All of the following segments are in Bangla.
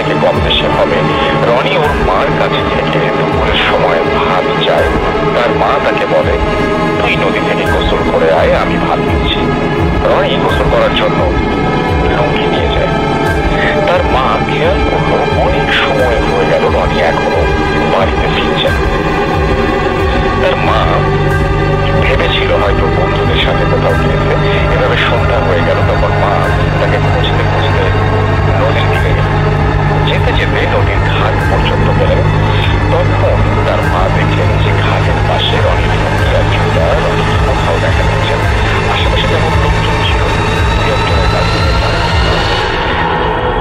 থেকে কম বেশি হবে। রনি ওর মার কাছে থেকে দুপুরের সময় ভাত চায়। তার মা তাকে বলে, তুই নদী থেকে গোসল করে আয়, আমি ভাত দিচ্ছি। রনি গোসল করার জন্য লুঙ্গি নিয়ে যায়। তার মা খেয়াল করলো অনেক সময় হয়ে গেল রনি এখনো বাড়িতে ফিরছে। তার মা ভেবেছিল হয়তো বন্ধুদের সাথে কোথাও গিয়েছে। এভাবে সন্ধ্যা হয়ে গেল। তখন মা তাকে খুঁজতে খুঁজতে নদীর দিকে গেল। যেতে যেতে নদীর ঘাট পর্যন্ত গেলেন। তখন তার মা দেখলেন যে ঘাটের পাশে রনির লুঙ্গি আর জুতা রনিকে কোথাও দেখা যাচ্ছে। আশেপাশে তেমন লোকজন ছিল, দুই একজনের কাছে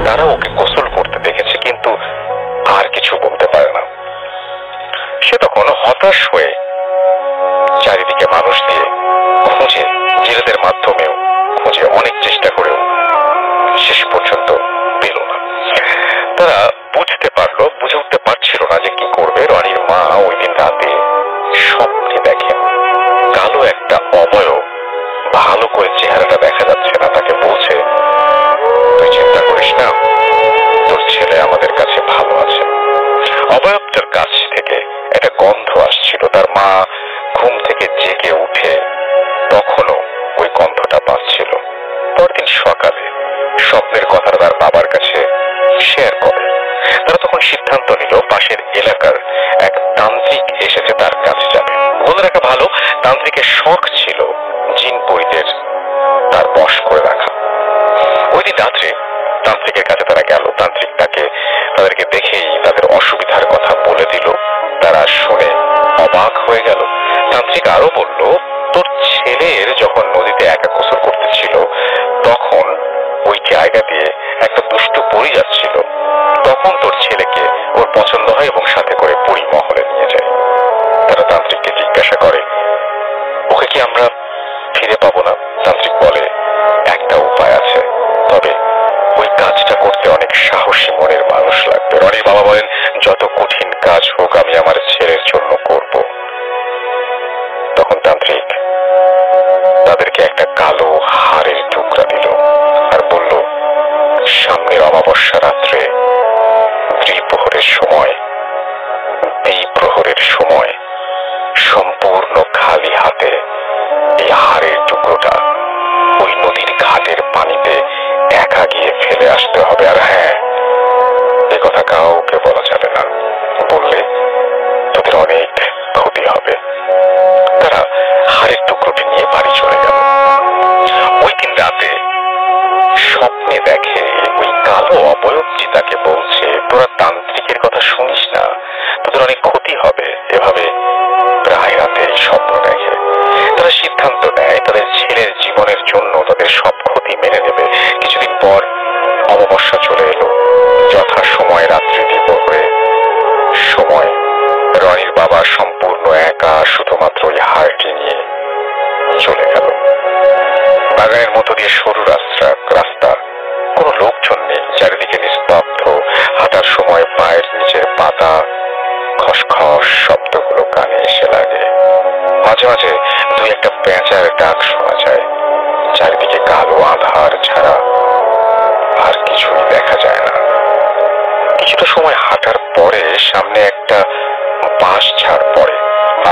তারা ওকে গোসল করতে দেখেছে, কিন্তু আর কিছু বলতে পারে না। সে তখন হতাশ হয়ে চারিদিকে মানুষ দিয়ে খুঁজে, জেলেদের মাধ্যমেও খুঁজে অনেক চেষ্টা করেও শেষ পর্যন্ত পেল না। তারা বুঝে উঠতে পারছিল না যে কি করবে। রনির মা ওই দিন রাতে স্বপ্নে দেখেন কালো একটা অবয়ব, ভালো করে চেহারাটা দেখা যাচ্ছে না। তাকে বলছে, তুই চিন্তা করিস না, তোর ছেলে আমাদের কাছে ভালো আছে। অবয়বটার কাছ থেকে একটা গন্ধ আসছিল। তার মা ঘুম থেকে জেগে উঠে তখনও ওই গন্ধটা পাচ্ছিল। পরদিন সকালে স্বপ্নের কথাটা তার বাবার কাছে শেয়ার করে। তারা তখন সিদ্ধান্ত নিল পাশের এলাকার এক তান্ত্রিক এসেছে, তার কাছে যাবে। বলে রাখা ভালো, তান্ত্রিকের শখ ছিল জিন পরীদের তার বশ করে রাখা। ওই দিন রাত্রে তান্ত্রিকের কাছে তারা গেল। তান্ত্রিক তাদেরকে দেখেই তাদের অসুবিধার কথা বলে দিল। তারা শুনে অবাক হয়ে গেল। তান্ত্রিক আরো বলল, তোর ছেলের যখন নদীতে একা গোসল করতেছিল তখন ওই জায়গা দিয়ে একটা দুষ্টু পরী যাচ্ছিল। তখন তোর ছেলেকে ওর পছন্দ হয় এবং সাথে করে পরী মহলে নিয়ে যায়। তারা তান্ত্রিককে জিজ্ঞাসা করে, ওকে কি আমরা ফিরে পাবো না? তান্ত্রিক বলে, একটা উপায় আছে, তবে ওই কাজটা করতে অনেক সাহসী মনের মানুষ লাগবে। রনির বাবা বলেন, যত কঠিন কাজ হোক আমি আমার ছেলের জন্য করব। তখন তান্ত্রিক তাদেরকে একটা কালো হাড়ের টুকরা দিল আর বলল, সামনের অমাবস্যা রাত্রে দ্বিপ্রহরের সময় সম্পূর্ণ খালি হাতে এই হাড়ের টুকরোটা ওই নদীর ঘাটের পানিতে একা গিয়ে ফেলে আসতে হবে। আর হ্যাঁ, এ কথা কাউকে বলা যাবে না, বললে তোদের অনেক ক্ষতি হবে। তারা হাড়ের টুকরোটি নিয়ে বাড়ি চলে গেল। ওই দিন রাতে স্বপ্নে দেখে ওই কালো অবয়বটি তাকে বলছে, তোরা তান্ত্রিকের কথা শুনিস না, তোদের অনেক ক্ষতি হবে। এভাবে প্রায় রাতে স্বপ্ন দেখে। তারা সিদ্ধান্ত নেয় তাদের ছেলের জীবনের জন্য তাদের সব ক্ষতি মেনে নেবে। কিছুদিন পর অমাবস্যা চলে এলো। যথা সময় রাত্রি দ্বিপ্রহরের সময় রনির বাবা সম্পূর্ণ একা শুধুমাত্র ওই হাড়টি নিয়ে চলে গেল। বাগানের মতো দিয়ে সরু রাস্তা, কোনো লোকজন নেই, চারিদিকে নিস্তব্ধ। হাঁটার সময় পায়ের নিচের পাতা খসখস শব্দগুলো কানে এসে লাগে। মাঝে মাঝে দুই একটা পেঁচার ডাক শোনা যায়। চারিদিকে কালো আধার ছাড়া আর কিছুই দেখা যায় না। কিছুটা সময় হাঁটার পরে সামনে একটা বাঁশ ঝাড় পড়ে।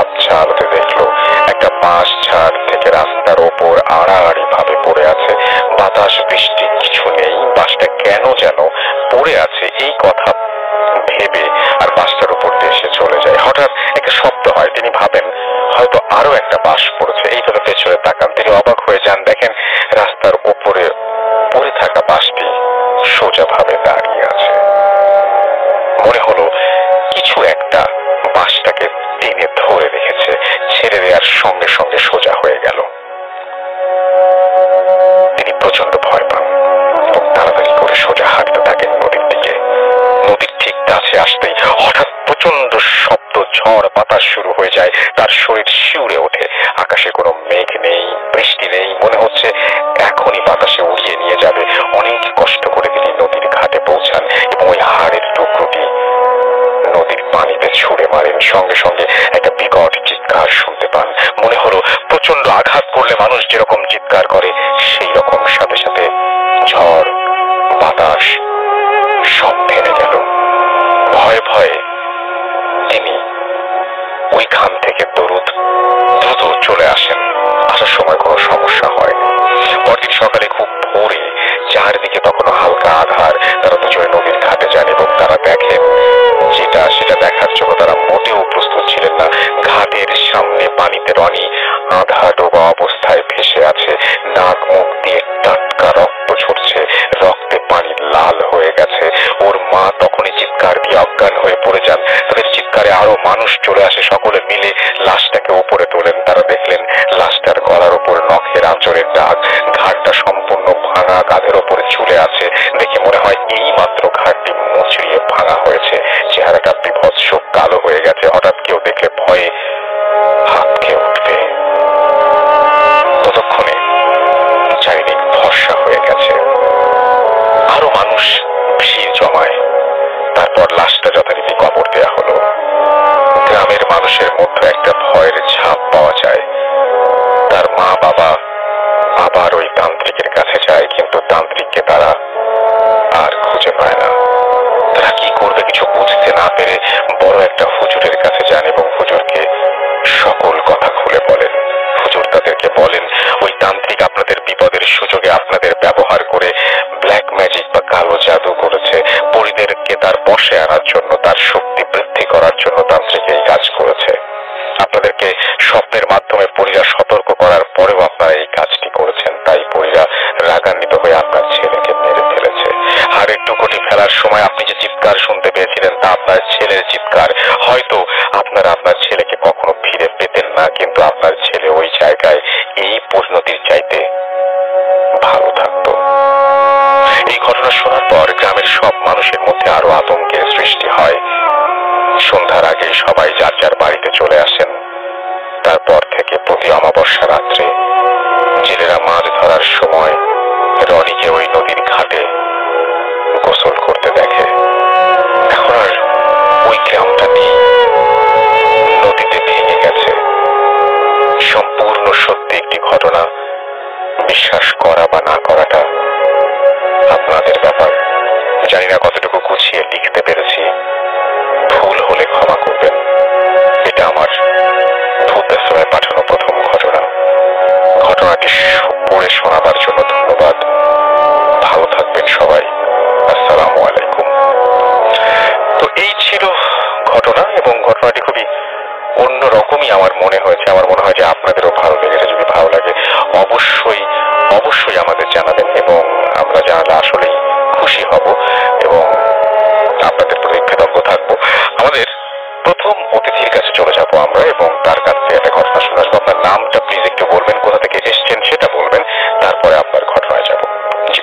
আবছা আলোতে দেখলো একটা বাঁশ ঝাড় থেকে রাস্তার ওপর আড়াআড়ি ভাবে পড়ে আছে। বাতাস বৃষ্টি কিছু নেই। বাঁশটা কেন যেন পড়ে আছে এই কথা ভেবে আর বাঁশটার উপর দিয়ে সে চলে যায়। হঠাৎ একটা শব্দ হয়। তিনি ভাবেন হয়তো আরো একটা বাঁশ পড়েছে। এইভাবে পেছনে তাকান। তিনি অবাক হয়ে যান, দেখেন রাস্তার উপরে পড়ে থাকা বাঁশটি সোজা ভাবে দাঁড়িয়ে আছে। মনে হলো কিছু একটা বাঁশটাকে টেনে ধরে রেখেছে। ছেড়ে দেওয়ার সঙ্গে সঙ্গে সোজা হয়ে গেল। তিনি প্রচন্ড ভয় পান এবং তাড়াতাড়ি করে সোজা হাঁটতে থাকেন নদীর দিকে। নদীর ঠিক কাছে আসতেই হঠাৎ প্রচন্ড শব্দ, ঝড় বাতাস শুরু হয়ে যায়। তার শরীর শিউরে ওঠে। আকাশে কোনো মেঘ নেই, বৃষ্টি নেই। মনে হচ্ছে এখনই বাতাসে উড়িয়ে নিয়ে যাবে। অনেক কষ্ট করে তিনি নদীর ঘাটে পৌঁছান এবং ওই হাড়ের টুকরোটি নদীর পানিতে ছুঁড়ে মারেন। সঙ্গে সঙ্গে একটা বিকট চিৎকার শুনতে পান। মনে হলো প্রচন্ড আঘাত করলে মানুষ যেরকম চিৎকার করে সেই রকম। সাথে সাথে ঝড় বাতাস সব থেমে গেল। স্বপ্নের মাধ্যমে পরীরা সতর্ক করার পরেও আপনারা এই কাজটি করেছেন, তাই পরীরা রাগান্বিত হয়ে আপনার ছেলেকে মেরে ফেলেছে। হাড়ের টুকরোটি ফেলার সময় আপনি যে চিৎকার শুনতে পেয়েছিলেন তা আপনার ছেলের চিৎকার। হয়তো আপনারা আপনার ছেলেকে কখনো ফিরে পেতেন না, কিন্তু আপনার ছেলে ওই জায়গায় এই পরিণতির চাইতে ভালো থাকতো। এই ঘটনা শোনার পর গ্রামের সব মানুষের মধ্যে আরো আতঙ্কের সৃষ্টি হয়। সন্ধ্যার আগে সবাই যার যার বাড়িতে চলে আসেন। তারপর থেকে প্রতি অমাবস্যা রাত্রে জেলেরা মাছ ধরার সময় রনিকে ওই নদীর ঘাটে গোসল করতে দেখে। এখন আর ওই গ্রামটা নেই, নদীতে ভেঙে গেছে। সম্পূর্ণ সত্যি একটি ঘটনা, বিশ্বাস করা বা না করাটা আপনাদের ব্যাপার। জানি না কতটুকু গুছিয়ে লিখতে পেরেছি, ভুল হলে ক্ষমা করবেন। এটা আমার ভূত আশ্রমে পাঠানো প্রথম ঘটনা। ঘটনাটি পড়ে শোনাবার জন্য ধন্যবাদ। ভালো থাকবেন সবাই। আসসালামু আলাইকুম। তো এই ছিল ঘটনা, এবং ঘটনাটি খুবই অন্যরকমই আমার মনে হয়েছে। আমার মনে হয় যে আপনাদেরও ভালো লেগেছে। যদি ভালো লাগে অবশ্যই অবশ্যই আমাদের জানাবেন, এবং আমরা জানালে আসলেই খুশি হব এবং আপনাদের প্রতি কৃতজ্ঞ থাকবো। আমাদের প্রথম অতিথির কাছে চলে যাবো আমরা, এবং তার কাছে একটা ঘটনা শুনে আসবো। আপনার নামটা প্লিজ একটু বলবেন, কোথা থেকে এসেছেন সেটা বলবেন, তারপরে আপনার ঘটনায় যাবো। জি,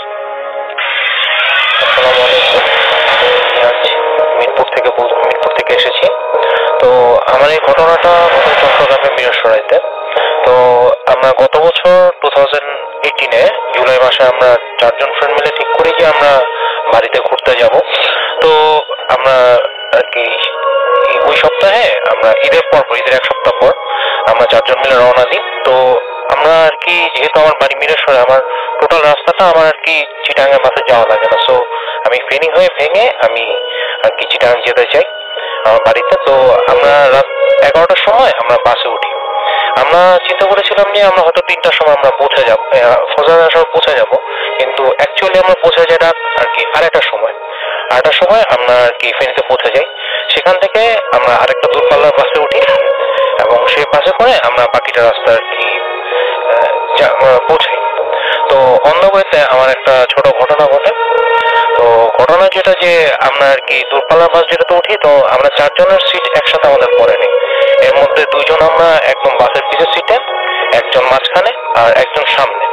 আসসালামু আলাইকুম। মিরপুর থেকে এসেছি। তো আমার এই ঘটনাটা চট্টগ্রামের মিরসরাইতে। তো আমরা গত বছর 2018-এ জুলাই মাসে আমরা 4 জন ফ্রেন্ড মিলে ঠিক করি যে আমরা বাড়িতে ঘুরতে যাব। তো আমরা আর কি ওই সপ্তাহে আমরা ঈদের 1 সপ্তাহ পর আমরা 4 জন মিলে রওনা দিই। তো আমরা আর কি, যেহেতু আমার বাড়ি মিরসরাই, আমার টোটাল রাস্তাটা আমার আর কি চিটাগাং বাসে যাওয়া লাগে না। সো আমি ফেনী হয়ে ভেঙে আমি আর কি চিটাগাং যেতে চাই আমার বাড়িতে। তো আমরা রাত 11টার সময় আমরা বাসে উঠি। আমরা চিন্তা করেছিলাম যে আমরা হয়তো 3টার সময় আমরা পৌঁছে যাবো, ফজরের সময় পৌঁছে যাব, কিন্তু অ্যাকচুয়ালি আমরা পৌঁছে যাই রাত আর কি 8টার সময়। 8টার সময় আমরা আর কি ফেনীতে পৌঁছে যাই। সেখান থেকে আমরা আরেকটা দূরপাল্লার বাসে উঠি, এবং সেই বাসে করে আমরা বাকিটা রাস্তা আর কি পৌঁছাই। তো অন দ্য ওয়েতে আমার একটা ছোট ঘটনা ঘটে। তো ঘটনা যেটা, যে আমরা আর কি দূরপাল্লার বাস যেটাতে উঠি, তো আমরা 4 জনের সিট একসাথে আমাদের পড়ে নেই। এর মধ্যে 2 জন আমরা একদম বাসের পিছের সিটে, একজন মাঝখানে আর একজন সামনে।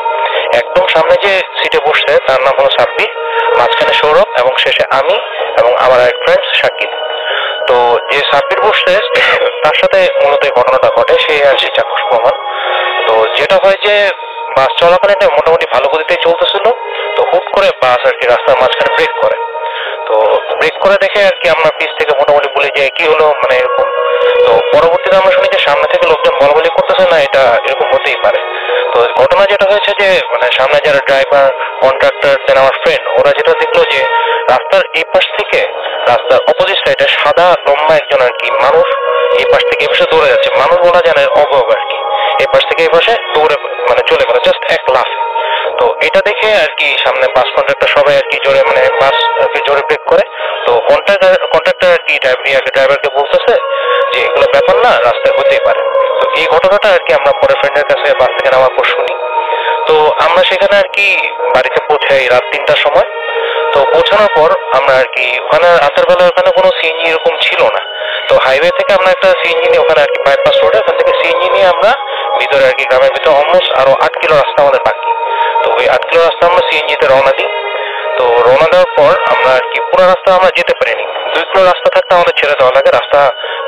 একদম সামনে যে সিটে বসছে তার নাম হলো সাব্বির, মাঝখানে সৌরভ, এবং শেষে আমি এবং আমার এক ফ্রেন্ড শাকিব। তো যে সাব্বির বসছে তার সাথে মূলত এই ঘটনাটা ঘটে, সে আর কি চাক্ষুষ প্রমাণ। তো যেটা হয় যে বাস চলাকালীন মোটামুটি ভালো গতিতেই চলতেছিল। তো হুট করে বাস আর কি রাস্তার মাঝখানে ব্রেক করে। তো ব্রেক করে দেখে আর কি আমরা পিছ থেকে মোটামুটি বলে যে কি হলো, মানে এরকম। তো পরবর্তীতে আমরা শুনি যে সামনে থেকে লোকজন বলাবলি করতেছে, না এটা এরকম হতেই পারে। তো ঘটনা যেটা হয়েছে যে মানে সামনে যারা ড্রাইভার, কন্ট্রাক্টর, দেন আমার ফ্রেন্ড, ওরা যেটা দেখলো যে রাস্তার এই পাশ থেকে রাস্তার অপোজিট সাইডে সাদা লম্বা একজন আর কি মানুষ এই পাশ থেকে এই পাশে দৌড়ে যাচ্ছে। মানুষ বলা যায় না, অবয়ব আর কি। এই পাশ থেকে এই পাশে দৌড়ে মানে চলে গেল জাস্ট এক লাফে। তো এটা দেখে আর কি সামনে বাস কন্ট্রাক্টর সবাই আর কি জোরে, মানে বাস আর কি জোরে ব্রেক করে। তো কন্ট্রাক্টর আর কি ড্রাইভারকে বলতেছে যে এগুলো ব্যাপার না, রাস্তায় হতেই পারে। তো এই ঘটনাটা আর কি আমরা পরে ফ্রেন্ডের কাছে বাস থেকে নামার পর শুনি। তো আমরা সেখানে আর কি বাড়িতে পৌঁছাই রাত 3টার সময়। তো পৌঁছানোর পর আমরা আর কি ওখানে রাতের বেলা ওখানে কোনো সিএনজি এরকম ছিল না। তো হাইওয়ে থেকে আমরা একটা সিএনজি নিয়ে ওখানে আর কি বাইপাস রোডে, ওখান থেকে সিএনজি নিয়ে আমরা ভিতরে আর কি গ্রামের ভিতরে অলমোস্ট আরো 8 কিলো রাস্তা আমাদের বাকি। তো ওই 8 কিলো রাস্তা আমরা সিএনজিতে রওনা দিই। তো রওনা দেওয়ার পর আমরা আর কি পুরো রাস্তা আমরা যেতে পারিনি। 2 কিলো রাস্তা থাকতে আমাদের ছেড়ে দেওয়া লাগে, রাস্তা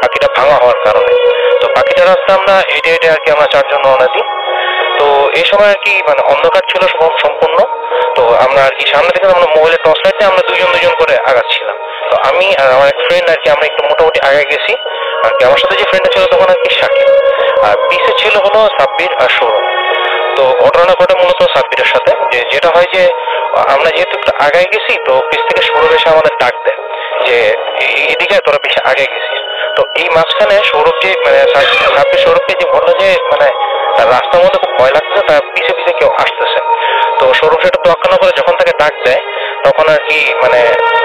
বাকিটা ভাঙা হওয়ার কারণে। তো বাকিটা রাস্তা আমরা হেঁটে হেঁটে আর কি আমরা 4 জন রওনা দিই। তো এই সময় আর কি মানে অন্ধকার ছিল সম্পূর্ণ। তো আমরা আর কি সামনে থেকে আমরা মোবাইলের টর্চ লাইট দিয়ে আমরা 2 জন 2 জন করে আগাচ্ছিলাম। তো আমি আর আমার এক ফ্রেন্ড আর কি আমরা একটু মোটামুটি আগে গেছি আর কি। আমার সাথে যে ফ্রেন্ডটা ছিল তখন আর কি শাকিব, আর পিছে ছিল হলো সাব্বির আর সৌরভ। তো ঘটনা ঘটে মূলত সাব্বিরের সাথে, যেটা হয় যে আমরা যেহেতু একটু আগায় গেছি, তো পিছ থেকে সৌরভ এসে আমাদের ডাক দেয় যে এদিকে তোরা বেশি আগে গেছিস। তো এই মাঝখানে সৌরভ যে মানে সাব্বির সৌরভকে যে বললো যে মানে তার রাস্তার মধ্যে খুব ভয় লাগতেছে, তার পিছে পিছে কেউ আসতেছে। তো সৌরভ সেটা তোয়াক্কা না করে যখন তাকে ডাক দেয়, তখন আর কি মানে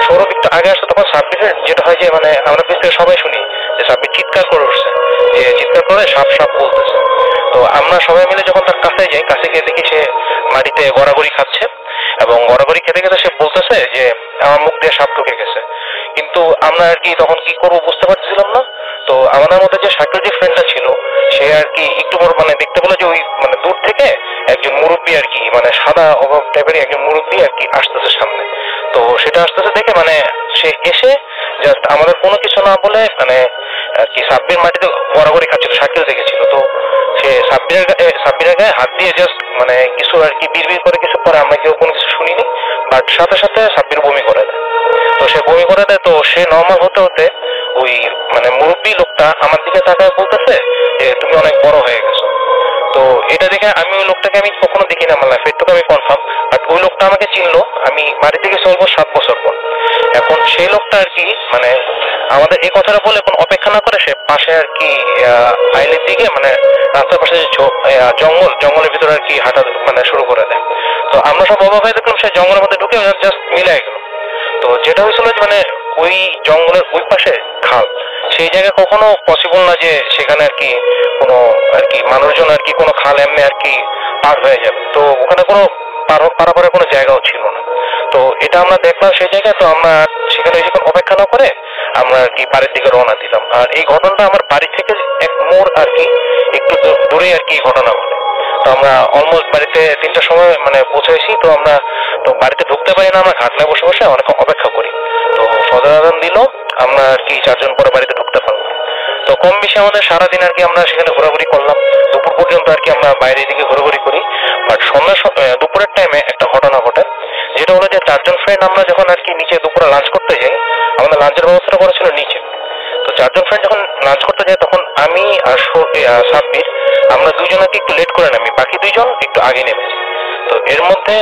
সৌরভ একটু আগে আসছে, তখন সাব্বিরের যেটা হয় যে মানে আমরা পিছ থেকে সবাই শুনি যে সাব্বির চিৎকার করে উঠছে। যে চিৎকার করে সাপ সাপ বলতেছে। তো আমরা সবাই মিলে যখন তার কাছে যাই, কাছে গিয়ে দেখি সে মাটিতে গড়াগড়ি খাচ্ছে এবং গড়াগড়ি খেতে খেতে সে বলতেছে যে আমার মুখ দিয়ে সাপ ঢুকে গেছে। কিন্তু আমরা আর কি তখন কি করবো বুঝতে পারছিলাম না। তো আমাদের মধ্যে যে শাকিল যে ফ্রেন্ডটা ছিল সে আর কি একটু বড় মানে দেখতে পেলো যে ওই মানে দূর থেকে একজন মুরব্বী আর কি মানে সাদা অভাব টাইপের একজন মুরব্বী আর কি আসতেছে সামনে। তো সেটা আসতেছে দেখে মানে সে এসে জাস্ট আমাদের কোনো কিছু না বলে মানে আর কি সাব্বির মাটিতে গড়াগড়ি খাচ্ছিল, শাকিল দেখেছিল। তো সে সাব্বিরের গায়ে হাত দিয়ে জাস্ট মানে কিছু আর কি বিড়বিড় করে কিছু পরে, আমরা কেউ কোনো কিছু শুনিনি, বাট সাথে সাথে সাব্বির বমি করে দেয়। তো সে বমি করে দেয়। তো সে নর্মাল হতে হতে ওই মানে মুরব্বী লোকটা আমার দিকে তাকায় বলতেছে যে তুমি অনেক বড় হয়ে গেছো। তো এটা দেখে আমি ওই লোকটাকে আমি কখনো দেখি না আমার লাইফে, এটুকু আমি কনফার্ম। বাট ওই লোকটা আমাকে চিনলো, আমি বাড়িতে গেছি অলমোস্ট 7 বছর পর। এখন সেই লোকটা আর কি মানে আমাদের এই কথাটা বলে এখন অপেক্ষা না করে সে পাশে আর কি আইলের দিকে মানে রাস্তার পাশে যে জঙ্গলের ভিতরে আর কি হাঁটা মানে শুরু করে দেয়। তো আমরা সব অবাক হয়ে দেখলাম সে জঙ্গলের মধ্যে ঢুকে জাস্ট মিলাই গেল। তো যেটা হয়েছিল মানে ওই জঙ্গলের ওই পাশে খাল, সেই জায়গায় কখনো পসিবল না যে সেখানে আর কি কোনো আর কি মানুষজন আর কি কোনো খাল এমনি আর কি পার হয়ে যাবে। তো ওখানে কোনো পারাপারের কোনো জায়গাও ছিল না। তো এটা আমরা দেখলাম সেই জায়গায়। তো আমরা সেখানে যখন অপেক্ষা না করে আমরা আর কি বাড়ির দিকে রওনা দিলাম। আর এই ঘটনাটা আমার বাড়ি থেকে এক মোড় আর কি একটু দূরে আর কি ঘটনা ঘটে। তো আমরা অলমোস্ট বাড়িতে 3টার সময় মানে পৌঁছেছি। তো আমরা তো বাড়িতে ঢুকতে পারি না, আমরা ঘাটলায় বসে বসে অনেক অপেক্ষা করি। তো ফজর আযান দিল, আমরা আর কি 4 জন পরে বাড়িতে ঢুকতে পারলাম। তো কম বেশি আমাদের সারাদিন আর কি আমরা সেখানে ঘোরাঘুরি করলাম, দুপুর পর্যন্ত আর কি আমরা বাইরের দিকে ঘোরাঘুরি করি। বাট দুপুরের টাইমে একটা ঘটনা ঘটে, যেটা হলো যে 4 জন ফ্রেন্ড আমরা যখন আর কি নিচে দুপুরে লাঞ্চ করতে যাই, আমাদের লাঞ্চের ব্যবস্থা করা ছিল নিচে। তো 4 জন ফ্রেন্ড যখন লাঞ্চ করতে যাই তখন আমি আর সাব্বির আমরা দুইজন আর কি একটু লেট করে নামি, বাকি 2 জন একটু আগে নেমেছি। তো এর মধ্যে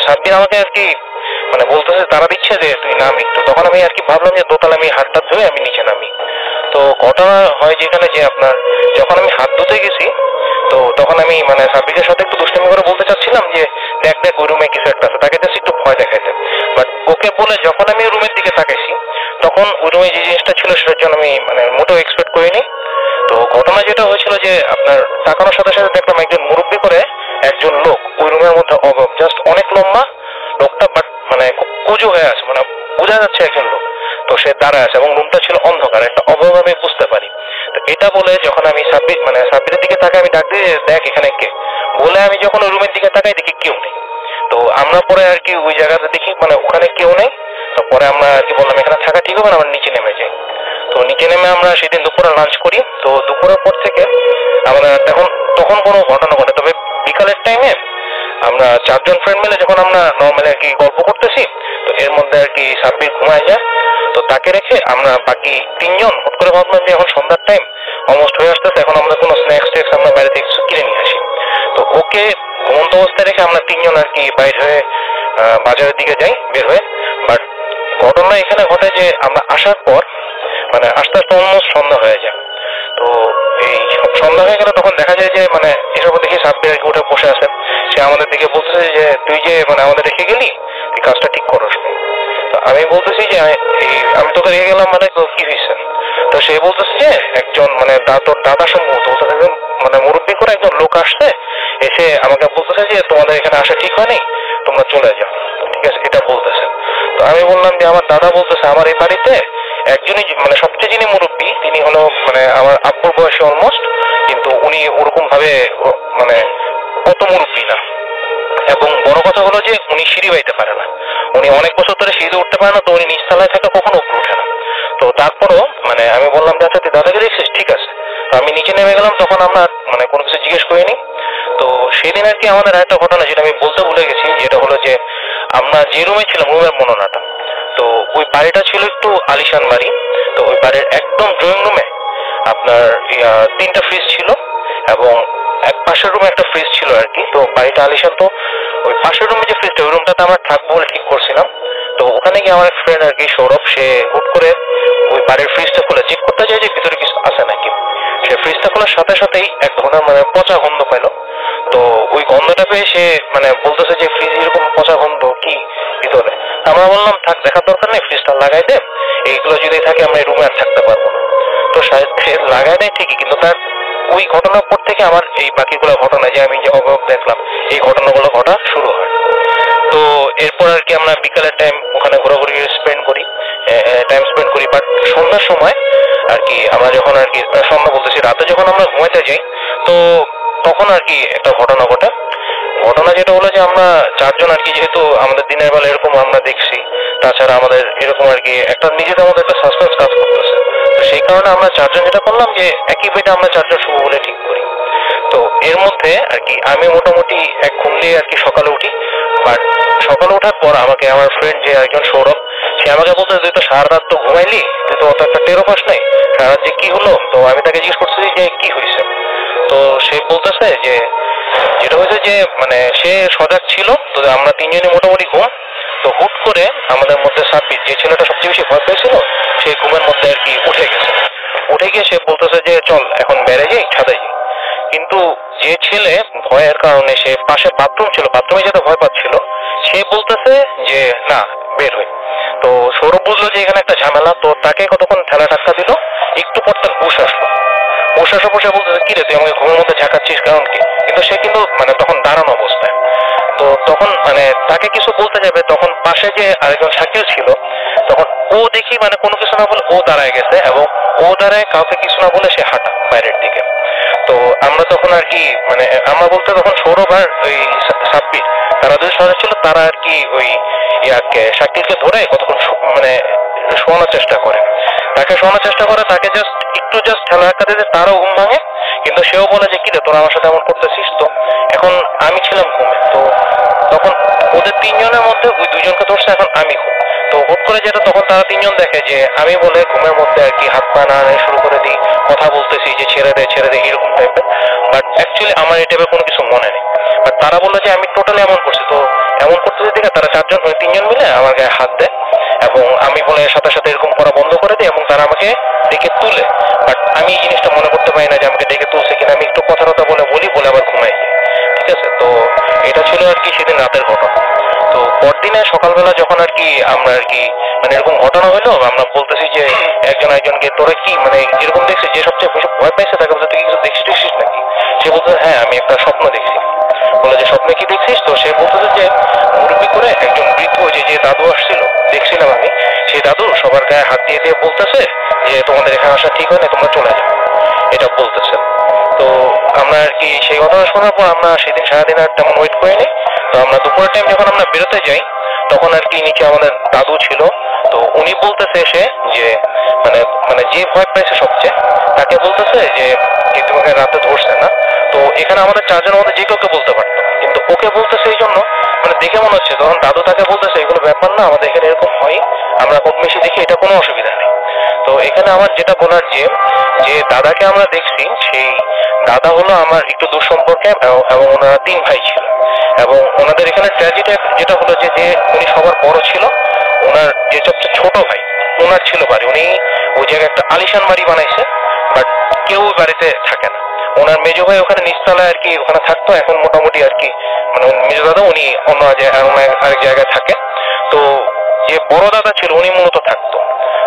সাব্বির আমাকে আর কি মানে বলতেছে তারা দিচ্ছে যে তুই নাম একটু। তখন আমি আর কি ভাবলাম যে দোতলা আমি হাতটা ধুয়ে আমি নিচে নামি। তো ঘটনা হয় যেখানে যে আপনার যখন আমি হাত ধুতে গেছি তো তখন আমি মানে সাব্বিরের সাথে একটু দুষ্টামি করে বলতে চাচ্ছিলাম যে দেখ দেখ ওই রুমে কিছু একটা আছে, তাকে জাস্ট একটু ভয় দেখাইতে। বাট ওকে বলে যখন আমি রুমের দিকে তাকাইছি তখন ওই রুমে যে জিনিসটা ছিল সেটার জন্য আমি মানে মোটেও এক্সপেক্ট করিনি। তো ঘটনা যেটা হয়েছিল যে আপনার তাকানোর সাথে সাথে দেখলাম একজন মুরব্বী করে একজন লোক ওই রুমের মধ্যে জাস্ট অনেক লম্বা লোকটা, বাট মানে খুব কুজো হয়ে আছে, মানে বোঝা যাচ্ছে একজন লোক। তো সে দাঁড়ায় আছে এবং রুমটা ছিল অন্ধকার, একটা অভাব আমি বুঝতে পারি। তো এটা বলে যখন আমি সাব্বিরের দিকে তাকাই, আমি ডাক দিয়ে দেখ এখানে কে বলে আমি যখন ওই রুমের দিকে তাকাই দেখি কেউ নেই। তো আমরা পরে আর কি ওই জায়গাতে দেখি মানে ওখানে কেউ নেই। তো পরে আমরা আর কি বললাম এখানে থাকা ঠিক হবে না, আমরা নিচে নেমে যাই। তো নিচে নেমে আমরা সেদিন দুপুরে লাঞ্চ করি। তো দুপুরের পর থেকে আমরা তখন কোনো ঘটনা ঘটে, তবে বিকালের টাইমে আমরা 4 জন ফ্রেন্ড মিলে যখন আমরা নর্মালি আর কি গল্প করতেছি তো এর মধ্যে আর কি সাব্বির ঘুমায় যায়। তো তাকে রেখে আমরা বাকি 3 জন হুট করে ভাবলাম যে এখন সন্ধ্যার টাইম অলমোস্ট হয়ে আসতেছে, এখন আমাদের কোনো স্ন্যাক্স আমরা বাইরে থেকে কিছু কিনে নিয়ে আসি। তো ওকে ঘুমন্ত অবস্থায় রেখে আমরা 3 জন আর কি বাইর হয়ে বাজারের দিকে যাই বের হয়ে। বাট ঘটনা এখানে ঘটে যে আমরা আসার পর মানে আস্তে আস্তে অলমোস্ট সন্ধ্যা হয়ে যায়। তো এই সন্ধ্যা হয়ে গেলে তখন দেখা যায় যে মানে এসব দেখি সাব্বির আর কি উঠে বসে আছে। সে আমাদের দিকে বলতেছে যে তুই যে মানে আমাদের রেখে গেলি তুই কাজটা ঠিক করস নি। তো আমি বলতেছি যে আমি তোকে রেখে গেলাম মানে তো কি হয়েছে। তো সে বলতেছে যে একজন মানে তোর দাদা সম্ভবত একজন মানে মুরব্বী করে একজন লোক আসছে, এসে আমাকে বলতেছে যে তোমাদের এখানে আসা ঠিক হয়নি, তোমরা চলে যাও, ঠিক আছে এটা বলতেছে। তো আমি বললাম যে আমার দাদা বলতেছে আমার এই বাড়িতে একজনই মানে সবচেয়ে যিনি মুরব্বী তিনি হলো মানে আমার আব্বুর বয়সে অলমোস্ট, কিন্তু উনি ওরকম ভাবে মানে অত মুরব্বী না। এবং বড় কথা হলো যে উনি সিঁড়ি বাইতে পারে না, উনি অনেক বছর ধরে সিঁড়িতে উঠতে পারে না। তো উনি নিচতলায় থাকে, কখনো উপরে ওঠে না। তো তারপরও মানে আমি বললাম যে আচ্ছা তুই দাদাকে দেখছিস, ঠিক আছে। তো আমি নিচে নেমে গেলাম, তখন আমরা মানে কোনো কিছু জিজ্ঞেস করিনি। তো সেদিন আর কি আমাদের একটা ঘটনা যেটা আমি বলতে ভুলে গেছি, যেটা হলো যে আমরা যে রুমে ছিলাম রুমের বর্ণনাটা, তো ওই বাড়িটা ছিল একটু আলিশান বাড়ি। তো ওই বাড়ির একদম ড্রয়িং রুমে আপনার 3টা ফ্রিজ ছিল এবং এক পাশের রুমে একটা ফ্রিজ ছিল আর কি। তো বাড়িটা আলিশান, তো ওই পাশের রুমে যে ফ্রিজটা ওই রুমটাতে আমরা থাকবো বলে ঠিক করছিলাম। তো ওখানে গিয়ে আমার এক ফ্রেন্ড আর কি সৌরভ, সে হুট করে ওই বাড়ির ফ্রিজটা খুলে চেক করতে যায় যে ভিতরে কিছু আছে নাকি। সে ফ্রিজটা খোলার সাথে সাথেই এক ধরনের মানে পচা গন্ধ পাইলো। তো ওই গন্ধটা পেয়ে সে মানে বলতেছে যে ফ্রিজ এরকম পচা গন্ধ কি ভিতরে। আমরা বললাম থাক, দেখার দরকার নেই, ফ্রিজটা লাগাই দে, এইগুলো যদি থাকে আমরা এই রুমে আর থাকতে পারবো না। তো সে লাগাই দেয় ঠিকই, কিন্তু তার ওই ঘটনার পর থেকে আমার এই বাকিগুলো ঘটনা যে আমি যে অবাক দেখলাম এই ঘটনাগুলো ঘটা শুরু হয়। তো এরপর আর কি আমরা বিকালের টাইম ওখানে ঘোরাঘুরি টাইম স্পেন্ড করি। বাট সন্ধ্যার সময় আর কি আমরা যখন আর কি সন্ধ্যা বলতেছি রাতে যখন আমরা ঘুমাইতে যাই, তো তখন আর কি একটা ঘটনা ঘটে। ঘটনা যেটা হলো যে আমরা চারজন আর কি, যেহেতু আমাদের দিনের বেলা এরকম আমরা দেখছি, তাছাড়া আমাদের এরকম আর কি একটা নিজেদের মধ্যে একটা সাসপেন্স কাজ করতেছে। তো সেই কারণে আমরা চারজন যেটা করলাম যে একই বেডে আমরা চারজন শুভ বলে ঠিক করি। তো এর মধ্যে আর কি আমি মোটামুটি এক ঘুম দিয়ে আর কি সকালে উঠি। বাট সকালে ওঠার পর আমাকে আমার ফ্রেন্ড যে একজন সৌরভ, সে আমাকে বলতে তুই তো সারা রাত তো ঘুমাইলি, তুই তো অত একটা টেরো পাস নাই, সারা রাত যে কি হলো। তো আমি তাকে জিজ্ঞেস করছি যে কি হয়েছে। তো সে বলতেছে যে যেটা হয়েছে যে মানে সে সজাগ ছিল, তো আমরা তিনজনই মোটামুটি ঘুম। তো হুট করে আমাদের মধ্যে সাব্বির, যে ছেলেটা সবচেয়ে বেশি ভয় পেয়েছিল, সে ঘুমের মধ্যে আর কি উঠে গেছে। উঠে গিয়ে সে বলতেছে যে চল এখন বেড়ে যাই, ছাদে যাই। কিন্তু যে ছেলে ভয়ের কারণে, সে পাশে বাথরুম ছিল, বাথরুমে যেতে ভয় পাচ্ছিল, সে বলতেছে যে না বের হই। তো সৌরভ বুঝলো যে এখানে একটা ঝামেলা, তো তাকে কতক্ষণ ঠেলা ধাক্কা দিল, একটু পর তার হুশ আসলো। হুশ আসার পর সে বলতেছে কি রে তুই আমাকে ঘুমের মধ্যে ঝাঁকাচ্ছিস কারণ কি? কিন্তু সে কিন্তু মানে তখন দাঁড়ানো অবস্থায়। তো তখন মানে তাকে কিছু বলতে যাবে, তখন পাশে যে আরেকজন শাকিল ছিল, তখন ও দেখি মানে কোনো কিছু না বলে ও দাঁড়ায় গেছে, এবং ও দাঁড়ায় কাউকে কিছু না বলে সে হাঁটা বাইরের দিকে। তো আমরা তখন আর কি মানে আমরা বলতে তখন সৌরভ আর ওই সাব্বির, তারা দুই সজাগ ছিল, তারা আর কি ওই ইয়াকে শাকিলকে ধরে কতক্ষণ মানে শোয়ানোর চেষ্টা করে, তাকে শোয়ানোর চেষ্টা করে, তাকে একটু ঠেলা ধাক্কা দিতে তারও ঘুম ভাঙে। কিন্তু সেও বলে যে কি রে তোরা আমার সাথে এমন করতেছিস। তো এখন আমি ছিলাম ঘুমে, তো তখন ওদের তিনজনের মধ্যে ওই দুইজনকে ধরছে, এখন আমি ঘুম। তো হুট করে যেটা তখন তারা তিনজন দেখে যে আমি বলে ঘুমের মধ্যে আর কি হাত পা নাড়ানো শুরু করে দিই, কথা বলতেছি যে ছেড়ে দে এরকম টাইপের। বাট অ্যাকচুয়ালি আমার এই টাইপের কোনো কিছু মনে নেই। বাট তারা বললো যে আমি টোটালি এমন করছি। তো এমন করতেছে দেখে তারা তিনজন মিলে আমার গায়ে হাত দেয়, এবং আমি বলে সাথে সাথে এরকম করা বন্ধ করে দিই, এবং তারা আমাকে ডেকে তুলে। বাট আমি এই জিনিসটা মনে করতে পারি না যে আমাকে ডেকে তুলছে কিনা, আমি একটু কথা বলে আবার ঘুমাই যাই। ঠিক আছে, তো এটা ছিল আর কি সেদিন রাতের ঘটনা। তো পরদিনে সকালবেলা যখন আর কি আমরা আর কি মানে এরকম ঘটনা হইলো, আমরা বলতেছি যে একজনকে তোরা কি মানে যেরকম দেখছিস, যে সবচেয়ে বেশি ভয় পাইছে তাকে বলতে তুই কিছু দেখছিস নাকি? সে বলতে হ্যাঁ আমি একটা স্বপ্ন দেখছি। বলে যে স্বপ্নে কি দেখছিস? তো সে বলতেছে যে মুরব্বি করে একজন বৃদ্ধ যে দাদু আসছিল, দেখছিলাম আমি, সেই দাদু সবার গায়ে হাত দিয়ে দিয়ে বলতেছে যে তোমাদের এখানে আসা ঠিক হয় না, তোমরা চলে যাও, এটা বলতেছে। তো আমরা আর কি সেই ঘটনা শোনার পর আমরা সেদিন সারাদিন আর তেমন ওয়েট করিনি। তো আমরা দুপুরের টাইম যখন আমরা বেরোতে যাই, তখন আর কি নিচে আমাদের দাদু ছিল। তো উনি বলতেছে এসে যে মানে মানে যে ভয় পাইছে সবচেয়ে, তাকে বলতেছে যে তোমাকে রাতে ধরছে না। তো এখানে আমাদের চারজনের মধ্যে যে কাউকে বলতে পারতো, কিন্তু ওকে বলতেছে এই জন্য মানে দেখে মনে হচ্ছে তখন দাদু তাকে বলতেছে এগুলো ব্যাপার না, আমাদের এখানে এরকম হয়, আমরা কম বেশি দেখি, এটা কোনো অসুবিধা নেই। তো এখানে আমার যেটা বলার যে দাদাকে আমরা দেখছি, সেই দাদা হলো আমার একটু দূর সম্পর্কে, এবং ওনারা 3 ভাই ছিল। এবং ওনাদের এখানে ট্র্যাজেডি যেটা হলো যে উনি সবার বড় ছিল, ওনার যে সবচেয়ে ছোট ভাই ওনার ছিল বাড়ি, উনি ওই জায়গায় একটা আলিশান বাড়ি বানাইছে, বাট কেউ বাড়িতে থাকে না। ওনার মেজো ভাই ওখানে নিচতলায় আর কি ওখানে থাকতো, এখন মোটামুটি আর কি মানে মেজো দাদা উনি অন্য আরেক জায়গায় থাকে। তো যে বড় দাদা ছিল উনি মূলত থাকতো।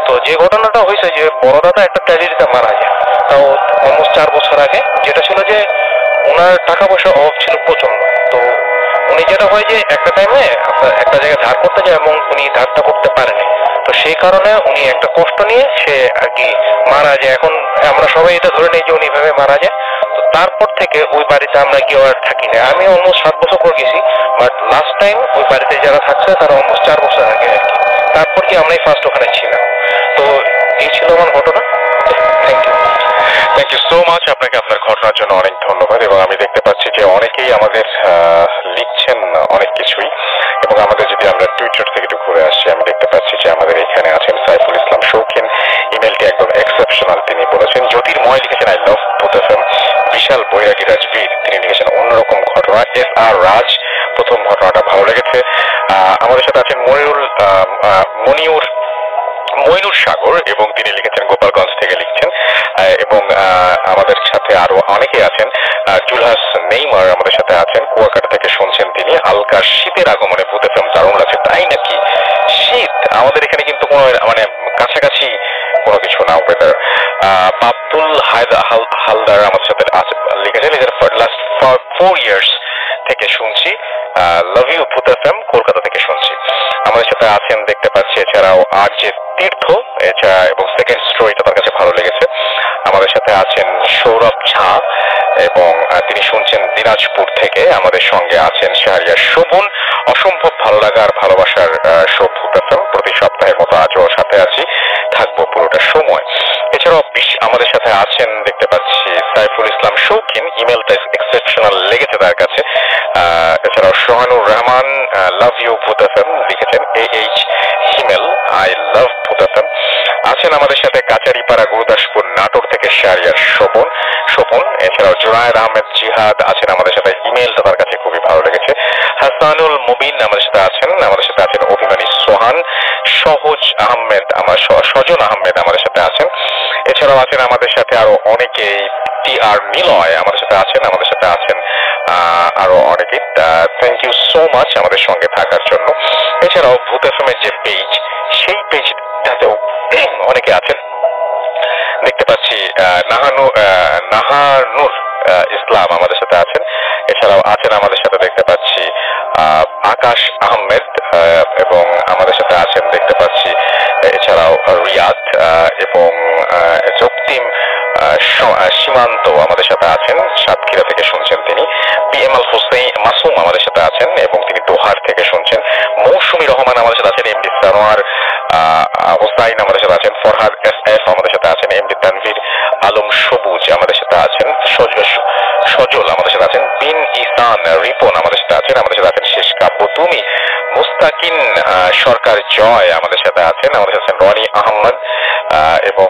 তো যে ঘটনাটা হয়েছে যে বড় দাদা একটা ট্র্যাজেডিতে মারা যায়, তাও অলমোস্ট 4 বছর আগে। যেটা ছিল যে ওনার টাকা পয়সার অভাব ছিল প্রচন্ড। তো উনি যেটা হয় যে একটা টাইমে একটা জায়গায় ধার করতে যায়, এবং উনি ধারটা করতে পারেনি। তো সেই কারণে উনি একটা কষ্ট নিয়ে সে আর কি মারা যায়। এখন আমরা সবাই এটা ধরে নেই যে উনি এভাবে মারা যায়। তো তারপর থেকে ওই বাড়িতে আমরা কেউ আর থাকি না। আমি অলমোস্ট 7 বছর পর গেছি, বাট লাস্ট টাইম ওই বাড়িতে যারা থাকছে তারা অলমোস্ট 4 বছর আগে আর কি। তারপর কি আমরাই ফার্স্ট ওখানে ছিলাম। তো এই ছিল আমার ঘটনা। Thank you so much. আপনাকে আপনার ঘটনার জন্য অনেক ধন্যবাদ। এবং আমি দেখতে পাচ্ছি যে অনেকেই আমাদের লিখছেন অনেক কিছুই। এবং আমাদের যদি আমরা টুইটার থেকে একটু ঘুরে আসছি, আমি দেখতে পাচ্ছি যে আমাদের এখানে আছেন সাইফুল ইসলাম শৌখিন, ইমেলটি একদম এক্সেপশনাল। তিনি বলেছেন জ্যোতির্ময় লিখেছেন আই লাভ বুথ এফএম। বিশাল বৈরাগী রাজবীর তিনি লিখেছেন অন্যরকম ঘটনা। আর রাজ প্রথম ঘটনাটা ভালো লেগেছে। আমাদের সাথে আছেন মইনুর সাগর, এবং তিনি লিখেছেন গোপালগঞ্জ থেকে লিখছেন। এবং আমাদের সাথে আরো অনেকে আছেন, জুলহাস নেইমার আমাদের সাথে আছেন, কুয়াকাটা থেকে শুনছেন তিনি। হালকা শীতের আগমনে ভূত এফএম দারুণ লাগছে। তাই নাকি? শীত আমাদের এখানে কিন্তু কোনো মানে কাছাকাছি কোনো কিছু না। ওয়েদার আব্দুল হালদার আমাদের সাথে লিখেছেন, লাস্ট 4 years থেকে শুনছি, লাভ ইউ ভূত এফএম, কলকাতা থেকে শুনছি। আমাদের সাথে আছেন দেখতে পাচ্ছি, এছাড়াও আর যে তীর্থ, এছাড়া এবং সেকেন্ড স্টোরিটা তার কাছে ভালো লেগেছে। আমাদের সাথে আছেন সৌরভ ঝা এবং তিনি শুনছেন দিনাজপুর থেকে। আমাদের সঙ্গে আছেন শাহরিয়ার শোভন। অসম্ভব ভালো লাগার ভালোবাসার শো ভূত এফএম, প্রতি সপ্তাহের মতো আজও সাথে আছি, থাকবো পুরোটা সময়। এছাড়াও আমাদের সাথে আছেন দেখতে পাচ্ছি সাইফুল ইসলাম শৌখিন, ইমেলটা এক্সেপশনাল লেগেছে তার কাছে। এছাড়াও সোহানুর রহমান, লাভ ইউ ভূত এফএম লিখেছেন, AH হিমেল, আই লাভ ভূত এফএম। আছেন আমাদের সাথে কাচারিপাড়া গুরুদাসপুর নাটোর থেকে শাহরিয়ার শোভন। এছাড়াও জুনায়েদ আহমেদ জিহাদ আছেন আমাদের সাথে, ইমেলটা তার কাছে খুবই ভালো লেগেছে। হাসানুল মুবিন আমাদের সাথে আছেন। আমাদের সাথে আছেন অভিমানী সোহান, সজন আহমেদ আমাদের সাথে আছেন। এছাড়াও আছেন আমাদের সাথে আরো অনেকেই, TR নিলয় আমাদের সাথে আছেন। আমাদের সাথে আছেন আরো অনেকে। থ্যাংক ইউ সো মাচ আমাদের সঙ্গে থাকার জন্য। এছাড়াও ভূত এফএম এর যে পেজ, সেই পেজটাতেও অনেকে আছেন দেখতে পাচ্ছি। নাহানুর ইসলাম আমাদের সাথে আছেন। এছাড়াও আছেন আমাদের সাথে দেখতে পাচ্ছি আকাশ আহমেদ, এবং আমাদের সাথে আছেন দেখতে পাচ্ছি এছাড়াও রিয়াদ এবং রক্তিম সীমান্ত আমাদের সাথে আছেন, সাতক্ষীরা থেকে শুনছেন তিনি। PM আল হোসেন মাসুম আমাদের সাথে আছেন এবং তিনি দোহার থেকে শুনছেন। মৌসুমী রহমান আমাদের সাথে আছেন, MD সানোয়ার হোসাইন আমাদের সাথে আছেন, ফরহাদ SF আমাদের সাথে আছেন, MD তানভীর আলম সবুজ আমাদের সাথে আছেন, সজল আমাদের সাথে আছেন, বিন ইসান রিপন আমাদের সাথে আছেন। আমাদের সাথে আছেন শেষ কাব্য তুমি, মুস্তাকিন সরকার জয় আমাদের সাথে আছেন। আমাদের সাথে আছেন রনি আহমদ এবং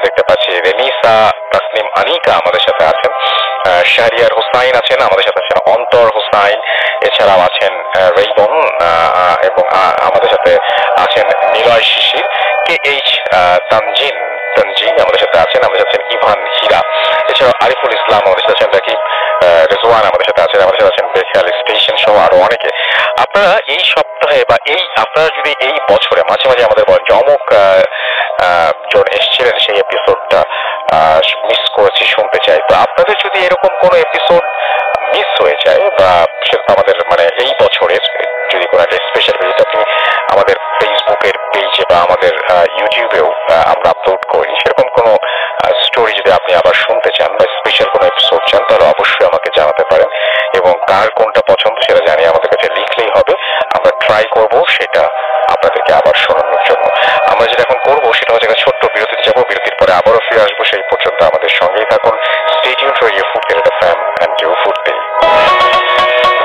দেখতে পাচ্ছি রেনিসা তাসনিম আনিকা আমাদের সাথে আছেন। শাহরিয়ার হোসাইন আছেন, আমাদের সাথে আছেন অন্তর হোসাইন। এছাড়াও আছেন রেইবন এবং আমাদের সাথে আছেন নিলয় শিশির। KH তানজি আমাদের সাথে আছেন। আমাদের সাথে আছেন ইভান হীরা। এছাড়াও আরিফুল ইসলাম আমাদের সাথে আছেন, রাকিব রেজওয়ান আমাদের সাথে আছেন। আমাদের সাথে আছেন বেখাল স্টেশন সহ আরো অনেকে। আপনারা এই সপ্তাহে বা আপনারা যদি এই বছরে মাঝে মাঝে আমাদের বলেন যে অমুক জন এসেছিলেন, সেই এপিসোডটা মিস করেছি, শুনতে চাই, তো আপনাদের যদি এরকম কোনো এপিসোড মিস হয়ে যায় বা সেটা আমাদের মানে এই বছরের যদি কোনো একটা স্পেশাল ভিডিও আপনি আমাদের ফেসবুকের পেজে বা আমাদের ইউটিউবেও আমরা আপলোড করি, সেরকম কোনো স্টোরি যদি আপনি আবার শুনতে চান বা স্পেশাল কোনো এপিসোড চান, তাহলে অবশ্যই আমাকে জানাতে পারেন এবং কার কোনটা পছন্দ সেটা জানিয়ে আমাদের কাছে লিখলেই হবে। আমরা ট্রাই করব সেটা আপনাদেরকে আবার শোনানোর জন্য। আমরা যেটা এখন করবো সেটা হচ্ছে একটা ছোট্ট বিরতিতে যাবো, বিরতির পরে আবারও ফিরে আসবো। সেই পর্যন্ত আমাদের সঙ্গেই থাকুন। Stay tuned for your food FM and your food day.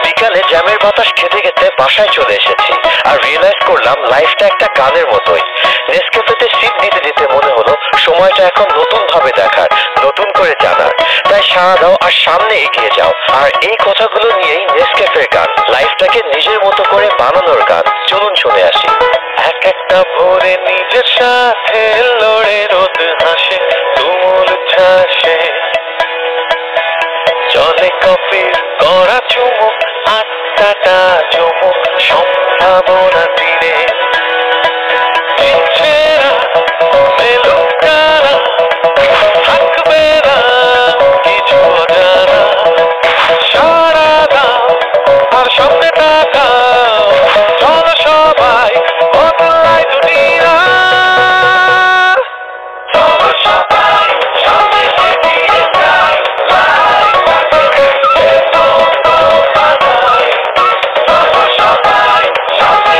বিকালে জ্যামের বাতাস খেতে খেতে বাসায় চলে এসেছি আর রিয়েলাইজ করলাম লাইফটা একটা গানের মতোই। নেসক্যাফেতে সিট দিতে দিতে মনে হলো সময়টা এখন নতুন ভাবে দেখার, নতুন করে জানার। তাই সাড়া দাও আর সামনে এগিয়ে যাও। আর এই কথাগুলো নিয়েই নেসক্যাফের গান, লাইফটাকে নিজের মতো করে বানানোর গান। চলুন শুনে আসি। এক একটা ভোরে নিজের সাথে লড়ে রোদ হাসে তুমুল ঝাসে, চলে কফির করা চুমুক, আটটাটা চুমুক সম্ভাবনা তীরে। থাকবে না কিছু জানা, সারা দাও আর সামনে তাকাও, চলো সবাই বদলাই দুনিয়া। চলো সবাই সামনে এগিয়ে যাই, চলো সবাই সামনে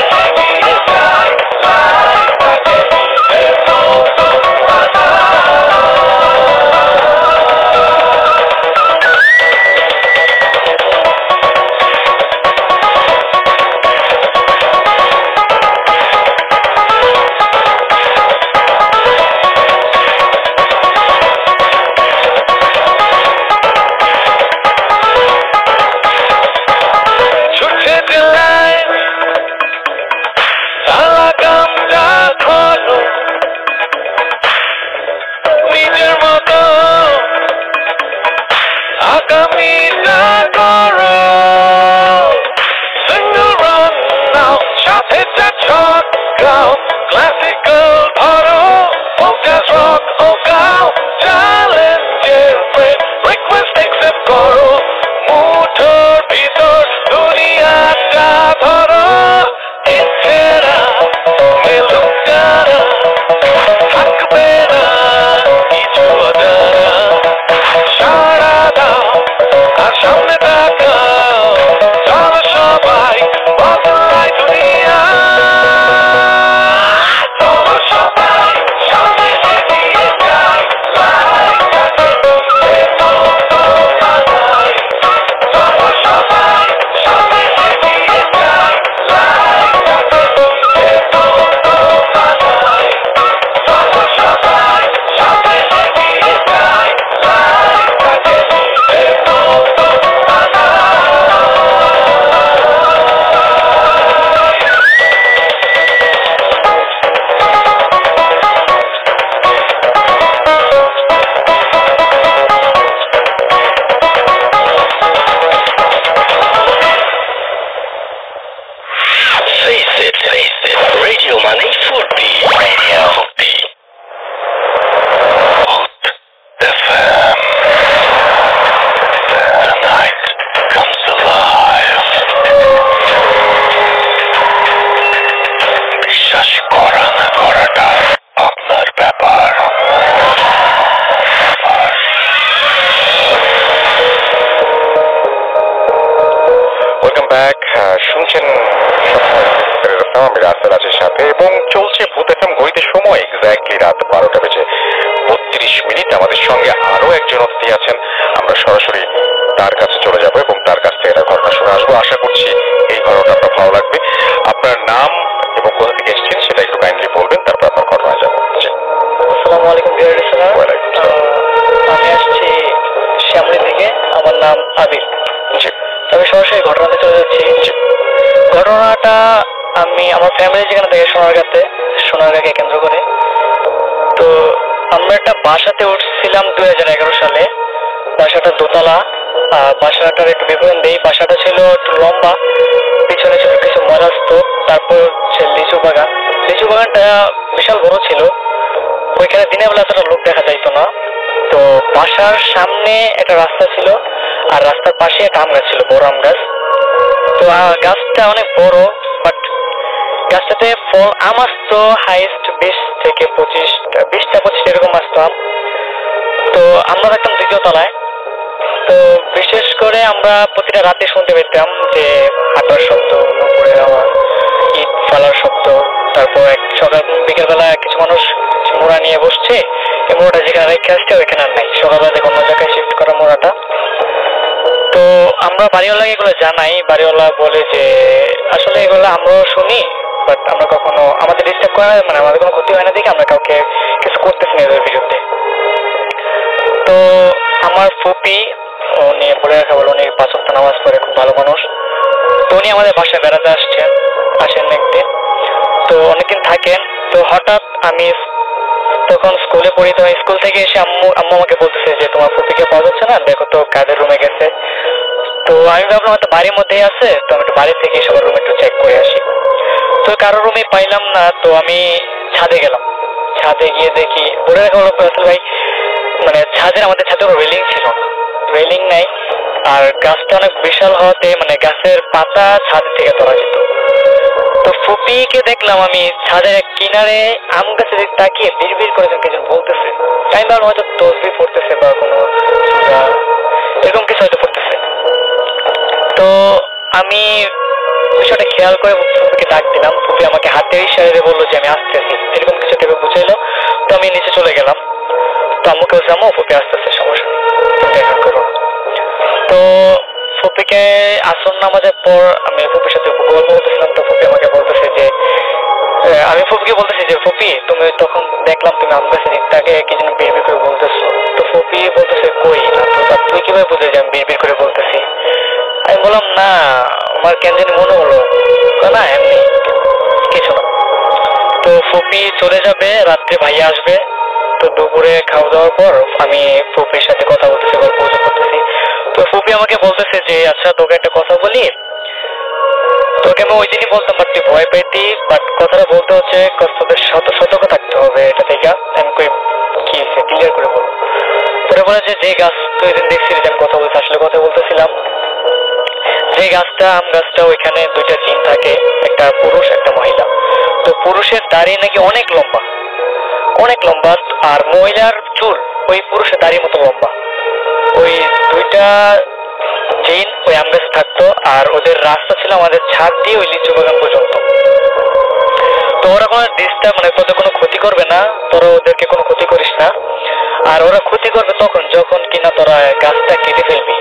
ব্যাক। শুনছেন আমি রাসেল আজের সাথে এবং চলছে ভূত এফএম। ঘড়িতে সময় এক্স্যাক্টলি রাত 12টা বেজে 32 মিনিট। আমাদের সঙ্গে আরো একজন অতিথি আছেন, আমরা সরাসরি তার কাছে চলে যাব এবং তার কাছ থেকে একটা ঘটনা শুনে আসবো। আশা করছি এই ঘটনাটা আপনার ভালো লাগবে। আপনার নাম এবং কোথা থেকে এসেছেন সেটা একটু কাইন্ডলি বলবেন, তারপর আপনার ঘটনায় যাবো। জি, আসসালামু আলাইকুম ডিয়ার লিসেনার। আমি আসছি শ্যামলী থেকে, আমার নাম আবির। জি, আমি সরাসরি ঘটনাতে চলে যাচ্ছি। ঘটনাটা আমি আমার ফ্যামিলি যেখানে থাকে সোনারগাঁকে কেন্দ্র করে। তো আমরা একটা বাসাতে উঠছিলাম 2011 সালে। বাসাটা দোতলা। বাসাটার একটু বিবরণ দেই। বাসাটা ছিল একটু লম্বা, পিছনে ছিল কিছু মরার স্তূপ, তারপর হচ্ছে লিচু বাগান। লিচু বাগানটা বিশাল বড় ছিল, ওইখানে দিনের বেলা এতটা লোক দেখা যাইতো না। তো বাসার সামনে একটা রাস্তা ছিল, আর রাস্তার পাশে একটা আম গাছ ছিল, বড় আম গাছ। তো গাছটা অনেক বড়, বাট গাছটাতে ফল আম আসতো হাইস্ট 20 থেকে 25 এরকম আসতো আম। তো আমরা থাকতাম দ্বিতীয় তলায়। তো বিশেষ করে আমরা প্রতিটা রাতে শুনতে পেতাম যে হাঁটার শব্দ, উপরের আওয়াজ, ইট ফালার শব্দ। তারপর সকাল বিকেলবেলা কিছু মানুষ মোড়া নিয়ে বসছে, এই মোড়াটা যেখানে রেখে আসছে ওইখানে আর নাই, সকালবেলা দেখে অন্য জায়গায় শিফট করা মোড়াটা। তো আমরা বাড়িওয়ালাকে এগুলো জানাই। বাড়িওয়ালা বলে যে আসলে এগুলো আমরাও শুনি, বাট আমরা কখনো আমাদের ডিস্টার্ব করে না, মানে আমাদের কোনো ক্ষতি হয় না দেখে আমরা কাউকে কিছু করতেছি না এদের বিরুদ্ধে। তো আমার ফুপি, উনি বলে রাখা বলে উনি 5 ওয়াক্ত নামাজ পড়ে, খুব ভালো মানুষ। তো উনি আমাদের বাসায় বেড়াতে আসেন একদিন। তো অনেকদিন থাকেন। তো হঠাৎ আমি তখন স্কুলে পড়ি, তো স্কুল থেকে এসে আম্মু আমাকে বলতেছে যে তোমার ফুপিকে পাওয়া যাচ্ছে না, দেখো তো কাদের রুমে গেছে। তো আমি ভাবলাম হয়তো বাড়ির মধ্যেই আছে, তো আমি একটু বাড়ি থেকে সবার রুমে একটু চেক করে আসি। তো কারোর রুমে পাইলাম না, তো আমি ছাদে গেলাম। ছাদে গিয়ে দেখি, বলে রাখা হলো ভাই, মানে আমাদের ছাদের রেলিং ছিল না, রেলিং নাই। আর গাছটা অনেক বিশাল হওয়াতে মানে গাছের পাতা ছাদ থেকে ধরা যেত। তো ফুপিকে দেখলাম আমি ছাদের এক কিনারে আম গাছের দিকে তাকিয়ে বিড়বিড় করে কিছু বলতেছে। আমি ভাবলাম হয়তো তসবিহ পড়তেছে বা কোনো সূরা এরকম কিছু হয়তো পড়তেছে। তো আমি বিষয়টা খেয়াল করে ফুপিকে ডাক দিলাম। ফুপি আমাকে হাতের ইশারায় বললো যে আমি আসতেছি, এরকম কিছু ভেবে বুঝাইলো। তো আমি নিচে চলে গেলাম। তো আম্মুকে বলছি আম্মু ফুপি আসতেছে, সমস্যা নেই, তুমি দেখা করো। তো ফুপিকে আসর নামাজের পর আমি ফুপির সাথে গল্প বলতেছিলাম। তো ফুপি আমাকে বলতেছে যে আমি ফুপিকে বলতেছি যে ফুপি তুমি তখন দেখলাম তুমি আম গাছের দিকটাকে কি যেন বিড়বিড় করে বলতেছো। তো ফুপি বলতেছে কই না তো, তুই কিভাবে বুঝে যে আমি বিড়বিড় করে বলতেছি? আমি বললাম না, আমার কেন জানি মনে হলো না, এমনি কিছু না। তো ফুপি চলে যাবে, রাত্রে ভাইয়া আসবে। তো দুপুরে খাওয়া দাওয়ার পর আমি ফুপির সাথে কথা বলতেছি, গল্প করতেছি। তো ফুপি আমাকে বলতেছে যে আচ্ছা তোকে একটা কথা বলি, তোকে আমি ওই দিনই বলতাম বাট তুই ভয় পাইতি, বাট কথাটা বলতে হচ্ছে তোদের সতর্ক থাকতে হবে এটা থেকে। আমি কই কি ক্লিয়ার করে বল। পরে বলে যে গাছ তুই দিন দেখছিলি যে আমি কথা বলছি, আসলে কথা বলতেছিলাম যে গাছটা আম গাছটা, ওইখানে 2টা জিন থাকে, একটা পুরুষ একটা মহিলা। তো পুরুষের দাড়ি নাকি অনেক লম্বা, আর মহিলার চুল ওই পুরুষের দাড়ির মতো লম্বা। ওই 2টা জিন ওই আম গাছে থাকতো, আর ওদের রাস্তা ছিল আমাদের ছাদ দিয়ে ওই লিচু বাগান পর্যন্ত। তো ওরা কোনো ডিস্টার্ব মানে তোদের কোনো ক্ষতি করবে না, তোরা ওদেরকে কোনো ক্ষতি করিস না। আর ওরা ক্ষতি করবে তখন যখন কিনা তোরা গাছটা কেটে ফেলবি।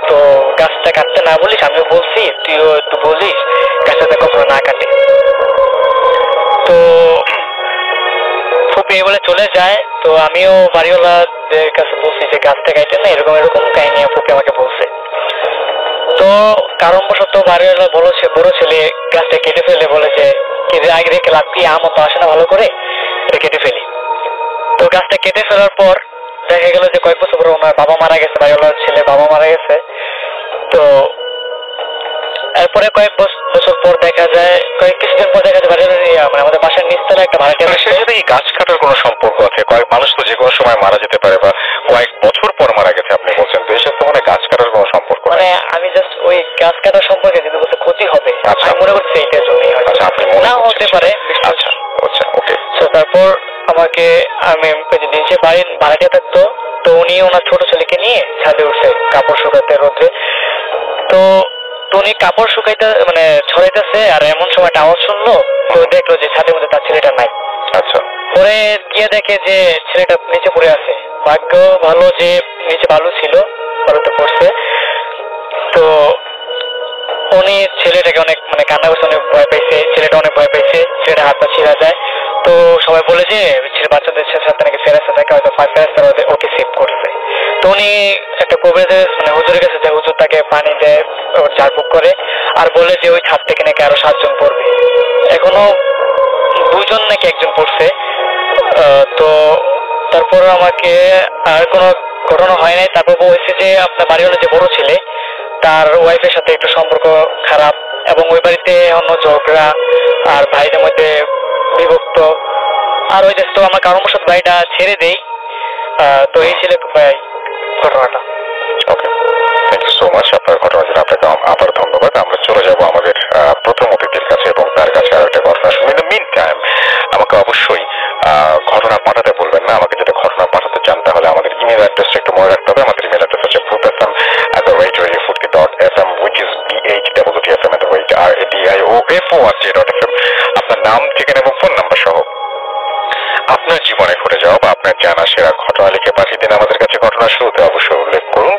তো গাছটা কাটতে না বলিস, আমিও বলছি তুইও একটু বলিস গাছটা কখনো না কাটে। তো ফুপি বলে চলে যায়। তো আমিও বাড়িওয়ালাদের কাছে বলছি যে গাছটা কাটে না, এরকম কাহিনী ফুপি আমাকে বলছে। তো কারণবশত বাড়িওয়ালা বড় ছেলে গাছটা কেটে ফেলে, বলে যে আগে রেখে লাভ কি, আমও তো আসে না ভালো করে, এটা কেটে ফেলি। তো গাছটা কেটে ফেলার পর দেখা গেল যে কয়েক বছর পর ওনার বাবা মারা গেছে, বাড়িওয়ালার ছেলে বাবা মারা গেছে। তো এরপরে কয়েক বছর পর দেখা যায়, কিছুদিন পর দেখা যায় মানে আমাদের বাসার নিচতলা একটা ভাড়াটিয়া। সেটার সাথে গাছ কাটার কোনো সম্পর্ক আছে? কয়েক মানুষ তো যে কোনো সময় মারা যেতে পারে বা কয়েক বছর পর মারা গেছে আপনি বলছেন, তো এসব তো মানে গাছ কাটার কোনো সম্পর্ক মানে আমি জাস্ট ওই গাছ কাটার সম্পর্কে যদি বলতে ক্ষতি হবে, আমি মনে করছি এইটার জন্যই হয়তো। আচ্ছা, আপনি মনে না হতে পারে। আচ্ছা আচ্ছা, ওকে। তারপর আমাকে আমি নিচে বাড়ির ভাড়াটিয়া থাকতো, তো উনি ওনার ছোট ছেলেকে নিয়ে ছাদে উঠছে কাপড় শুকাতে রোদ্রে। তো উনি কাপড় শুকাইতে মানে ছড়াইতেছে, আর এমন সময় একটা আওয়াজ শুনলো, তো দেখলো যে ছাদের মধ্যে তার ছেলেটা নাই। আচ্ছা, পরে গিয়ে দেখে যে ছেলেটা নিচে পড়ে আছে। ভাগ্য ভালো যে নিচে বালু ছিল, বালুতে পড়ছে। তো উনি ছেলেটাকে অনেক মানে কান্না করছে, অনেক ভয় পাইছে, ছেলেটা অনেক ভয় পাইছে, ছেলেটা হাত পা ছিঁড়া যায়। তো সবাই বলে যে ছেলে বাচ্চাদের সাথে নাকি ফেরেস্তা থাকে, হয়তো ফেরেস্তারা ওকে সেভ করছে। তো উনি একটা কবিরাজের মানে হুজুরের কাছে যায়, হুজুর তাকে পানি দেয়, ঝাড়ফুঁক করে, আর বলে যে ওই ছাদ থেকে নাকি আরো 7 জন পড়বে। এখনো 2 জন নাকি 1 জন পড়ছে। তো তারপর আমাকে আর কোনো ঘটনা হয় নাই। তারপর বলছে যে আপনার বাড়িওয়ালা যে বড় ছেলে, তার ওয়াইফের সাথে একটু সম্পর্ক খারাপ, এবং ওই বাড়িতে অন্য ঝগড়া, আর ভাইদের মধ্যে বিভক্ত। আর ওই দেশ তো আমার কারণবশত বাড়িটা ছেড়ে দেই। তো এই ছিল ঘটনাটা। ওকে, থ্যাংক ইউ সো মাচ আপনার ঘটনার জন্য। আপনাকে আবার ধন্যবাদ। আমরা চলে যাব আমাদের প্রথম অতিথির কাছে এবং তার কাছে আর একটা ঘটনা শুনি। ইন দ্য মিন টাইম আমাকে অবশ্যই ঘটনা পাঠাতে বলবেন না। আমাকে যদি ঘটনা পাঠাতে চান তাহলে আমাদের ইমেল অ্যাড্রেসটা একটু মনে রাখতে হবে। আমাদের ইমেল অ্যাড্রেস হচ্ছে bhfm@radiofurti.fm, which is bhwtfm@radioforj.fm। আপনার নাম, ঠিকানা এবং ফোন নাম্বার সহ আপনার জীবনে ঘটে যাওয়া বা আপনার জানা সেরা ঘটনা লিখে পাঠিয়ে দিন আমাদের কাছে। ঘটনার শুরুতে অবশ্যই উল্লেখ করুন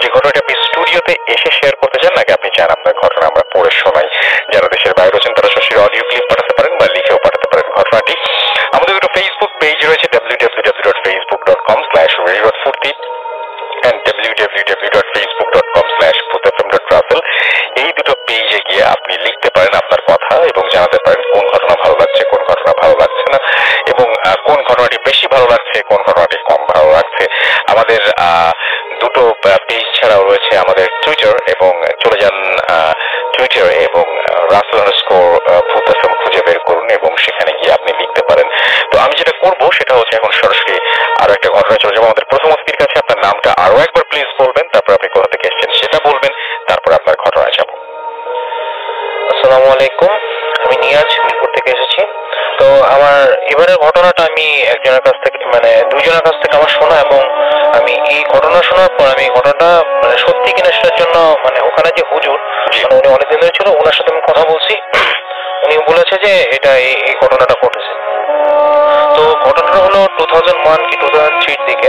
যে ঘটনাটি আপনি স্টুডিওতে এসে শেয়ার করতে চান, নাকি আপনি চান আপনার ঘটনা আমরা পড়ে শোনাই। যারা দেশের বাইরে আছেন তারা সরাসরি অডিও ক্লিপ পাঠাতে পারেন বা লিখেও পাঠাতে পারেন ঘটনাটি। আমাদের দুটো ফেসবুক পেজ রয়েছে, www.facebook.com/radio.furti and www.facebook.com/bhutfm.travel। এই দুটো পেজে গিয়ে আপনি লিখতে পারেন আপনার কথা এবং জানাতে পারেন কোন ঘটনা ভালো লাগছে, কোন ঘটনা ভালো লাগছে না, এবং কোন ঘটনাটি বেশি ভালো লাগছে, কোন ঘটনাটি কম ভালো লাগছে। আমাদের দুটো পেজ ছাড়াও রয়েছে আমাদের টুইটার, এবং চলে যান টুইটারে এবং @Russell_bhutfm খুঁজে বের করুন এবং সেখানে গিয়ে আপনি লিখতে পারেন। তো আমি যেটা করবো সেটা হচ্ছে এখন সরাসরি আরো একটা ঘটনা চলে যাবো আমাদের প্রথম অতিথির কাছে। আপনার নামটা আরো একবার প্লিজ বলবেন, তারপর আপনি কোথা থেকে এসেছেন সেটা বলবেন, তারপর আপনার ঘটনায় যাবো। আসসালামু আলাইকুম, আমি নিয়াজ, মিরপুর থেকে এসেছি। তো আমার এবারের ঘটনাটা আমি একজনের কাছ থেকে মানে 2 জনের কাছ থেকে আমার শোনা, এবং আমি এই ঘটনা শোনার পর আমি ঘটনাটা মানে সত্যি কিনা সেটার জন্য মানে ওখানে যে হুজুর মানে উনি অনেকদিন ধরে ছিল, ওনার সাথে আমি কথা বলছি। উনি বলেছে যে এটা এই ঘটনাটা ঘটেছে। তো ঘটনাটা হলো 2001 কি 2003 দিকে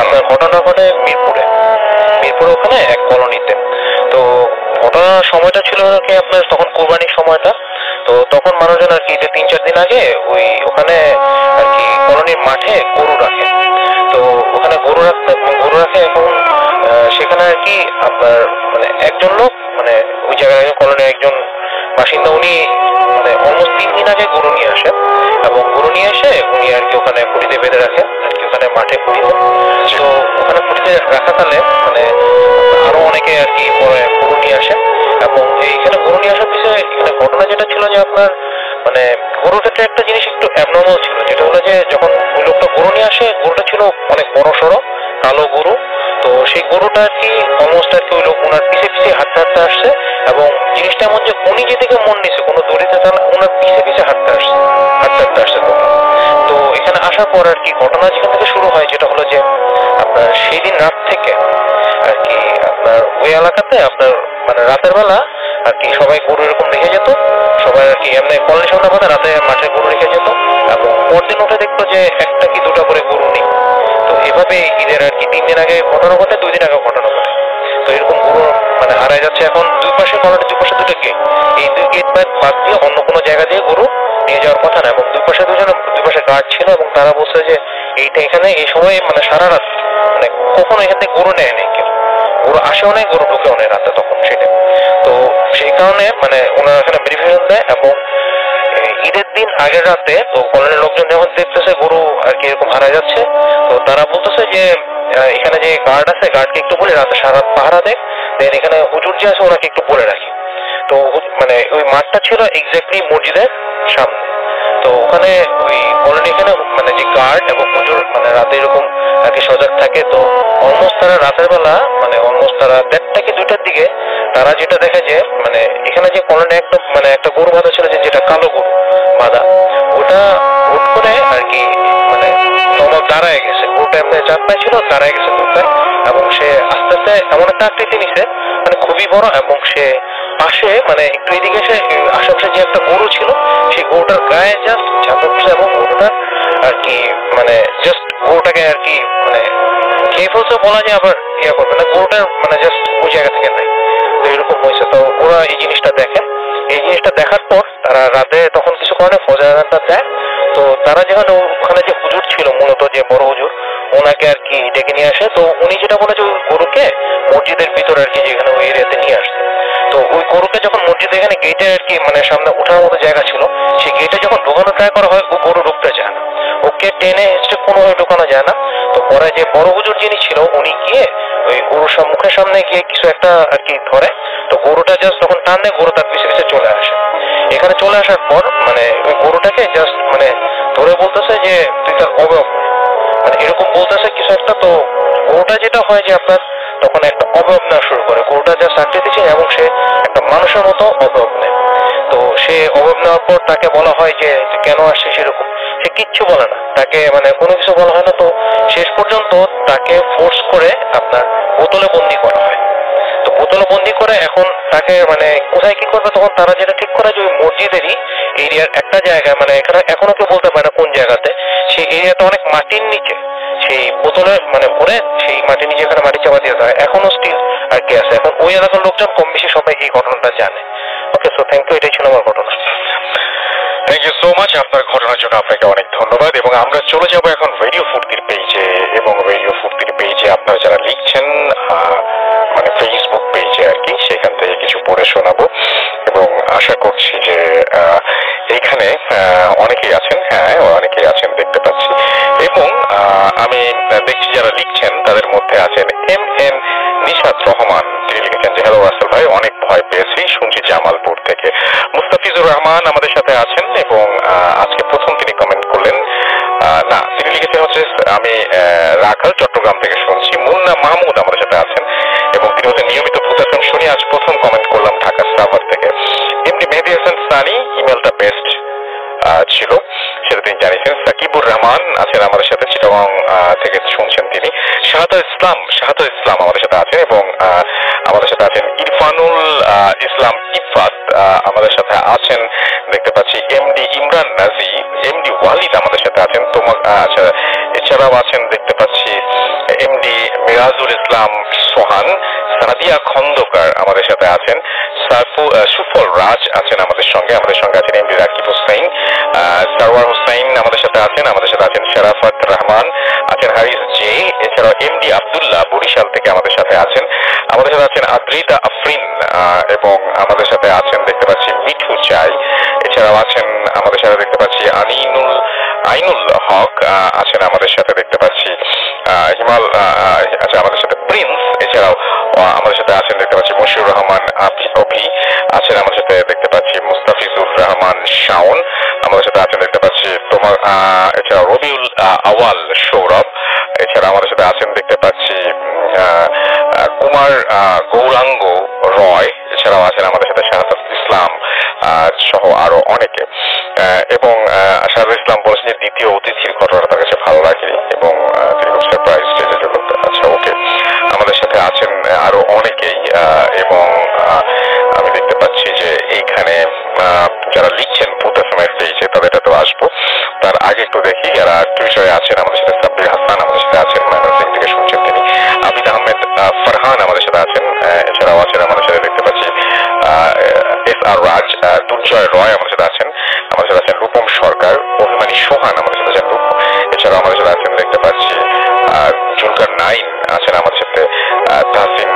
আপনার ঘটনা ঘটে মিরপুরে ওখানে এক কলোনিতে। তো ঘটনার সময়টা ছিল কি আপনার তখন কুরবানির সময়টা। তো তখন মানুষজন আর কি 3-4 দিন আগে ওখানে আর কি কলোনির মাঠে গরু রাখে। তো ওখানে গরু রাখে এখন সেখানে আর কি আপনার মানে একজন লোক মানে ওই জায়গায় কলোনির একজন বাসিন্দা, উনি মানে অলমোস্ট 3 দিন আগে গরু নিয়ে আসে, এবং গরু নিয়ে এসে উনি আর কি ওখানে খুঁটিতে বেঁধে রাখেন আর কি ওখানে মাঠে খুঁটিতে। তো ওখানে খুঁটিতে রাখাকালে মানে আরো অনেকে আর কি পরে গরু নিয়ে আসে, এবং এইখানে গরু নিয়ে আসার পিছনে এখানে ঘটনা যেটা ছিল যে আপনার মানে গরুর ক্ষেত্রে একটা জিনিস একটু অ্যাবনর্মাল ছিল, যেটা হলো যে যখন ওই লোকটা গরু নিয়ে আসে, গরুটা ছিল অনেক বড় সড়ো কালো গরু। তো সেই গরুটা আর কি অলমোস্ট আর কি ওই লোক ওনার পিছে হাঁটতে আসছে, এবং জিনিসটা এমন যে উনি যেদিকে মন নিছে কোনো দড়িতে চান ওনার পিছে হাঁটতে আসছে তো এখানে আসার পর আর কি ঘটনা যেখান থেকে শুরু হয় যেটা হলো যে আপনার সেই দিন রাত থেকে আর কি আপনার ওই এলাকাতে আপনার মানে রাতের বেলা আর কি সবাই গরু এরকম রেখে যেত, সবাই আর কি এমনি কলের সামনে কথা রাতে মাঠে গরু রেখে যেত, এবং পরদিন উঠে দেখতো যে একটা কি দুটা করে গরু নেই। তো এভাবে ঈদের আর কি 3 দিন আগে ঘটনা ঘটে, 2 দিন আগে ঘটনা ঘটে। তো এরকম গরু মানে হারাই যাচ্ছে। এখন দুই পাশে কলোনির দুই পাশে 2টা গেট, এই 2 গেট বাদ দিয়ে অন্য কোনো জায়গা দিয়ে গরু নিয়ে যাওয়ার কথা না, এবং দুই পাশে গার্ড ছিল, এবং তারা বলছে যে এইটা এখানে এই সময় মানে সারা রাত মানে কখনো এখান থেকে গরু নেয় নেই, কেউ গরু আসেও নেই, গরু ঢুকেও নেই রাতে তখন সেটা। তো সেই কারণে মানে ওনারা এখানে ভেরিফিকেশন দেয়, এবং ঈদের দিন আগের রাতে তো কলোনির লোকজন যখন দেখতেছে গরু আর কি এরকম হারা যাচ্ছে, তো তারা বলতেছে যে এখানে যে গার্ড আছে গার্ডকে একটু বলে রাতে সারা পাহারা দেয়, দেন এখানে হুজুর যে আছে ওনাকে একটু বলে রাখি। তো মানে ওই মাঠটা ছিল এক্স্যাক্টলি মসজিদের সামনে। তো ওখানে ওই কলোনি এখানে মানে যে গার্ড এবং হুজুর মানে রাতে এরকম আর কি সজাগ থাকে। তো অলমোস্ট তারা রাতের বেলা মানে অলমোস্ট তারা 1:30 কি 2টার দিকে তারা যেটা দেখে যে মানে এখানে যে কলোনি একদম মানে একটা গরু বাঁধা ছিল যেটা কালো গরু বাঁধা, ওটা হুট করে আর কি মানে নরমাল দাঁড়ায় গেছে। গরুটা এমনি চারপায় ছিল, দাঁড়ায় গেছে দুটায়, এবং সে আস্তে আস্তে এমন একটা আকৃতি নিছে মানে খুবই বড়, এবং সে পাশে মানে একটু এদিকে এসে আশেপাশে যে একটা গরু ছিল সেই গরুটার গায়ে জাস্ট চাপা পড়ছে এবং গরুটার আর কি মানে জাস্ট গরুটাকে আর কি মানে খেয়ে ফেলছে বলা যায়, আবার ইয়া করবে না, গরুটার মানে জাস্ট ওই জায়গা থেকে নাই। তো এরকম হয়েছে। তো ওরা এই জিনিসটা দেখে, এই জিনিসটা দেখার পর তারা রাতে তখন কিছু কারণে ফজর আযানটা দেয়। তো তারা যেখানে ওখানে যে হুজুর ছিল মূলত যে বড় হুজুর, ওনাকে আর কি ডেকে নিয়ে আসে। তো উনি যেটা বলে যে ওই গরুকে মসজিদের ভিতরে আর কি যেখানে ওই এরিয়াতে নিয়ে আসতে। তো ওই গরুকে যখন মসজিদে এখানে গেটে আর কি মানে সামনে ওঠার মতো জায়গা ছিল, সেই গেটে যখন ঢোকানো ট্রাই করা হয় ও গরু ঢুকতে চায় না, ওকে টেনে হেঁচড়ে কোনোভাবে ঢোকানো যায় না। তো পরে যে বড় হুজুর যিনি ছিল উনি গিয়ে ওই গরুর মুখের সামনে গিয়ে কিছু একটা আর কি ধরে। তো গরুটা জাস্ট তখন টান দেয়, গরু তার পিছে পিছে চলে আসে। এখানে চলে আসার পর মানে ওই গরুটাকে জাস্ট মানে ধরে বলতেছে যে তুই তার অবয়ব মানে এরকম বলতেছে কিছু একটা। তো গরুটা যেটা হয় যে আপনার তখন একটা অবয়ব নেওয়া শুরু করে, গরুটা যা চাকরি দিচ্ছে এবং সে একটা মানুষের মতো অবয়ব নেয়। তো সে অবয়ব নেওয়ার পর তাকে বলা হয় যে তুই কেন আসছিস এরকম, সে কিচ্ছু বলে না, তাকে মানে কোনো কিছু বলা হয় না। তো শেষ পর্যন্ত তাকে ফোর্স করে আপনার বোতলে বন্দি করা হয়। তো বোতলে বন্দি করে এখন তাকে মানে কোথায় কি করবে, তখন তারা যেটা ঠিক করে যে ওই মসজিদেরই এরিয়ার একটা জায়গায় মানে এখানে এখনো কেউ বলতে পারে না কোন জায়গাতে, সেই এরিয়াটা অনেক মাটির নিচে সেই বোতলে মানে ভরে সেই মাটির নিচে এখানে মাটি চাপা দিয়ে দেয়, এখনো স্টিল আর কি আছে। এখন ওই এলাকার লোকজন কম বেশি সবাই এই ঘটনাটা জানে। ওকে, সো থ্যাংক ইউ, এটাই ছিল আমার ঘটনা। থ্যাংক ইউ সো মাচ আপনার ঘটনার জন্য, আপনাকে অনেক ধন্যবাদ। এবং আমরা চলে যাব এখন রেডিও ফুর্তির পেজে, এবং রেডিও ফুর্তির পেজে আপনারা যারা লিখছেন মানে ফেসবুক পেজে আর কি, সেখান থেকে কিছু পড়ে শোনাবো এবং আশা করছি যে এইখানে অনেকেই আছেন, হ্যাঁ অনেকেই আছেন দেখতে পাচ্ছি। এবং আমি দেখছি যারা লিখছেন তাদের মধ্যে আছেন MN নিশাত রহমান, তিনি লিখেছেন যে হ্যালো রাসেল ভাই, অনেক ভয় পেয়েছি, শুনছি জামালপুর থেকে। মুস্তাফিজুর রহমান আমাদের সাথে আছেন এবং আজকে প্রথম তিনি কমেন্ট করলেন, না তিনি লিখেছেন হচ্ছে আমি রাখাল চট্টগ্রাম থেকে শুনছি। মুন্না মাহমুদ আমাদের সাথে আছেন এবং তিনি হচ্ছে নিয়মিত ভূতাশ্রম শুনি, আজ প্রথম কমেন্ট করলাম ঢাকা সাভার থেকে। এমনি মেহেদী হাসান সানি, ইমেলটা বেস্ট ছিল সেটা তিনি জানিয়েছেন। সাকিবুর রহমান আছেন আমাদের সাথে, চিটাগং থেকে শুনছেন তিনি। শাহাদুল ইসলাম আমাদের সাথে আছেন এবং আমাদের সাথে আছেন ইরফানুল ইসলাম ইফাত আমাদের সাথে আছেন দেখতে পাচ্ছি। এমডি ইমরান নাজি, এমডি ওয়ালিদ আমাদের সাথে আছেন। আচ্ছা, এছাড়াও আছেন দেখতে পাচ্ছি এমডি মিরাজুল ইসলাম সোহান, সাদিয়া খন্দকার আমাদের সাথে আছেন। সুফল রাজ আছেন আমাদের সঙ্গে আছেন এমডি রাকিব হোসেন, সারওয়ার হোসেন আমাদের সাথে আছেন শরাফত রহমান, আছেন হারিস জে। এছাড়াও এমডি আব্দুল্লাহ বরিশাল থেকে আমাদের সাথে আছেন আদ্রিতা আফরিন এবং আমাদের সাথে আছেন দেখতে পাচ্ছি মিঠু চাই। এছাড়াও আছেন আমাদের সাথে দেখতে পাচ্ছি আইনুল হক আছেন আমাদের সাথে দেখতে পাচ্ছি হিমাল, আচ্ছা আমাদের সাথে প্রিন্স। এছাড়াও আমাদের সাথে আছেন দেখতে পাচ্ছি মশিউর রহমান অভি আছেন আমাদের সাথে দেখতে পাচ্ছি মুস্তাফিজুর রহমান শাওন আমাদের সাথে আছেন দেখতে পাচ্ছি তোমার। এছাড়াও রবিউল আওয়াল সৌরভ, এছাড়া আমাদের সাথে আছেন দেখতে পাচ্ছি কুমার গৌরাঙ্গ রয়, এছাড়াও আছেন আমাদের সাথে শাহাদাত ইসলাম সহ আরো অনেকে। এবং শাহাদাত ইসলাম বলেছেন যে দ্বিতীয় অতিথির ঘটনাটা তার কাছে ভালো লাগেনি এবং তিনি খুব সারপ্রাইজ। আচ্ছা ওকে, আমাদের সাথে আছেন আরো অনেকেই এবং আমি দেখতে পাচ্ছি যে এইখানে যারা লিখছেন ভূতাশ্রমের পেজে তাদেরটা তো আসবো, তার আগে একটু দেখি যারা টুইটারে আছেন। আমাদের সাথে সাব্বির হাসান আমাদের সাথে আছেন, ময়মনসিংহ থেকে শুনছেন তিনি। আবিদ আহমেদ ফারহান আমাদের সাথে আছেন, এছাড়াও আছেন আমাদের সাথে দেখতে পাচ্ছি SR রাজ, দুর্জয় রয় আমাদের সাথে আছেন রূপম সরকার, অভিমানী সোহান আমাদের সাথে আছেন এছাড়াও আমাদের সাথে আছেন দেখতে পাচ্ছি জুলকার নাইন আছেন আমাদের সাথে, তাহসিন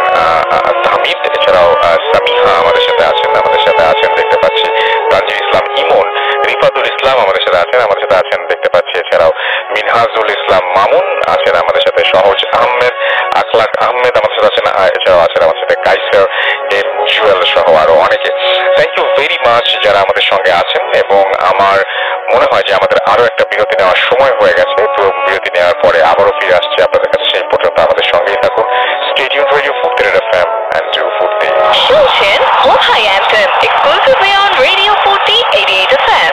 তাহমিদ, এছাড়াও সামিহা আমাদের সাথে আছেন দেখতে পাচ্ছি তানজির ইসলাম ইমন, রিফাতুল ইসলাম আমাদের সাথে আছেন দেখতে পাচ্ছি। এছাড়াও মিনহাজুল ইসলাম মামুন আছেন আমাদের সাথে, সহজ আহমেদ, আখলাক আহমেদ আমাদের সাথে আছেন, এছাড়াও আছেন আমাদের সাথে কাইসার এম জুয়েল সহ আরো অনেকে। থ্যাংক ইউ ভেরি মাচ যারা আমাদের সঙ্গে আছেন এবং আমার মনে হয় যে আমাদের আরো একটা বিরতি নেওয়ার সময় হয়ে গেছে। তো বিরতি নেওয়ার পরে আবারও ফিরে আসছে আপনাদের কাছে, সেই পর্যন্ত আমাদের সঙ্গেই থাকুন। Stay tuned radio Foorti FM and do ফুর্তি। শুনছেন Ohai Anthem exclusively on Radio Furti 88 FM.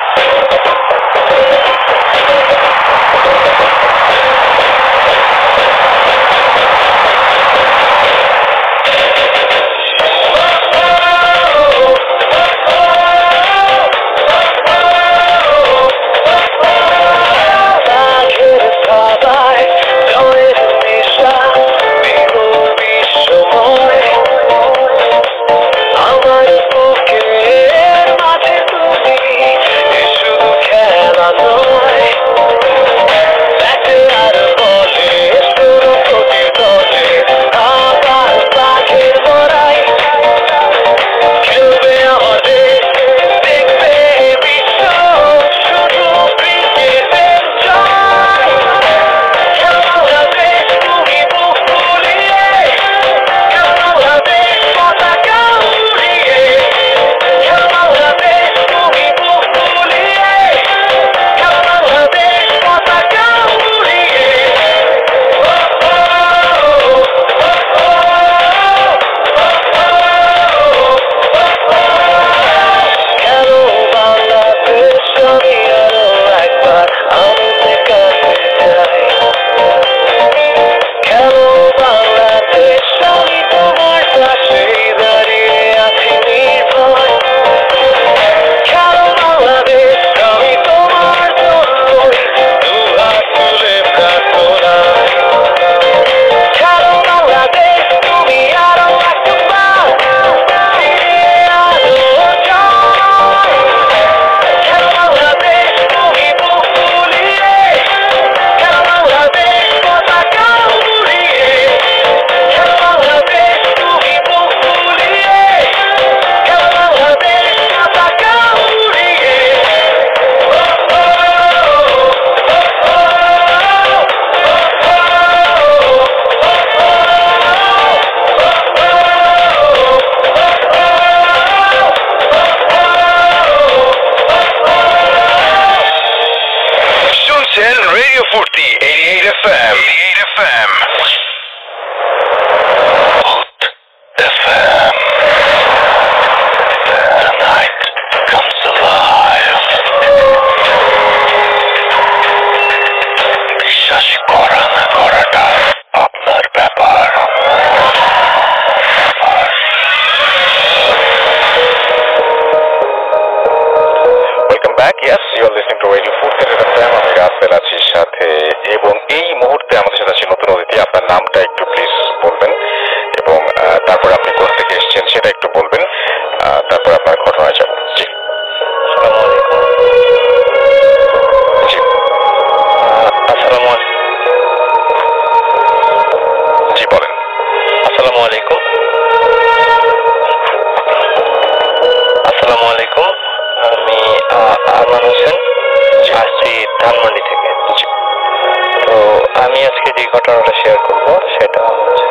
যে ঘটনাটা শেয়ার করব সেটা হচ্ছে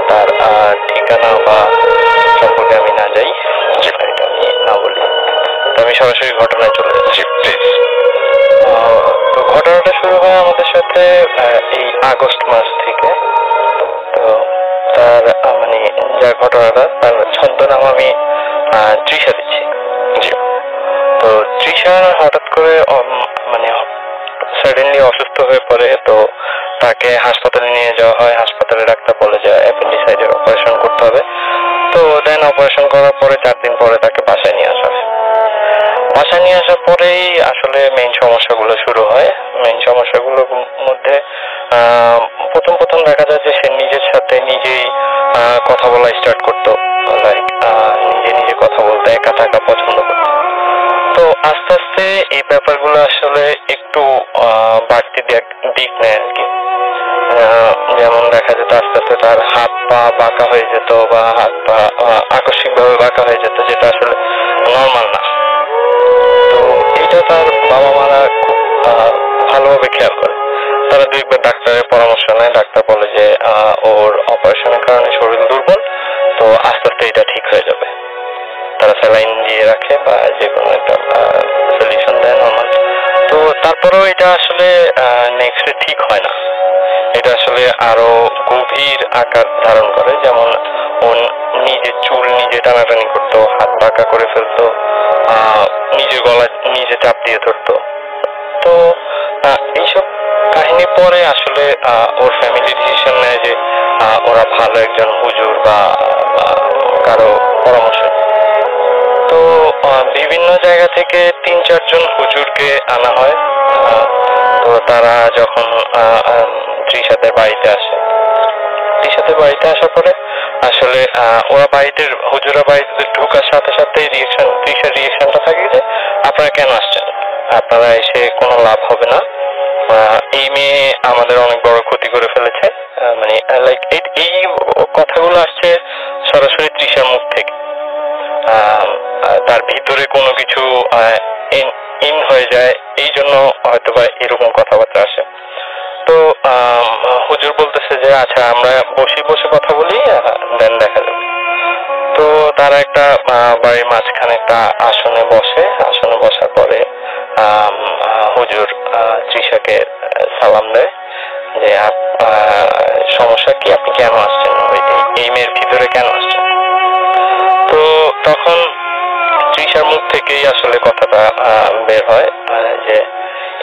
তার ঠিকানা বা সম্পর্কে আমি না যাই, এটা আমি না বলি। তো আমি সরাসরি ঘটনায় চলে যাচ্ছি, প্লিজ। তো ঘটনাটা শুরু হয় আমাদের সাথে এই আগস্ট মাস থেকে। তো তার মানে যার ঘটনাটা, তার ছদ্মনাম আমি তৃষা দিচ্ছি। তো তৃষা হঠাৎ করে মানে সাডেনলি অসুস্থ হয়ে পড়ে। তো তাকে হাসপাতালে নিয়ে যাওয়া হয়। হাসপাতালে ডাক্তার বলে যে অ্যাপেন্ডিসাইজের অপারেশন করতে হবে। তো দেন অপারেশন করার পরে 4 দিন পরে তাকে বাসায় নিয়ে আসা হয়। বাসায় নিয়ে আসার পরেই আসলে মেইন সমস্যাগুলো শুরু হয়। মেইন সমস্যাগুলোর মধ্যে প্রথম দেখা যায় যে সে নিজের সাথে নিজেই কথা বলা স্টার্ট করতো, লাইক নিজে কথা বলতে, একা থাকা পছন্দ করতো। তো আস্তে আস্তে এই ব্যাপারগুলো আসলে একটু বাড়তি দিক নেয় আর কি। যেমন দেখা যেত আস্তে আস্তে তার হাত পা বাঁকা হয়ে যেত, বা হাত পা আকস্মিকভাবে বাঁকা হয়ে যেত, যেটা আসলে নর্মাল না। তো এইটা তার বাবা মারা খুব ভালোভাবে খেয়াল করে। তারা 2 ডাক্তারের পরামর্শ নেয়। ডাক্তার বলে যে ওর অপারেশনের কারণে শরীর দুর্বল, তো আস্তে আস্তে এটা ঠিক হয়ে যাবে। তারা স্যালাইন দিয়ে রাখে বা যে কোনো একটা সলিউশন দেয় নর্মাল। তো তারপরেও এটা আসলে নেক্সটে ঠিক হয় না। এটা আসলে আরো গভীর আকার ধারণ করে। যেমন ও নিজের চুল নিজে টানাটানি করতো, হাত বাঁকা করে ফেলতো, নিজের গলা নিজে চাপ দিয়ে ধরতো। তো এইসব কাহিনী পরে আসলে ওর ফ্যামিলি ডিসিশন নেয় যে ওরা ভালো একজন হুজুর বা কারো পরামর্শ। তো বিভিন্ন জায়গা থেকে 3-4 জন হুজুরকে আনা হয়। তো তারা যখন তৃষাদের বাড়িতে আসে, তৃষাদের বাড়িতে আসার পরে আসলে ওরা হুজুরা বাড়িতে ঢোকার সাথে সাথে তৃষার রিয়েকশনটা থাকে যে আপনারা কেন আসছেন, আপনারা এসে কোনো লাভ হবে না, এই মেয়ে আমাদের অনেক বড় ক্ষতি করে ফেলেছে। মানে লাইক এই কথাগুলো আসছে সরাসরি তৃষার মুখ থেকে। তার ভিতরে কোনো কিছু ইন হয়ে যায়, এই জন্য হয়তো বা এরকম কথাবার্তা আসে। তো হুজুর বলতেছে যে আচ্ছা আমরা বসে কথা বলি, দেন দেখা যাবে। তো তারা একটা বাড়ির মাঝখানে একটা আসনে বসে। আসনে বসার পরে হুজুর তৃষাকে সালাম দেয় যে সমস্যা কি, আপনি কেন আসছেন, এই মেয়ের ভিতরে কেন আসছেন। তো তখন তৃষার মুখ থেকেই আসলে কথাটা বের হয় যে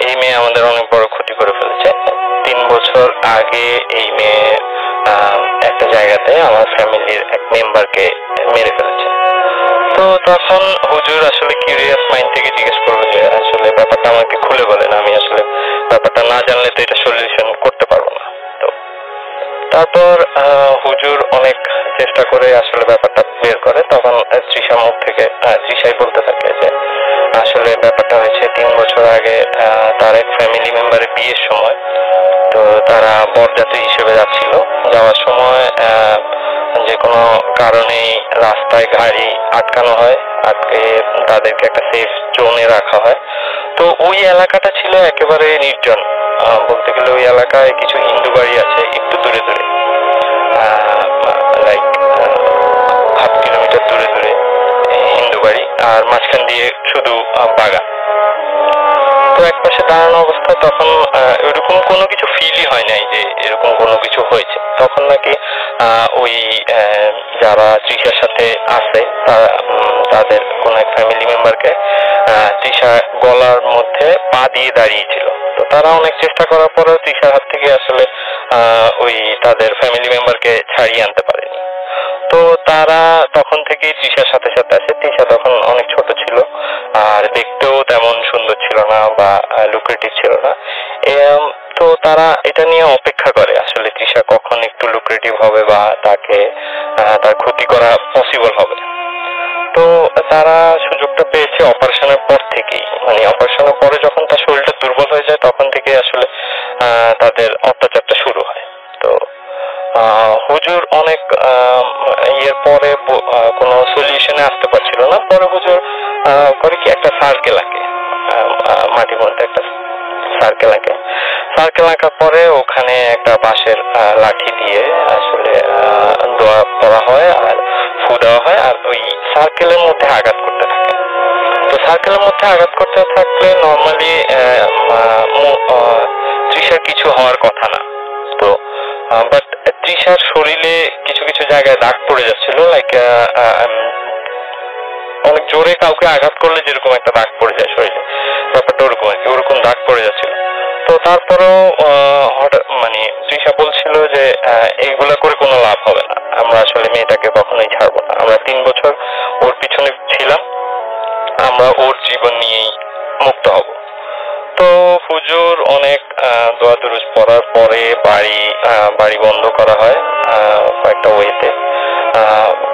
এই মেয়ে আমাদের অনেক বড় ক্ষতি করে ফেলেছে। 3 বছর আগে এই মেয়ে একটা জায়গাতে আমার ফ্যামিলির এক মেম্বারকে মেরে ফেলেছে। তো তখন হুজুর আসলে কিউরিয়াস মাইন্ড থেকে জিজ্ঞেস করলো যে আসলে ব্যাপারটা আমাকে খুলে বলেন, আমি আসলে ব্যাপারটা না জানলে তো এটা সলিউশন করতে পারবো না। তো তারপর হুজুর অনেক চেষ্টা করে আসলে ব্যাপারটা বের করে। তখন তৃষা মুখ থেকে তৃষাই বলতে থাকে যে আসলে ব্যাপারটা হয়েছে 3 বছর আগে তার এক ফ্যামিলি মেম্বারের বিয়ের সময়। তো তারা বরযাত্রী হিসেবে যাচ্ছিল, যাওয়ার সময় যে কোনো কারণে রাস্তায় গাড়ি আটকানো হয়, আটকে তাদেরকে একটা সেফ জোনে রাখা হয়। তো ওই এলাকাটা ছিল একেবারে নির্জন। বলতে গেলে ওই এলাকায় কিছু হিন্দু বাড়ি আছে একটু দূরে দূরে, লাইক 1/2 কিলোমিটার দূরে হিন্দু বাড়ি, আর মাঝখান দিয়ে শুধু বাগান। তো একপাশে দাঁড়ানো অবস্থায় তখন এরকম কোনো কিছু ফিলই হয় নাই যে এরকম কোনো কিছু হয়েছে। তখন নাকি ওই যারা তৃষার সাথে আছে তাদের কোন এক ফ্যামিলি মেম্বারকে তৃষা গলার মধ্যে পা দিয়ে দাঁড়িয়েছিল। তো তারা অনেক চেষ্টা করার পরেও তৃষার হাত থেকে আসলে ওই তাদের ফ্যামিলি মেম্বারকে ছাড়িয়ে আনতে পারেনি। তো তারা তখন থেকে তৃষার সাথে আছে। তৃষা তখন অনেক ছোট ছিল, আর দেখতেও তেমন সুন্দর ছিল না বা লুক্রেটিভ ছিল না। তো তারা এটা নিয়ে অপেক্ষা করে আসলে তৃষা কখন একটু লুক্রেটিভ হবে বা তাকে তার ক্ষতি করা পসিবল হবে। তো তারা সুযোগটা পেয়েছে অপারেশনের পর থেকেই। মানে অপারেশনের পরে যখন তার শরীরটা দুর্বল হয়ে যায় তখন থেকে আসলে তাদের অত্যাচারটা শুরু হয়। তো হুজুর অনেক ইয়ের পরে কোনো সলিউশনে আসতে পারছিল না। পরে হুজুর করে কি একটা সার্কেল আঁকে, মাটির মধ্যে একটা সার্কেল আঁকে। সার্কেল আঁকার পরে ওখানে একটা বাঁশের লাঠি দিয়ে আসলে দোয়া পড়া হয় আর ফু দেওয়া হয়, আর ওই সার্কেলের মধ্যে আঘাত করতে থাকে। তো সার্কেলের মধ্যে আঘাত করতে থাকলে নর্মালি তৃষার কিছু হওয়ার কথা না। তো বাট তৃষার শরীরে কিছু কিছু জায়গায় দাগ পড়ে যাচ্ছিল, লাইক অনেক জোরে কাউকে আঘাত করলে যেরকম একটা দাগ পড়ে যায় শরীরে, ব্যাপারটা ওরকম আর কি, ওরকম দাগ পড়ে যাচ্ছিল। তো তারপরেও হঠাৎ মানে তৃষা বলছিল যে এইগুলা করে কোনো লাভ হবে না, আমরা আসলে মেয়েটাকে কখনোই ছাড়বো না, আমরা 3 বছর ওর পিছনে ছিলাম, আমরা ওর জীবন নিয়েই মুক্ত হব। তো হুজুর অনেক দোয়া দুরুজ পড়ার পরে বাড়ি বন্ধ করা হয় কয়েকটা ওয়েতে,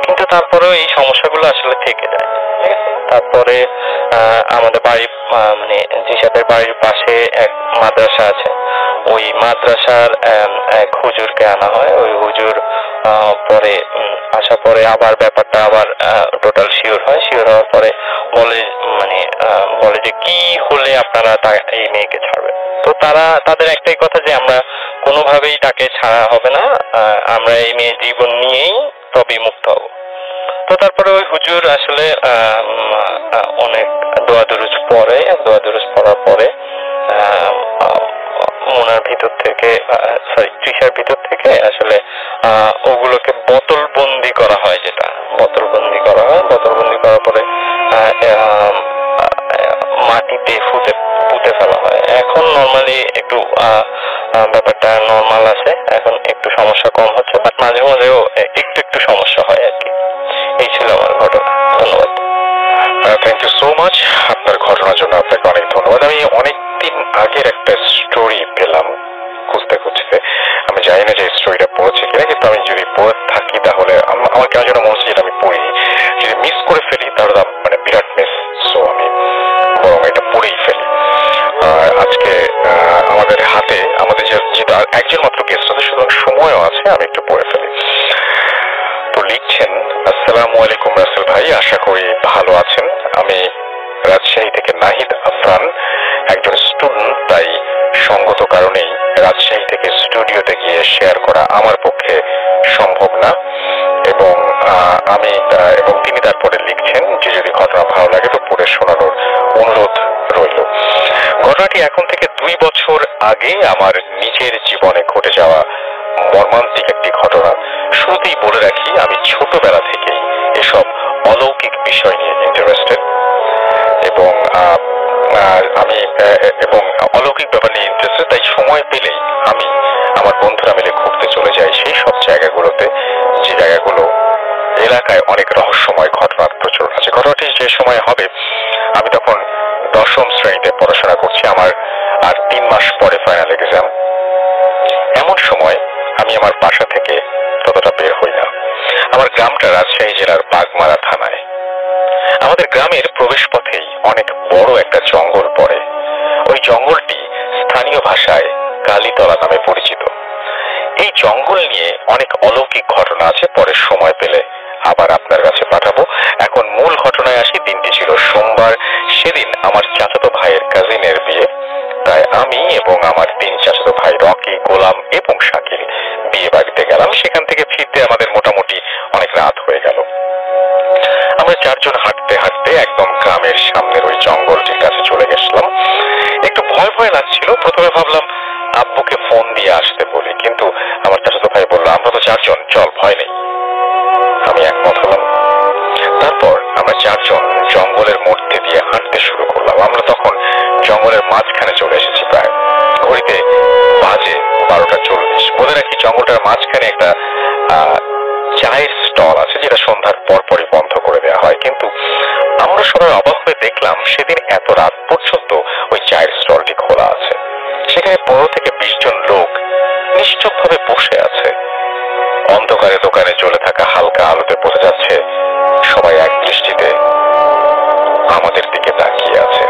কিন্তু তারপরেও এই সমস্যাগুলো আসলে থেকে যায়। ঠিক আছে, তারপরে আমাদের বাড়ি মানে জিসাদের বাড়ির পাশে এক মাদ্রাসা আছে, ওই মাদ্রাসার এক হুজুরকে আনা হয়। ওই হুজুর পরে আসার পরে আবার ব্যাপারটা আবার টোটাল শিওর হয়। শিওর হওয়ার পরে বলে যে কি হলে আপনারা এই মেয়েকে ছাড়বেন। তো তাদের একটাই কথা যে আমরা কোনোভাবেই তাকে ছাড়া হবে না, আমরা এই মেয়ের জীবন নিয়েই তবেই মুক্ত হব। তো তারপরে ওই হুজুর আসলে অনেক দোয়া দুরুজ পড়ার পরে মোনার ভিতর থেকে তৃষার ভিতর থেকে আসলে ওগুলোকে বোতল বন্দি করা হয়, যেটা বোতল বন্দি করার পরে মাটিতে পুঁতে ফেলা হয়। এখন নর্মালি একটু ব্যাপারটা নর্মাল আছে, এখন একটু সমস্যা কম হচ্ছে, বাট মাঝে মাঝেও একটু সমস্যা হয় আর কি। এই ছিল আমার ঘটনা। ধন্যবাদ। থ্যাংক ইউ সো মাচ আপনার ঘটনার জন্য, আপনাকে অনেক ধন্যবাদ। আমি অনেকদিন আগের একটা স্টোরি পেলাম খুঁজতে, আমি জানি না যে স্টোরিটা পড়েছি কিনা, কিন্তু আমি যদি পড়ে থাকি তাহলে আমার কেন যেন মনে হচ্ছে যেটা আমি পড়িনি। যদি মিস করে ফেলি তাহলে মানে বিরাট মিস, সো আমি বরং এটা পড়েই ফেলি। আজকে আমাদের হাতে যেহেতু একজন মাত্র গেস্ট আছে, সুতরাং সময়ও আছে, আমি একটু পড়ে ফেলি। তো লিখছেন, আসসালামু আলাইকুম রাসেল ভাই, আশা করি ভালো আছেন। আমি রাজশাহী থেকে নাহিদ আফরান, একজন স্টুডেন্ট, তাই সঙ্গত কারণেই রাজশাহী থেকে স্টুডিওতে গিয়ে শেয়ার করা আমার পক্ষে সম্ভব না। এবং তিনি তারপরে লিখছেন যে যদি ঘটনা ভালো লাগে তো পড়ে শোনানোর অনুরোধ রইল। ঘটনাটি এখন থেকে 2 বছর আগে আমার নিজের জীবনে ঘটে যাওয়া মর্মান্তিক একটি ঘটনা। শুরুতেই বলে রাখি, আমি ছোটবেলা থেকেই এসব অলৌকিক বিষয় নিয়ে ইন্টারেস্টেড এবং অলৌকিক ব্যাপার নিয়ে ইন্টারেস্টেড। তাই সময় পেলেই আমি আমার বন্ধুরা মিলে ঘুরতে চলে যাই সেই সব জায়গাগুলোতে, যে জায়গাগুলো এলাকায় অনেক রহস্যময় ঘটনার প্রচলন আছে। ঘটনাটি যে সময় হবে, আমি তখন 10ম শ্রেণীতে পড়াশোনা করছি, আমার আর 3 মাস পরে ফাইনাল এক্সাম। এমন সময় আমি আমার বাসা থেকে ততটা বের হই না। আমার গ্রামটা রাজশাহী জেলার বাগমারা থানায়। আমাদের গ্রামের প্রবেশ পথেই অনেক বড় একটা জঙ্গল পড়ে। ওই জঙ্গলটি স্থানীয় ভাষায় কালীতলা নামে পরিচিত। এই জঙ্গল নিয়ে অনেক অলৌকিক ঘটনা আছে, পরে সময় পেলে আবার আপনার কাছে পাঠাবো। এখন মূল ঘটনায় আসি। দিনটি ছিল সোমবার। সেদিন আমার চাচাতো ভাইয়ের কাজিনের বিয়ে, তাই আমি এবং আমার 3 চাচাতো ভাই রকি, গোলাম এবং শাকিল বিয়ে বাড়িতে গেলাম। সেখান থেকে ফিরতে আমাদের মোটামুটি অনেক রাত হয়ে গেল। আমরা 4 জন হাঁটতে হাঁটতে একদম গ্রামের সামনের ওই জঙ্গলটির কাছে চলে গেছিলাম। একটু ভয় লাগছিল। প্রথমে ভাবলাম আব্বুকে ফোন দিয়ে আসতে বলি, কিন্তু আমার চাচাতো ভাই বলল, আমরা তো 4 জন, চল, ভয় নেই। আমি একমত হলাম। তারপর আমরা 4 জন জঙ্গলের মধ্যে দিয়ে হাঁটতে শুরু করলাম। আমরা তখন জঙ্গলের মাঝখানে চলে এসেছি। প্রায় ঘড়িতে বাজে 12:40। বলে রাখি, জঙ্গলটার মাঝখানে একটা চায়ের স্টল আছে, যেটা সন্ধ্যার পরপরই বন্ধ করে দেওয়া হয়। কিন্তু আমরা সবাই অবাক হয়ে দেখলাম সেদিন এত রাত পর্যন্ত ওই চায়ের স্টলটি খোলা আছে। সেখানে 15 থেকে 20 জন লোক নিশ্চুপভাবে বসে আছে। অন্ধকারে দোকানে জ্বলে থাকা হালকা আলোতে বোঝা যাচ্ছে সবাই এক দৃষ্টিতে আমাদের দিকে তাকিয়ে আছে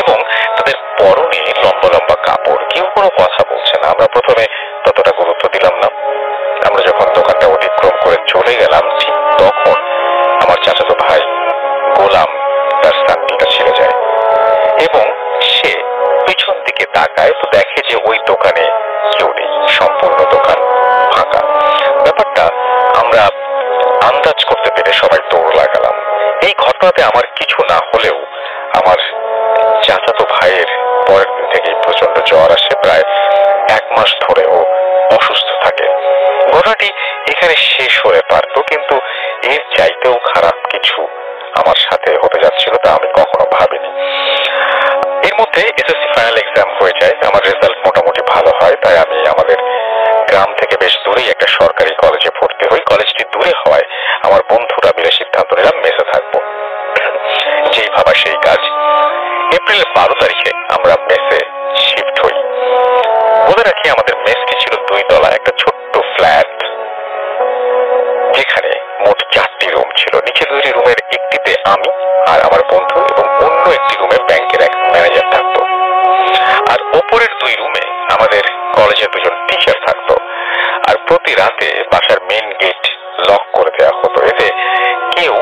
এবং তাদের পরনে লম্বা লম্বা কাপড়। কেউ কোনো কথা বলছে না। আমরা প্রথমে ততটা গুরুত্ব দিলাম না। আমরা যখন দোকানটা অতিক্রম করে চলে গেলাম, ঠিক তখন আমার চাচাতো ভাই গোলাম তার সান্ডিলটা ছিঁড়ে যায় এবং সে পিছন দিকে তাকায়। তো দেখে তৎক্ষণাৎ আমার কিছু না হলেও আমার চাচাতো ভাইয়ের পরের দিন থেকে প্রচন্ড জ্বর আসে। প্রায় 1 মাস ধরে ও অসুস্থ থাকে। ঘটনাটি এখানে শেষ হয়ে পারত, কিন্তু এর চাইতেও খারাপ কিছু আমার সাথে হতে যাচ্ছিল তা আমি কখনো ভাবিনি। এর মধ্যে এসএসসি ফাইনাল এক্সাম হয়ে যায়। আমার রেজাল্ট মোটামুটি ভালো হয়, তাই আমি আমাদের গ্রাম থেকে বেশ দূরেই একটা সরকারি কলেজে ভর্তি হই। কলেজটি দূরে হওয়ায় আমার বন্ধুরা মিলে সিদ্ধান্ত নিলাম মেসে থাকবো। যেই ভাবা সেই কাজ। এপ্রিলের 12 তারিখে আমরা মেসে শিফট হই। বলে রাখি আমাদের মেসটি ছিল 2 তলা একটা ছোট্ট ফ্ল্যাট, যেখানে মোট 4টি রুম ছিল। নিচে 2টি রুমের একটিতে আমি আর আমার বন্ধু এবং অন্য একটি রুমে ব্যাংকের এক ম্যানেজার থাকতো। আর ওপরের 2 রুমে আমাদের কলেজের 2জন টিচার থাকতো। আর প্রতি রাতে বাসার মেইন গেট লক করে দেওয়া হতো, এতে কেউ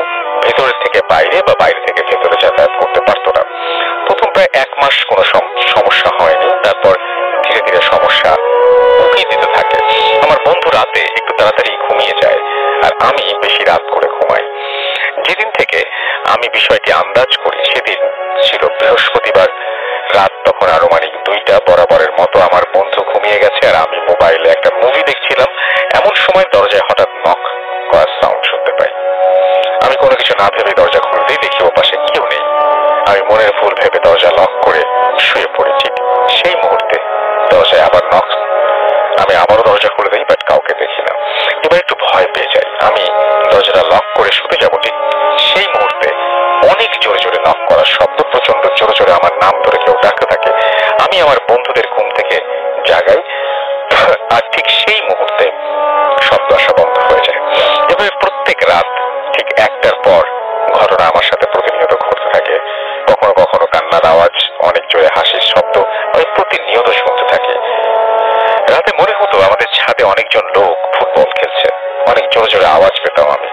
ভেতরের থেকে বাইরে বা বাইরে থেকে ভেতরে যাতায়াত করতে পারতো না। প্রথম প্রায় 1 মাস কোনো সমস্যা হয়নি, তারপর ধীরে ধীরে সমস্যা উকি দিতে থাকে। আমার বন্ধু রাতে একটু তাড়াতাড়ি ঘুমিয়ে যায় আর আমি বেশি রাত করে ঘুমাই। যেদিন থেকে আমি বিষয়টি আন্দাজ করি সেদিন ছিল বৃহস্পতিবার রাত। তখন আনুমানিক 2টা বরাবরের মতো। আমার বন্ধু ঘুমিয়ে গেছে আর আমি মোবাইলে একটা মুভি দেখছিলাম। এমন সময় দরজায় হঠাৎ নক করার সাউন্ড শুনতে পাই। আমি কোনো কিছু না ভেবে দরজা খুলতেই দেখি ওপাশে কেউ নেই। আমি মনের ভুল ভেবে দরজা লক করে শুয়ে পড়ি। ঠিক সেই মুহূর্তে দরজায় আবার নক। আমি আবারও দরজা খুলে দিই, বাট কাউকে দেখি না। এবার একটু ভয় পেয়ে যাই। আমি দরজাটা লক করে শুতে যাবো, ঠিক সেই মুহূর্তে অনেক জোরে জোরে নক করার শব্দ, প্রচন্ড জোরে জোরে আমার নাম ধরে কেউ ডাকতে থাকে। আমি আমার বন্ধুদের ঘুম থেকে জাগাই আর ঠিক সেই মুহূর্তে শব্দ আসা বন্ধ হয়ে যায়। এভাবে প্রত্যেক রাত ঠিক 1টার পর ঘটনা আমার সাথে প্রতিনিয়ত ঘটতে থাকে। কখনো কখনো কান্নার আওয়াজ, অনেক জোরে হাসির শব্দ আমি প্রতিনিয়ত শুনতে থাকি। রাতে মনে হতো আমাদের ছাদে অনেকজন লোক ফুটবল খেলছে। অনেক জোরে জোরে আওয়াজ পেতাম আমি।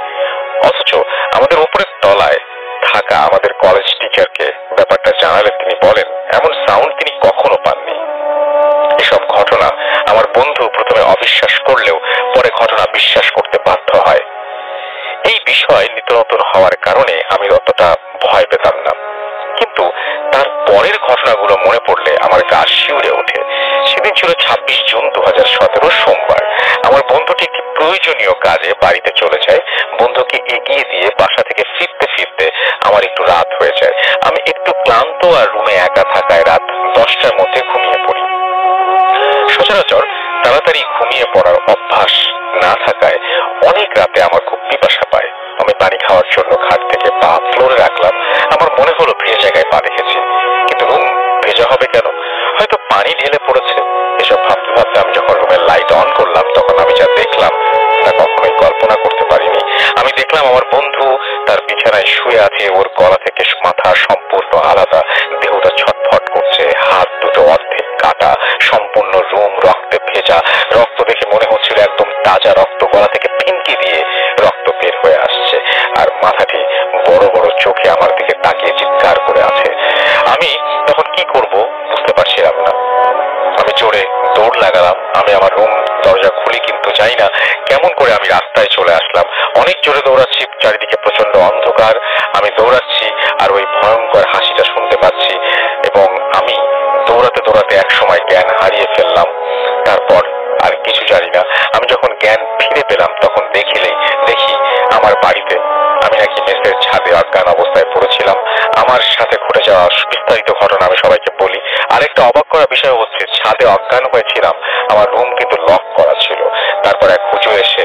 অথচ আমাদের উপরের তলায় থাকা আমাদের কলেজ টিচারকে ব্যাপারটা জানালে তিনি বলেন এমন সাউন্ড তিনি কখনো পাননি। এসব ঘটনা আমার বন্ধু প্রথমে অবিশ্বাস করলেও পরে ঘটনা বিশ্বাস করতে বাধ্য হয়। এই বিষয় নিত্য নতুন হওয়ার কারণে আমি অতটা ভয় পেতাম না, কিন্তু তার পরের ঘটনাগুলো মনে পড়লে আমার গা শিউরে ওঠে। সেদিন ছিল 26 জুন 2017 সোমবার। আমার বন্ধুটি একটি প্রয়োজনীয় কাজে বাড়িতে চলে যায়। বন্ধুকে এগিয়ে দিয়ে বাসা থেকে ফিরতে ফিরতে আমার একটু রাত হয়ে যায়। আমি একটু ক্লান্ত আর রুমে একা থাকায় রাত 10টার মধ্যে ঘুমিয়ে পড়ি। সচরাচর তাড়াতাড়ি ঘুমিয়ে পড়ার অভ্যাস না থাকায় অনেক রাতে আমার খুব পিপাসা পায়। আমি পানি খাওয়ার জন্য খাট থেকে পা ফ্লোরে রাখলাম। আমার মনে হলো ভেজা জায়গায় পা রেখেছি, কিন্তু রুম ভেজা হবে কেন? হয়তো পানি ঢেলে পড়েছে। এসব ভাবতে ভাবতে আমি যখন রুমের লাইট অন করলাম তখন আমি যা দেখলাম তা কখনোই কল্পনা করতে পারিনি। আমি দেখলাম আমার বন্ধু তার বিছানায় শুয়ে আছে। ওর গলা থেকে মাথা সম্পূর্ণ আলাদা, দেহটা ছটফট করছে, হাত দুটো অর্ধেক কাটা, সম্পূর্ণ রুম রক্তে ভেজা। রক্ত দেখে মনে হচ্ছিল একদম তাজা রক্ত। গলা থেকে ফিনকি দিয়ে রক্ত বের হয়ে আসছে আর মাথাটি বড় বড় চোখে আমার দিকে তাকিয়ে চিৎকার করে আছে। আমি তখন কি করব বুঝতে পারছিলাম না। আমি জোরে দৌড় লাগালাম। আমি আমার রুম দরজা খুলি, কিন্তু যাই না কেমন করে আমি রাস্তায় চলে আসলাম। অনেক জোরে দৌড়াচ্ছি, চারিদিকে প্রচন্ড অন্ধকার। আমি দৌড়াচ্ছি আর ওই ভয়ঙ্কর হাসিটা শুনতে পাচ্ছি এবং আমি দৌড়াতে দৌড়াতে এক সময় জ্ঞান হারিয়ে ফেললাম। তারপর আর কিছু জানি না। আমি যখন জ্ঞান ফিরে পেলাম তখন দেখি আমার বাড়িতে আমি নাকি মেসের ছাদে অজ্ঞান অবস্থায় পড়েছিলাম। আমার সাথে ঘটে যাওয়া বিস্তারিত ঘটনা আমি সবাইকে বলি। আরেকটা অবাক করা বিষয় হচ্ছে, ছাদে অজ্ঞান হয়েছিলাম, আমার রুম কিন্তু লক করা ছিল। তারপর এক হুজুর এসে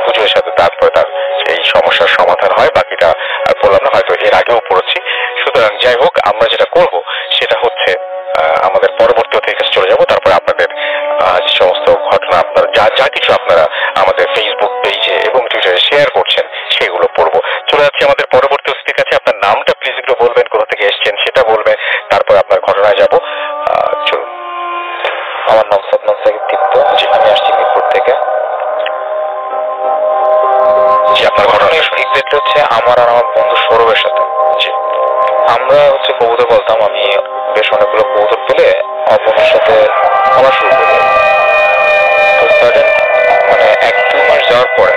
হুজুরের সাথে তারপরে তার এই সমস্যার সমাধান হয়। বাকিটা আর বললাম না, হয়তো এর আগেও পড়েছি। সুতরাং যাই হোক, আমরা যেটা করব সেটা হচ্ছে আমাদের পরবর্তী অতিথির কাছে চলে যাব। তারপরে আপনাদের যে সমস্ত ঘটনা আপনারা যা কিছু আপনারা আমাদের ফেসবুক পেজে এবং টুইটারে শেয়ার করছেন সেগুলো পড়বো। চলে যাচ্ছি আমাদের পরবর্তী অতিথির কাছে। আপনার নামটা প্লিজ একটু বলবেন, কোথা থেকে এসেছেন সেটা বলবেন, তারপর আপনার ঘটনায় যাব। চলুন। আমার নাম সাদমান সাকিব দীপ্ত। জি, আমি আসছি মিরপুর থেকে। জি, আপনার ঘটনা এক্সাক্টলি হচ্ছে আমার আর আমার বন্ধু সৌরভের সাথে। জি, আমরা হচ্ছে কবুতর বলতাম। আমি বেশ অনেকগুলো কবুতর পেলে আমার বন্ধুর সাথে আমার শুরু করি। তো সাডেন 1-2 মাস যাওয়ার পরে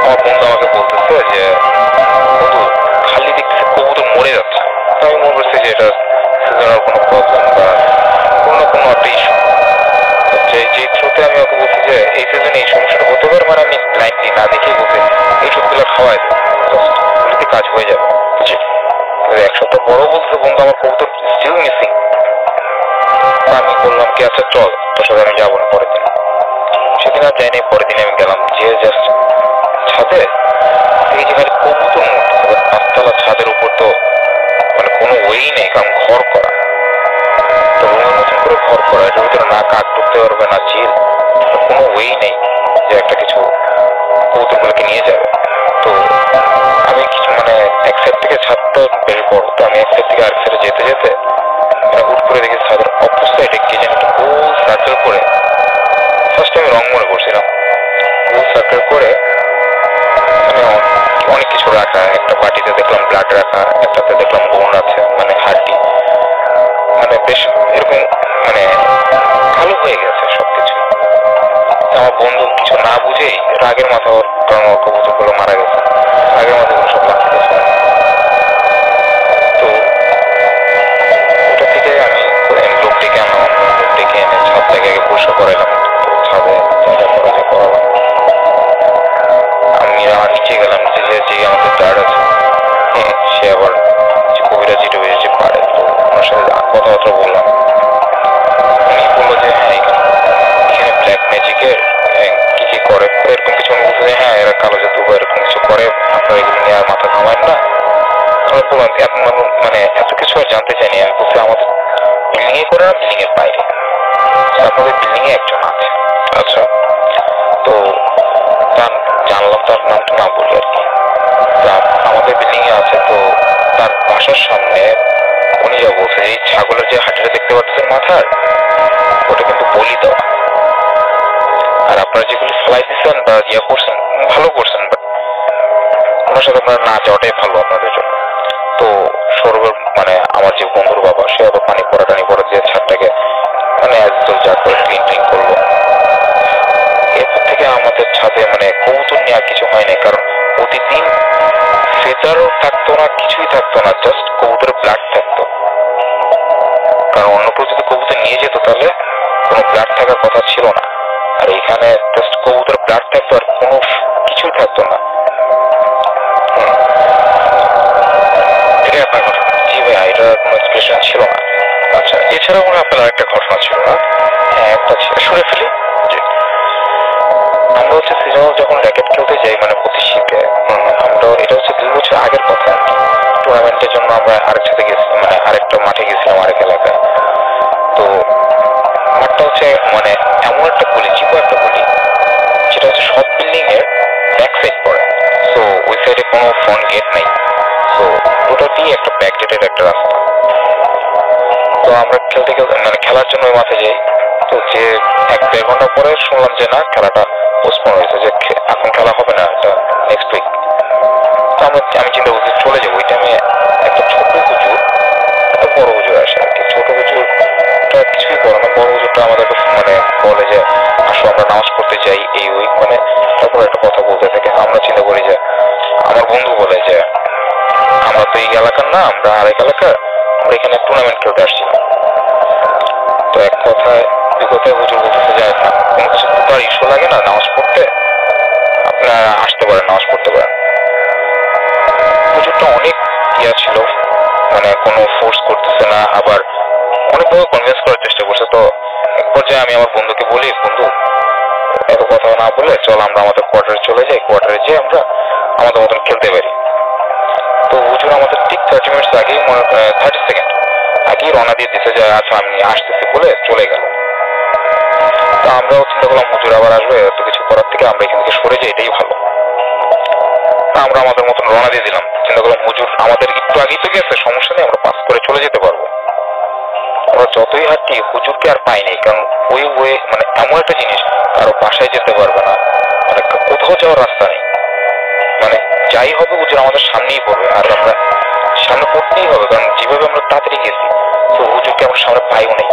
আমার বন্ধু আমাকে বলতেছে যে বন্ধু খালি দেখতেছে কবুতর মরে যাচ্ছে। তো আমি মনে করছি যে এটা সিজনাল কোনো প্রবলেম বা কোনো না কোনো একটা ইস্যু। যে থ্রুতে আমি ওকে বলছি যে এই সিজনে এই সমস্যাটা হতে পারে, মানে আমি ব্লাইন্ডলি না দেখেই বলছি এই সবগুলো খাওয়াই দেয়, জাস্ট কাজ হয়ে যাবে। এক সপ্তাহ পরও বলছে বন্ধু আমার কবুতর স্টিল মিসিং। আমি বললাম কি আচ্ছা চল তোর সাথে আমি যাবো না পরের দিন। সেদিন আর যাইনি, পরের দিন আমি গেলাম, যে জাস্ট ছাদে এই যে খালি কবুতর মরতেছে। পাঁচতলা ছাদের উপর তো মানে কোনো ওয়েই নেই, কারণ ঘর করা, তো রুমের মতন করে ঘর করা, এটার ভিতরে না কাক ঢুকতে পারবে না চিল, কোনো ওয়েই নেই যে একটা কিছু কবুতরগুলোকে নিয়ে যাবে। তো আমি কিছু মানে এক সাইড থেকে ছাদটা বেশ বড়, তো আমি এক সাইড থেকে আরেক সাইডে যেতে যেতে হুট করে দেখি ছাদের অপর সাইডে কি যেন একটা গোল সার্কেল করে, ফার্স্ট আমি রং মনে করছিলাম, গোল সার্কেল করে মানে অনেক কিছু রাখা। একটা বাটিতে দেখলাম ব্লাড রাখা, একটাতে দেখলাম বোন আছে মানে হাড্ডি, মানে বেশ এরকম মানে ভালো হয়ে গেছে সবকিছু। আমার বন্ধু কিছু না বুঝেই রাগের মাথা, ওর কারণ ওর কবুতরগুলো মারা গেছে, রাগের মাথা সব লাগতে গেছে। তো ওটা থেকে আমি লোক ডেকে আনলাম, লোক ডেকে এনে ছাদটাকে আগে পরিষ্কার করাইলাম, ছাদে যা করা যায় করালাম। আমি আমার নিচে গেলাম, নিচে যে আমাদের গার্ড আছে সে আবার কবিরা যেটা বেশি পারে, তো ওনার সাথে কথাবার্তা বললাম। উনি বললো যে হ্যাঁ এখানে ব্ল্যাক ম্যাজিকের কি কি করে এরকম কিছু। আমি বলছি যে হ্যাঁ এরা কালো জাদু বা এরকম কিছু করে, আপনারা এগুলো নিয়ে আর মাথা ঘামান না। আমি বললাম মানে এত কিছু আর জানতে চাইনি। আমি বলছি আমাদের বিল্ডিং এ করে না, বিল্ডিং এর বাইরে, আপনাদের বিল্ডিং এ একজন আছে। আচ্ছা, তো তার জানলাম, তার নামটা না বলি আর কি, আমাদের বিল্ডিং এ আছে। তো তার বাসার সামনে উনি যা বলছে এই ছাগলের যে হাঁটিটা দেখতে পাচ্ছেন মাথার, ওটা কিন্তু বলি দেওয়া। আর আপনারা যেগুলি ফেলাই দিচ্ছেন বা ইয়ে করছেন ভালো করছেন, বাট ওনার সাথে আপনারা না যাওয়াটাই ভালো আপনাদের জন্য। তো সৌরভের মানে আমার যে বন্ধুর বাবা, সে আবার পানি পড়া দিয়ে ছাদটাকে মানে একদম যা করে ক্লিন করলো। এরপর থেকে আমাদের ছাদে মানে কবুতর নিয়ে আর কিছু হয় নাই, কারণ প্রতিদিন ফেদারও থাকতো না, কিছুই থাকতো না, জাস্ট কবুতরের ব্লাড থাকতো। কারণ অন্য কেউ যদি কবুতর নিয়ে যেত তাহলে কোনো ব্লাড থাকার কথা ছিল না, আর এখানে জাস্ট কবুতরের ব্লাড থাকতো আর কোনো কিছুই থাকতো না। এটাই আপনার ঘটনা? জি ভাইয়া, এটা কোনো এক্সপ্রেশন ছিল না। আচ্ছা, এছাড়াও মনে আপনার আরেকটা ঘটনা ছিল না? হ্যাঁ একটা ছিল, শুনে ফেলি। আমরা হচ্ছে সিজনাল যখন র্যাকেট খেলতে যাই মানে প্রতি শীতে, আমরা এটা হচ্ছে 2 বছর আগের কথা, টুর্নামেন্টের জন্য আমরা আরেক সাথে গেছিলাম, মানে আরেকটা মাঠে গেছিলাম আরেক এলাকায়। তো মাঠটা হচ্ছে মানে এমন একটা গলি, চিপো একটা গলি, যেটা হচ্ছে সব বিল্ডিং এর ব্যাক সাইড পড়ে। সো ওই সাইডে কোনো ফ্রন্ট গেট নেই, সো টোটালি একটা ব্যাক গেটের একটা রাস্তা। তো আমরা খেলতে মানে খেলার জন্য ওই মাঠে যাই। তো যে 1-1.5 ঘন্টা পরে শুনলাম যে না, খেলাটা পোস্টপোন হয়েছে, যে এখন খেলা হবে না, এটা নেক্সট উইক। তো আমি চিন্তা করছি চলে যাবো। ওই টাইমে একটা ছোট হুজুর, একটা বড় হুজুর আসে আর কি। ছোট হুজুরটা কিছুই করে না, বড় হুজুরটা আমাদেরকে মানে বলে যে আসো আমরা নামাজ পড়তে যাই এই ওই, মানে তারপর একটা কথা বলতে থাকে। আমরা চিন্তা করি যে আমার বন্ধু বলে যে আমরা তো এই এলাকার না, আমরা আরেক এলাকা, আমরা এখানে টুর্নামেন্ট খেলতে আসছিলাম। তো এক কথায় দুই কথায় হুজুর বলতেছে যে কোনো কিছু তো আর ইস্যু লাগে না নামাজ পড়তে, আপনারা আসতে পারেন, নামাজ পড়তে পারেন। হুজুরটা অনেক ইয়া ছিল, মানে কোনো ফোর্স করতেছে না, আবার অনেকভাবে কনভিন্স করার চেষ্টা করছে। তো এক পর্যায়ে আমি আমার বন্ধুকে বলি, বন্ধু এত কথা না বলে চল আমরা আমাদের কোয়ার্টারে চলে যাই, কোয়ার্টারে যেয়ে আমরা আমাদের মতন খেলতে পারি। তো হুজুর আমাদের ঠিক 30 মিনিট আগেই 30 সেকেন্ড আগেই রওনা দিয়ে দিতে যায়, আচ্ছা আমি আসতেছি বলে চলে গেল। তো আমরাও চিন্তা করলাম হুজুর আবার আসবে, এত কিছু করার থেকে আমরা এখান থেকে সরে যাই, এটাই ভালো। আমরা আমাদের মতন রওনা দিয়ে দিলাম, চিন্তা করলাম হুজুর আমাদের একটু আগেই তো গেছে, সমস্যা নেই, আমরা পাস করে চলে যেতে পারবো। আমরা যতই হাঁটি হুজুরকে আর পাই নাই, কারণ ওই ওয়ে মানে এমন একটা জিনিস, কারো বাসায় যেতে পারবে না, মানে কোথাও যাওয়ার রাস্তা নেই, মানে যাই হবে হুজুর আমাদের সামনেই পড়বে, আর আমরা সামনে পড়তেই হবে, কারণ যেভাবে আমরা তাড়াতাড়ি গেছি তো হুজুরকে আমরা সামনে পাইও নেই।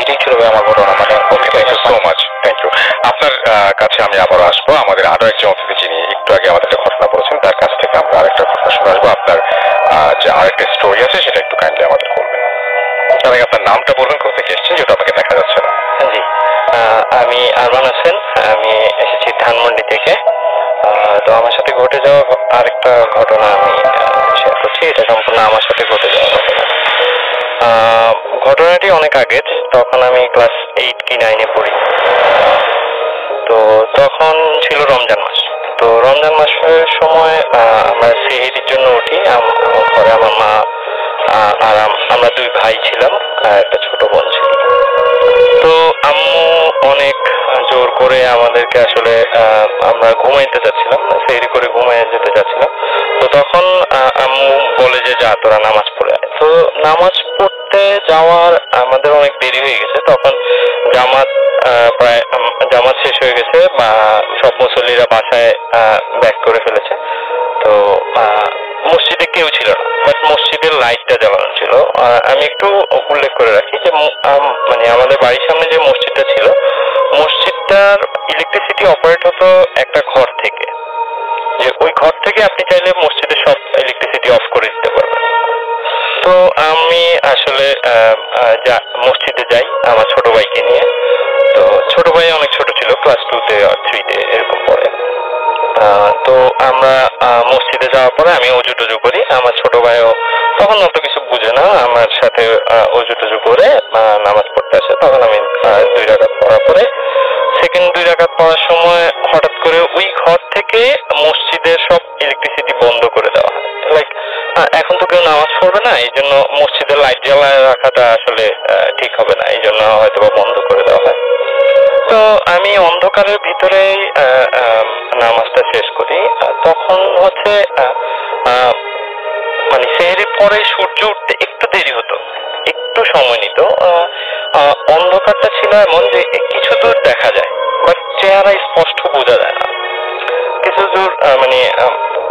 এটাই ছিল ভাই আমার ঘটনা। মানে okay, thank you so much, thank you. আপনার কাছে আমি আবারও আসবো। আমাদের আরো একজন অতিথি যিনি একটু আগে আমাদের একটা ঘটনা বলেছেন, তার কাছ থেকে আমরা আরেকটা ঘটনা শুনে আসবো। আপনার যে আরেকটা স্টোরি আছে সেটা একটু কাইন্ডলি আমাদের বলবেন। তার আগে আপনার নামটা বলবেন, কোথা থেকে এসেছেন, যেটা আপনাকে দেখা যাচ্ছে না। জি, আমি আরমান হোসেন, আমি এসেছি ধানমন্ডি থেকে। তো আমার সাথে ঘটে যাওয়া আরেকটা ঘটনা আমি শেয়ার করছি। এটা সম্পূর্ণ আমার সাথে ঘটে যাওয়া ঘটনা। ঘটনাটি অনেক আগের, তখন আমি ক্লাস 8 কি 9-এ পড়ি। তো তখন ছিল রমজান মাস। তো রমজান মাসের সময় আমরা সেহরির জন্য উঠি। ঘরে আমার মা আর আমরা 2 ভাই ছিলাম, আর একটা ছোট বোন ছিল। তো আম্মু অনেক জোর করে আমাদেরকে আসলে আমরা ঘুমাইতে যাচ্ছিলাম, সেহরি করে ঘুমাই যেতে যাচ্ছিলাম। তো তখন আম্মু বলে যে যা তোরা নামাজ পড়ে আয়। তো নামাজ পড়তে যাওয়ার আমাদের অনেক দেরি হয়ে গেছে। তখন প্রায় জামাত শেষ হয়ে গেছে, বা সব মুসল্লিরা বাসায় ব্যাক করে ফেলেছে। তো মসজিদে কেউ ছিল না, বাট মসজিদের লাইটটা জ্বালানো ছিল। আমি একটু উল্লেখ করে রাখি যে মানে আমাদের বাড়ির সামনে যে মসজিদটা ছিল, মসজিদটার ইলেকট্রিসিটি অপারেট হতো একটা ঘর থেকে, যে ওই ঘর থেকে আপনি চাইলে মসজিদের সব ইলেকট্রিসিটি অফ করে দিতে পারবেন। তো আমি আসলে মসজিদে যাই আমার ছোট ভাইকে নিয়ে। তো ছোট ভাই অনেক ছোট ছিল, ক্লাস 2-তে আর 3-তে এরকম পড়ে। তো আমরা মসজিদে যাওয়ার পরে আমি অজু টজু করি। আমার ছোট ভাইও তখন অত কিছু বুঝে না, আমার সাথে অজু টজু করে নামাজ পড়তে আসে। তখন আমি 2 রাকাত পড়ার পরে সেকেন্ড 2 রাকাত পড়ার সময় হঠাৎ করে ওই ঘর থেকে মসজিদের সব ইলেকট্রিসিটি বন্ধ করে দেওয়া হয়। লাইক এখন তো কেউ নামাজ পড়বে না, এই জন্য মসজিদের লাইট জ্বালায় রাখাটা আসলে ঠিক হবে না, এই জন্য হয়তো বন্ধ করে দেওয়া হয়। তো আমি অন্ধকারের ভিতরেই নামাজটা শেষ করি। তখন হচ্ছে মানে সেহরির পরে সূর্য উঠতে একটু দেরি হতো, একটু সময় নিত। অন্ধকারটা ছিল এমন যে কিছু দূর দেখা যায়, বাট চেহারা স্পষ্ট বোঝা যায় না। কিছু দূর মানে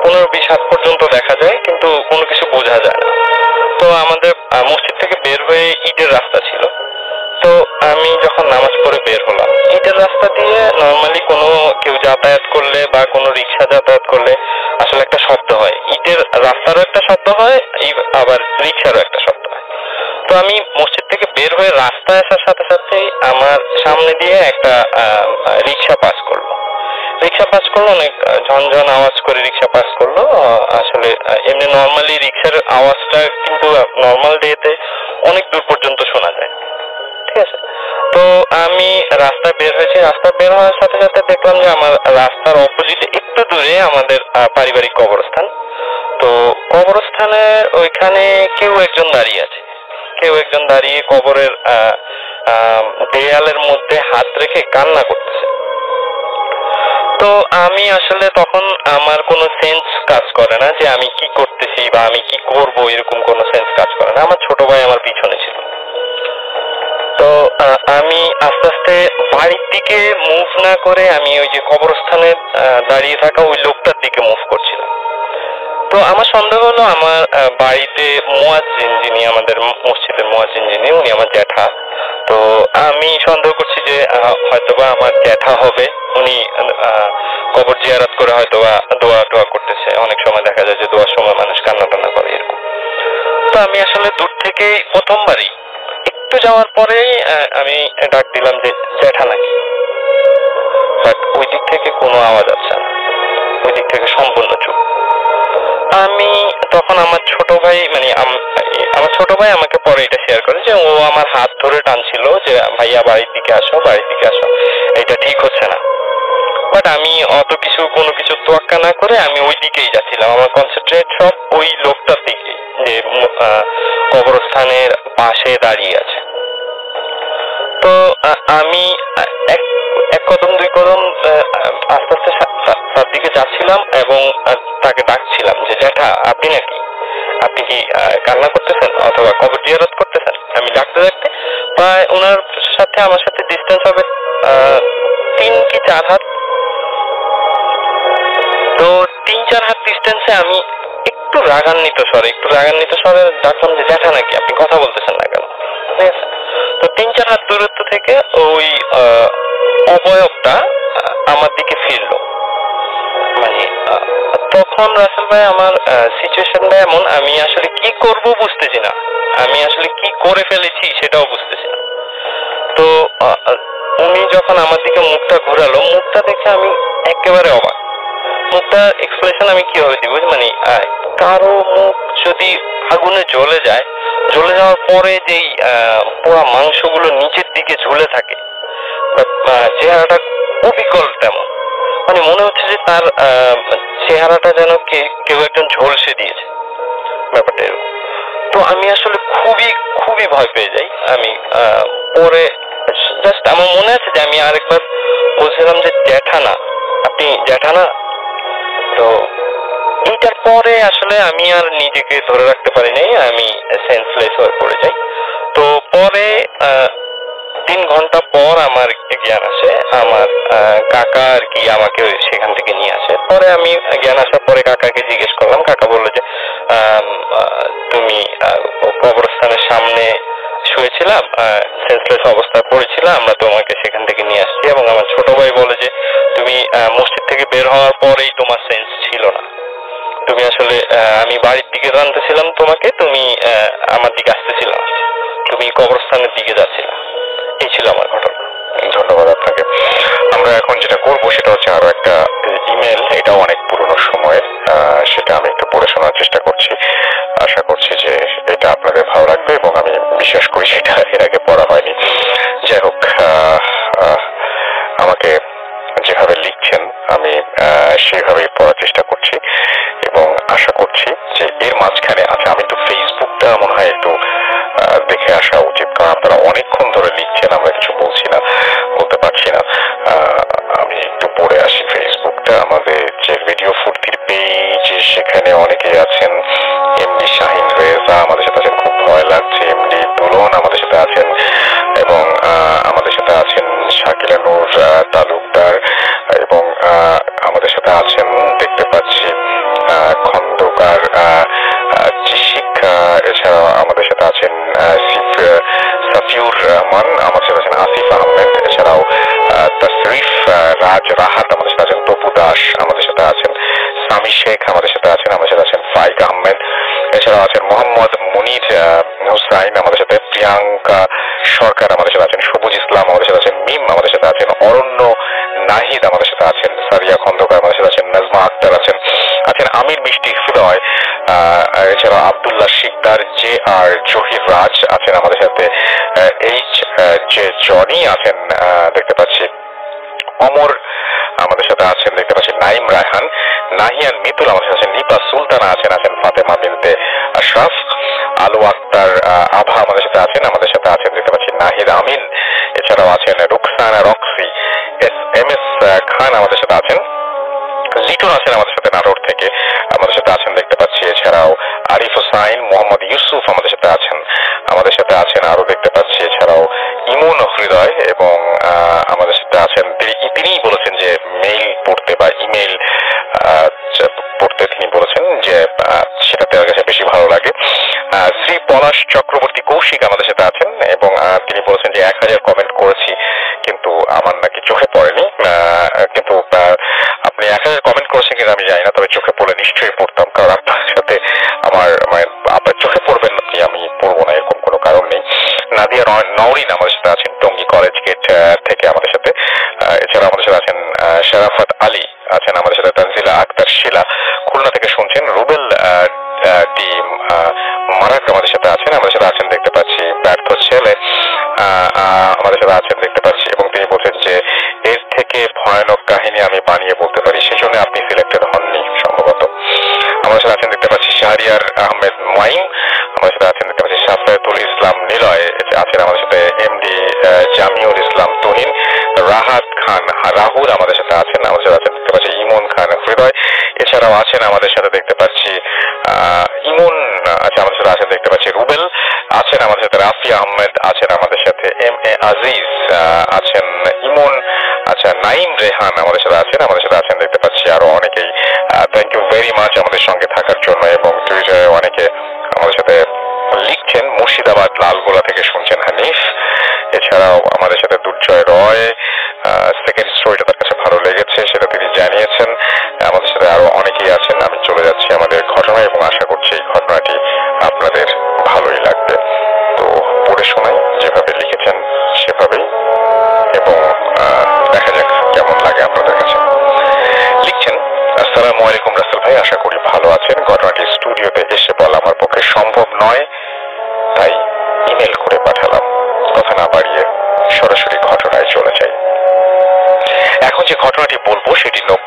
15-20 হাত পর্যন্ত দেখা যায়, কিন্তু কোনো কিছু বোঝা যায় না। তো আমাদের মসজিদ থেকে বের হয়ে ইটের রাস্তা ছিল। তো আমি যখন নামাজ পড়ে বের হলাম, ইটের রাস্তা দিয়ে নর্মালি কোনো কেউ যাতায়াত করলে বা কোনো রিক্সা যাতায়াত করলে আসলে একটা শব্দ হয়, ইটের রাস্তারও একটা শব্দ হয়, আবার রিক্সারও একটা শব্দ হয়। তো আমি মসজিদ থেকে বের হয়ে রাস্তায় আসার সাথে সাথে আমার সামনে দিয়ে একটা রিক্সা পাস করলো। অনেক ঝনঝন আওয়াজ করে রিক্সা পাস করলো। আসলে এমনি নর্মালি রিক্সার আওয়াজটা কিন্তু নর্মাল ডেতে অনেক দূর পর্যন্ত শোনা যায়, ঠিক আছে। তো আমি রাস্তায় বের হয়েছি, রাস্তায় বের হওয়ার সাথে সাথে দেখলাম যে আমার রাস্তার অপোজিটে একটু দূরে আমাদের পারিবারিক কবরস্থান। তো কবরস্থানের ওইখানে কেউ একজন দাঁড়িয়ে কবরের দেয়ালের মধ্যে হাত রেখে কান্না করতেছে। তো আমি আসলে তখন আমার কোনো সেন্স কাজ করে না যে আমি কি করতেছি বা আমি কি করব, এরকম কোনো সেন্স কাজ করে না। আমার ছোট ভাই আমার পিছনে ছিল। তো আমি আস্তে আস্তে বাড়ির দিকে মুভ না করে আমি ওই যে কবরস্থানে দাঁড়িয়ে থাকা ওই লোকটার দিকে মুভ করছিলাম। তো আমার সন্দেহ হলো আমার বাড়িতে মুয়াজ্জিন, যিনি আমাদের মসজিদের মুয়াজ্জিন, উনি আমার জ্যাঠা। তো আমি সন্দেহ করছি যে হয়তোবা আমার জ্যাঠা হবে, উনি কবর জিয়ারত করে হয়তোবা দোয়া টোয়া করতেছে। অনেক সময় দেখা যায় যে দোয়ার সময় মানুষ কান্না টান্না করে এরকম। তো আমি আসলে দূর থেকে প্রথমবারই একটু যাওয়ার পরেই আমি ডাক দিলাম যে জ্যাঠা নাকি, বাট ওই দিক থেকে কোনো আওয়াজ আসছে না, ওই দিক থেকে সম্পূর্ণ চুপ। আমি তখন আমার ছোট ভাই আমাকে পরে এটা শেয়ার করে যে ও আমার হাত ধরে টানছিল যে ভাইয়া বাড়ির দিকে আসো, এটা ঠিক হচ্ছে না। বাট আমি কোনো কিছু তোয়াক্কা না করে আমি ওই দিকেই যাচ্ছিলাম। আমার কনসেন্ট্রেট সব ওই লোকটার দিকে যে কবরস্থানের পাশে দাঁড়িয়ে আছে। তো আমি এক কদম 2 কদম আস্তে আস্তে তার দিকে যাচ্ছিলাম এবং তাকে ডাকছিলাম যে জ্যাঠা আপনি নাকি, আপনি কি কান্না করতেছেন অথবা কবর জিয়ারত করতেছেন। আমি ডাকতে প্রায় ওনার সাথে আমার সাথে ডিস্টেন্স হবে 3 কি 4 হাত। তো 3-4 হাত ডিস্টেন্সে আমি একটু রাগান্বিত স্বরে ডাকলাম যে জ্যাঠা নাকি, আপনি কথা বলতেছেন না কেন, ঠিক আছে। তো 3-4 হাত দূরত্ব থেকে ওই অবয়বটা আমার দিকে ফিরলো। মানে তখন রাসেল ভাই আমার সিচুয়েশনটা এমন, আমি আসলে কি করব বুঝতেছি না, আমি আসলে কি করে ফেলেছি সেটাও বুঝতেছি না। তো উনি যখন আমার দিকে মুখটা ঘোরালো, মুখটা দেখে আমি একেবারে অবাক। মুখটা এক্সপ্রেশন আমি কিভাবে দিব, মানে কারো মুখ যদি আগুনে জ্বলে যায়, জ্বলে যাওয়ার পরে যেই পোড়া মাংসগুলো নিচের দিকে ঝুলে থাকে, চেহারাটা অবিকল তেমন, মানে মনে হচ্ছে যে তার চেহারাটা যেন কেউ একজন ঝলসে দিয়েছে, ব্যাপারটা এরকম। তো আমি আসলে খুবই খুবই ভয় পেয়ে যাই। আমি পরে জাস্ট আমার মনে আছে যে আমি আরেকবার বলছিলাম যে জ্যাঠানা, আপনি জ্যাঠানা। তো এইটার পরে আসলে আমি আর নিজেকে ধরে রাখতে পারি নাই, আমি সেন্সলেস হয়ে পড়ে যাই। তো পরে 3 ঘন্টা পর আমার জ্ঞান আসে, আমার কাকা আর কি আমাকে সেখান থেকে নিয়ে আসে। পরে আমি জ্ঞান আসার পরে কাকাকে জিজ্ঞেস করলাম, কাকা বললো যে তুমি কবরস্থানের সামনে শুয়েছিলাম, সেন্সলেস অবস্থায় পড়েছিলাম, আমরা তোমাকে সেখান থেকে নিয়ে আসছি। এবং আমার ছোট ভাই বলে যে তুমি মসজিদ থেকে বের হওয়ার পরেই তোমার সেন্স ছিল না, তুমি আসলে আমি বাড়ির দিকে জানতেছিলাম তোমাকে, তুমি আমার দিকে আসতেছিল না, তুমি কবরস্থানের দিকে যাচ্ছিল। এই ছিল আমার ঘটনা। ধন্যবাদ আপনাকে। আমরা এখন যেটা করব সেটা হচ্ছে আরো একটা ইমেল, এটাও অনেক পুরনো সময়ের, সেটা আমি একটু পড়ে শোনার চেষ্টা করছি। আশা করছি যে এটা আপনাদের ভালো লাগবে এবং আমি বিশ্বাস করি সেটা এর আগে পড়া হয়নি। যাই হোক, আমাকে যেভাবে লিখছেন আমি সেভাবেই পড়ার চেষ্টা করছি এবং আশা করছি যে এর মাঝখানে, আচ্ছা আমি একটু ফেসবুকটা মনে হয় একটু দেখে আসা উচিত, কারণ আপনারা অনেকক্ষণ ধরে লিখছেন, আমরা কিছু বলতে পারছি না। আমি একটু পড়ে আসি ফেসবুকটা। আমাদের যে রেডিও ফুর্তির পেজ, সেখানে অনেকে আছেন। এমডি শাহিন রেজা আমাদের সাথে আছেন, খুব ভয় লাগছে। এমডি দুলন আমাদের সাথে আছেন এবং আমাদের সাথে আছেন শাকিলা নূর তালুকদার এবং আমাদের সাথে আছেন দেখতে পাচ্ছি খন্দকার শিক্ষা, এছাড়াও আমাদের সাথে আছেন সাফিউর রহমান, আমাদের সাথে আছেন আসিফ আহমেদ, এছাড়াও তশরিফ রাজ রাহাত আমাদের সাথে আছেন, তপু দাস আমাদের সাথে আছেন, সামি শেখ আমাদের সাথে আছেন, আমাদের সাথে আছেন ফাইক আহমেদ, এছাড়াও আছেন মোহাম্মদ মুনির হুসাইন আমাদের সাথে, প্রিয়াঙ্কা সরকার আমাদের সাথে আছেন, সবুজ ইসলাম আমাদের সাথে আছেন, মিম আমাদের সাথে আছেন, অরণ্য নাহিদ আমাদের সাথে আছেন, সারিয়া খন্দকার আমাদের সাথে আছেন, নাজমা আক্তার আছেন আমির মিষ্টি হৃদয়, এছাড়া আব্দুল্লাহ শিকদার, জে আর জহির রাজ আছেন আমাদের সাথে, এইচ জে জনি আছেন দেখতে পাচ্ছি, অমর আমাদের সাথে আছেন দেখতে পাচ্ছি, নাইম রায়হান, নাহিয়ান মিতুল আমাদের সাথে আছেন, নিপা সুলতানা আছেন ফাতেমা বিনতে আশরাফ, আলু আক্তার আভা আমাদের সাথে আছেন দেখতে পাচ্ছি, নাহিদ আমিন, এছাড়াও আছেন রুকসানা রক্সি, এম এস খান আমাদের সাথে আছেন, লিটন আছেন আমাদের সাথে নাটোর থেকে আমাদের সাথে আছেন দেখতে পাচ্ছি, এছাড়াও আরিফ হোসাইন, মোহাম্মদ ইউসুফ আমাদের সাথে আছেন আরো দেখতে পাচ্ছি, এছাড়াও ইমন হৃদয় এবং আমাদের সাথে আছেন, তিনিই বলেছেন যে মেইল পড়তে বা ইমেল পড়তে তিনি বলেছেন যে সেটা তার কাছে বেশি ভালো লাগে। শ্রী পলাশ চক্রবর্তী কৌশিক আমাদের সাথে আছেন এবং তিনি বলেছেন যে 1000 কমেন্ট করেছি কিন্তু আমার নাকি চোখে পড়েনি, কিন্তু আপনি 1000 কমেন্ট করেছেন কিনা আমি জানি না, তবে চোখে পড়লে নিশ্চয়ই পড়তাম, কারণ আপনার সাথে আমার আপনার চোখে পড়বেন আপনি, আমি পড়বো না এরকম কোনো কারণ নেই। নাদিয়া নওরিন আমাদের সাথে আছেন টঙ্গী কলেজ গেট থেকে আমাদের সাথে, এছাড়া আমাদের সাথে আছেন শারাফত আলী আছেন আমাদের সাথে, তানজিলা আক্তার শিলা খুলনা থেকে শুনছেন, রুবেল টিম মারাক আমাদের সাথে আছেন দেখতে পাচ্ছি, ব্যর্থ ছেলে আমাদের সাথে আছেন দেখতে পাচ্ছি এবং তিনি বলছেন যে এর থেকে ভয়ানক কাহিনী আমি বানিয়ে বলতে পারি, সেই জন্য আপনি সিলেক্টেড হননি সম্ভবত। আমাদের সাথে আছেন দেখতে পাচ্ছি শাহরিয়ার আহমেদ মাইম, আমাদের সাথে আছেন দেখতে পাচ্ছি সাফায়াতুল ইসলাম নিলয়, আছেন আমাদের সাথে এমডি জামিউল ইসলাম তুহিন, রাহাত খান রাহুল আমাদের সাথে আছেন দেখতে পাচ্ছি, ইমন খান হৃদয়, এছাড়াও আছেন আমাদের সাথে দেখতে পাচ্ছি ইমন আমাদের সাথে আছেন দেখতে পাচ্ছি, রুবেল আছেন আমাদের সাথে, রাফি আহমেদ আছেন আমাদের সাথে, এম এ আজিজ আছেন, ইমন আচ্ছা, নাইম রেহান আমাদের সাথে আছেন দেখতে পাচ্ছি, আরো অনেকেই। থ্যাংক ইউ ভেরি মাচ আমাদের সঙ্গে থাকার জন্য এবং টুইটারে অনেকে আমাদের সাথে লিখছেন। মুর্শিদাবাদ লালগোলা থেকে শুনছেন হানিফ,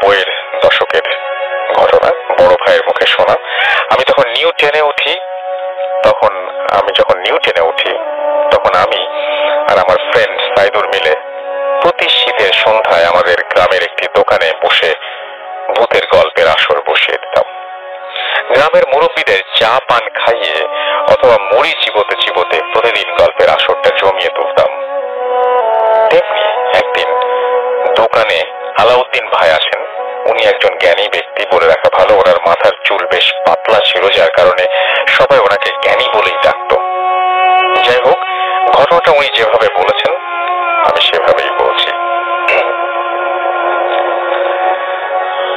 90-এর দশকের ঘটনা, বড় ভাইয়ের মুখে শোনা। আমি যখন নিউ 10-এ উঠি তখন আমি আর আমার ফ্রেন্ড সাইদুর মিলে প্রতি শীতের সন্ধ্যায় আমাদের গ্রামের একটি দোকানে বসে ভূতের গল্পের আসর বসিয়ে দিতাম। গ্রামের মুরব্বীদের চা পান খাইয়ে অথবা মুড়ি চিবোতে চিবোতে প্রতিদিন গল্পের আসরটা জমিয়ে তুলতাম। তেমনি একদিন দোকানে আলাউদ্দিন ভাই আসেন। উনি একজন জ্ঞানী ব্যক্তি, বলে রাখা ভালো ওনার মাথার চুল বেশ পাতলা ছিল, যার কারণে সবাই ওনাকে জ্ঞানী বলেই ডাকত। যাই হোক, ঘটনাটা উনি যেভাবে বলেছেন আমি সেভাবেই বলছি।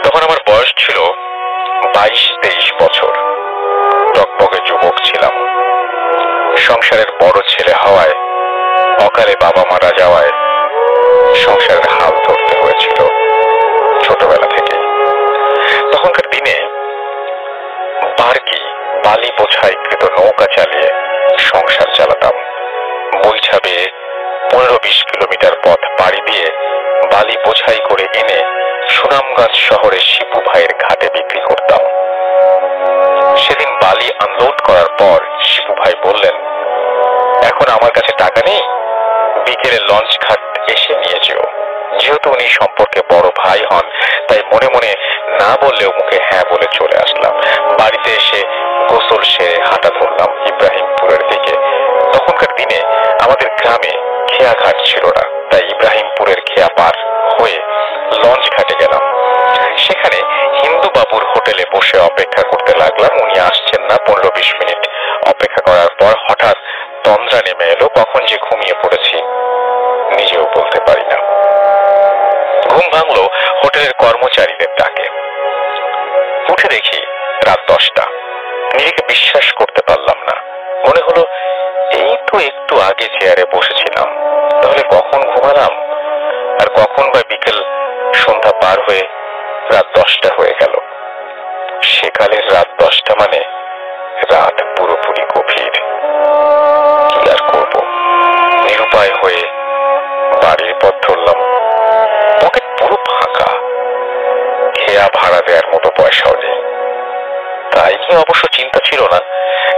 তখন আমার বয়স ছিল 22-23 বছর। টকবকে যুবক ছিলাম। সংসারের বড় ছেলে হওয়ায়, অকালে বাবা মারা যাওয়ায় সংসারের হাল ধরতে হয়েছিল ছোটবেলা থেকে। তখনকার দিনে বালি বোঝাইকৃত নৌকা চালিয়ে সংসার চালাতাম। বৈঠা বেয়ে 15-20 কিলোমিটার পথ পাড়ি দিয়ে বালি বোঝাই করে এনে সুনামগঞ্জ শহরে শিপু ভাইয়ের ঘাটে বিক্রি করতাম। সেদিন বালি আনলোড করার পর শিপু ভাই বললেন, এখন আমার কাছে টাকা নেই, বিকেলে লঞ্চ ঘাট এসে নিয়ে যেও। যেহেতু উনি সম্পর্কে বড় ভাই হন, তাই মনে মনে না বললেও মুখে হ্যাঁ বলে চলে আসলাম। বাড়িতে এসে গোসল সেরে হাঁটা ধরলাম ইব্রাহিমপুরের দিকে। তখনকার দিনে আমাদের গ্রামে খেয়া ঘাট ছিল না, তাই ইব্রাহিমপুরের খেয়া পার হয়ে লঞ্চ ঘাটে গেলাম। সেখানে হিন্দু বাবুর হোটেলে বসে অপেক্ষা করতে লাগলাম। উনি আসছেন না। 15-20 মিনিট অপেক্ষা করার পর হঠাৎ তন্দ্রা নেমে এলো। কখন যে ঘুমিয়ে পড়েছি নিজেও বলতে পারি না। ঘুম ভাঙলো হোটেলের কর্মচারীদের ডাকে। উঠে দেখি রাত 10টা। নিজেকে বিশ্বাস করতে পারলাম না। মনে হলো এই তো একটু আগে চেয়ারে বসেছিলাম, তাহলে কখন ঘুমালাম? আর কখন বা বিকেল সন্ধ্যা পার হয়ে রাত 10টা হয়ে গেল। সেকালের রাত 10টা মানে রাত পুরোপুরি গভীর। কি আর করব, নিরুপায় হয়ে বাড়ির পথ ধরলাম। পকেট পুরো ফাঁকা, খেয়া ভাড়া দেওয়ার মতো পয়সাও নেই। তাই নিয়ে অবশ্য চিন্তা ছিল না,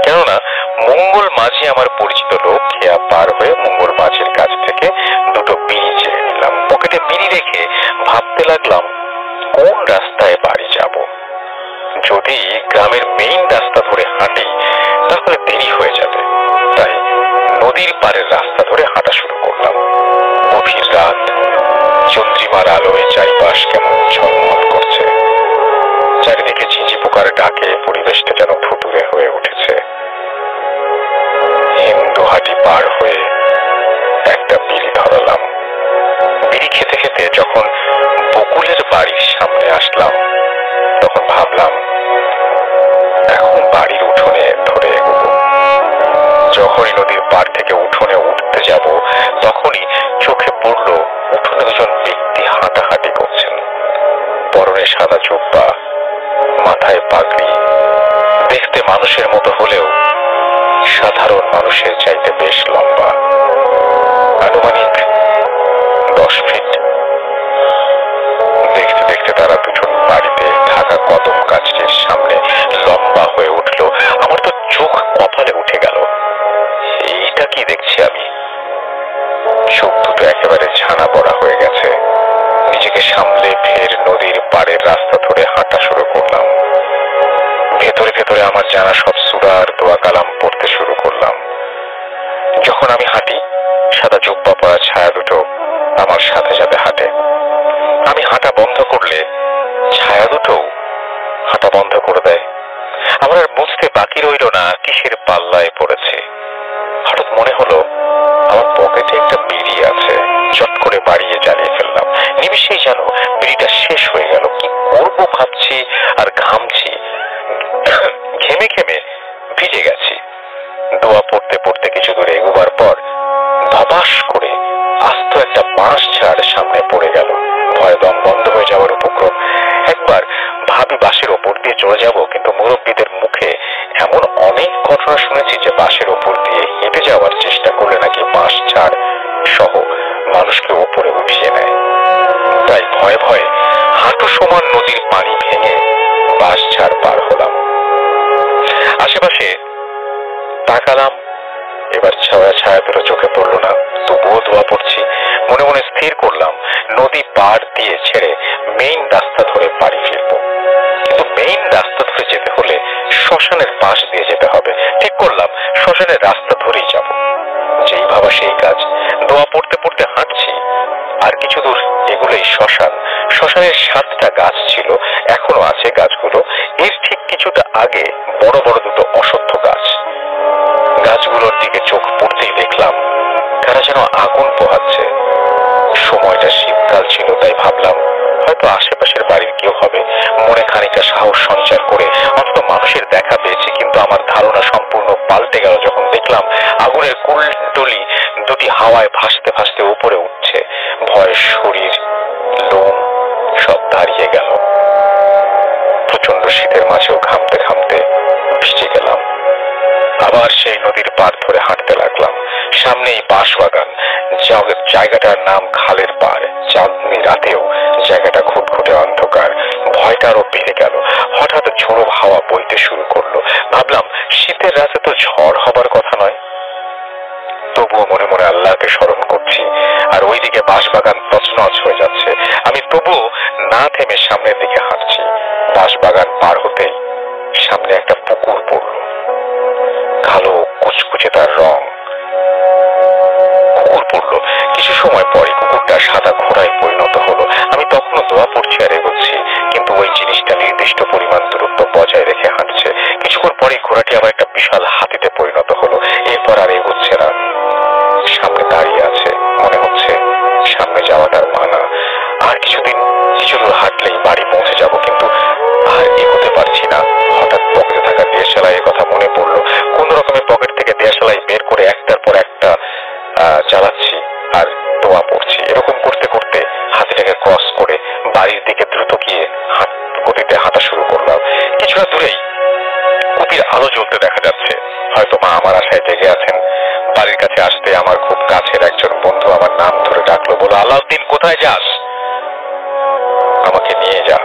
কেননা মঙ্গল মাঝি আমার পরিচিত লোক। খেয়া পার হয়ে মঙ্গল মাঝির কাছ থেকে দুটো বিড়ি চেয়ে নিলাম। পকেটে বিড়ি রেখে ভাবতে লাগলাম কোন রাস্তায় বাড়ি যাব। যদি গ্রামের মেইন রাস্তা ধরে হাঁটি তাহলে দেরি হয়ে যাবে, তাই নদীর পাড়ের রাস্তা ধরে হাঁটা শুরু করলাম। গভীর রাত, চন্দ্রিমার আলোয় চারিপাশ কেমন ঝলমল করছে। চারিদিকে ঝিঁঝি পোকার ডাকে পরিবেশটা যেন ভুতুড়ে হয়ে উঠেছে। হিন্দুহাটি পার হয়ে একটা বিড়ি ধরালাম। বিড়ি খেতে খেতে যখন বকুলের বাড়ির সামনে আসলাম, তখন ভাবলাম এখন বাড়ির উঠোনে ধরে এগোবো। যখনই নদীর পাড় থেকে উঠোনে উঠতে যাব, তখনই চোখে পড়ল উঠোনে দুজন ব্যক্তি হাঁটাহাঁটি করছেন। পরনে সাদা জুব্বা, মাথায় পাগড়ি। দেখতে মানুষের মতো হলেও সাধারণ মানুষের চাইতে বেশ লম্বা, আনুমানিক 10 ফিট। দেখতে দেখতে তারা দুজন বাড়িতে থাকা কদম গাছটির সামনে লম্বা হয়ে উঠল। আমার তো চোখ কপালে উঠে গেল। এইটা কি দেখছি আমি? চোখ দুটো একেবারে ছানা পড়া হয়ে গেছে। নিজেকে সামলে ফের নদীর পাড়ের রাস্তা ধরে হাঁটা শুরু করলাম। ভেতরে ভেতরে আমার জানা সব সূরা আর দোয়া কালাম পড়তে শুরু করলাম। যখন আমি হাঁটি, সাদা জুব্বা পরা ছায়া দুটো আমার সাথে সাথে হাঁটে। আমি হাঁটা বন্ধ করলে ছায়া দুটো হাঁটা বন্ধ করে দেয়। আমার আর বুঝতে বাকি রইল না কিসের পাল্লায় পড়েছে। হঠাৎ মনে হলো আমার পকেটে একটা বিড়ি আছে। চট করে বাড়িয়ে জ্বালিয়ে ফেললাম। নিমিষেই যেন বিড়িটা শেষ হয়ে গেল। কি করবো ভাবছি আর ঘামছি। ঘেমে ঘেমে ভিজে গেছি। দোয়া পড়তে পড়তে কিছু দূর এগোবার পর ধপাস করে আস্ত একটা বাঁশ ঝাড় সামনে পড়ে গেল। ভয় দম বন্ধ হয়ে যাওয়ার উপক্রম। একবার ভাবি বাঁশের ওপর দিয়ে চলে যাব, কিন্তু মুরব্বীদের মুখে এমন অনেক ঘটনা শুনেছি যে বাঁশের ওপর দিয়ে হেঁটে যাওয়ার চেষ্টা করলে নাকি বাঁশ ঝাড় সহ মানুষকে ওপরে উঠিয়ে নেয়। তাই ভয়ে ভয়ে হাঁটু ভাসমান নদীর পানি ভেঙে বাঁশঝাড় পার হলাম। আশেপাশে তাকালাম, এবার ছায়া ছায়া ধরে চোখে পড়লো না, তবুও ধোয়া পড়ছি। মনে মনে স্থির করলাম নদী পার দিয়ে ছেড়ে মেইন রাস্তা ধরে বাড়ি ফিরবো। কিন্তু মেইন রাস্তা ধরে যেতে হলে শ্মশানের পাশ দিয়ে যেতে হবে। ঠিক করলাম শ্মশানের রাস্তা ধরেই যাব। যেই ভাবা সেই কাজ। দোয়া পড়তে পড়তে হাঁটছি, আর কিছু দূর এগুলোই শ্মশান। শ্মশানের 7টা গাছ ছিল, এখনো আছে গাছগুলো। এর ঠিক কিছুটা আগে বড় বড় দুটো অশ্বত্থ গাছ। গাছগুলোর দিকে চোখ পড়তেই দেখলাম তারা যেন আগুন পোহাচ্ছে। সময়টা শীতকাল ছিল, তাই ভাবলাম হয়তো আশেপাশের বাড়ির কেউ হবে। মনে খানিকটা সাহস সঞ্চার করে অন্তত মানুষের দেখা পেয়েছি, কিন্তু আমার ধারণা সম্পূর্ণ পাল্টে গেল যখন দেখলাম আগুনের কুলডলি দুটি হাওয়ায় ভাসতে ভাসতে উপরে উঠছে। ভয়ে শরীর, লোম সব দাঁড়িয়ে গেল। প্রচন্ড শীতের মাঝেও ঘামতে ঘামতে ভিজে গেলাম। আবার সেই নদীর পার ধরে হাঁটতে লাগলাম। সামনেই বাঁশবাগান। জায়গাটার নাম খালের পাড়। চাঁদনি রাতেও জায়গাটা ঘুটঘুটে অন্ধকার। ভয়টা আরো বেড়ে গেল। হঠাৎ ঝোড়ো হাওয়া বইতে শুরু করলো। ভাবলাম শীতের রাতে তো ঝড় হবার কথা নয়। তবুও মনে মনে আল্লাহকে স্মরণ করছি, আর ওইদিকে বাঁশবাগান তছনছ হয়ে যাচ্ছে। আমি তবুও না থেমে সামনের দিকে হাঁটছি। বাঁশবাগান পার হতেই সামনে একটা পুকুর পড়ল। কালো কুচকুচে তার রং। কুকুর পড়লো। কিছু সময় পরে কুকুরটা সাদা ঘোড়ায় পরিণত হলো। আমি তখনও দোয়া পড়ছি আর এগোচ্ছি, কিন্তু ওই জিনিসটা নির্দিষ্ট পরিমাণ দূরত্ব বজায় রেখে হাঁটছে। কিছুক্ষণ পরে ঘোড়াটি আবার একটা বিশাল হাতিতে পরিণত হলো। এরপর আর এগোচ্ছে না, সামনে দাঁড়িয়ে আছে। মনে হচ্ছে সামনে যাওয়াটার মানা। আর কিছু দূর হাঁটলেই বাড়ি পৌঁছে যাব, কিন্তু আর এগোতে পারছি না। হঠাৎ পকেটে থাকা দেশালাইয়ের কথা মনে পড়লো। কোন রকমের পকেট থেকে দেশালাই বের করে একটার পর একটা চালাচ্ছি আর দোয়া পড়ছি। এরকম করতে করতে হাতিটাকে ক্রস করে বাড়ির দিকে দ্রুত গিয়ে গতিতে হাঁটা শুরু করলাম। কিছুটা দূরেই কুপির আলো জ্বলতে দেখা যাচ্ছে। হয়তো মা আমার আশায় জেগে আছেন। বাড়ির কাছে আসতে আমার খুব কাছের একজন বন্ধু আমার নাম ধরে ডাকলো, বলো, আলাউদ্দিন কোথায় যাস? আমাকে নিয়ে যা।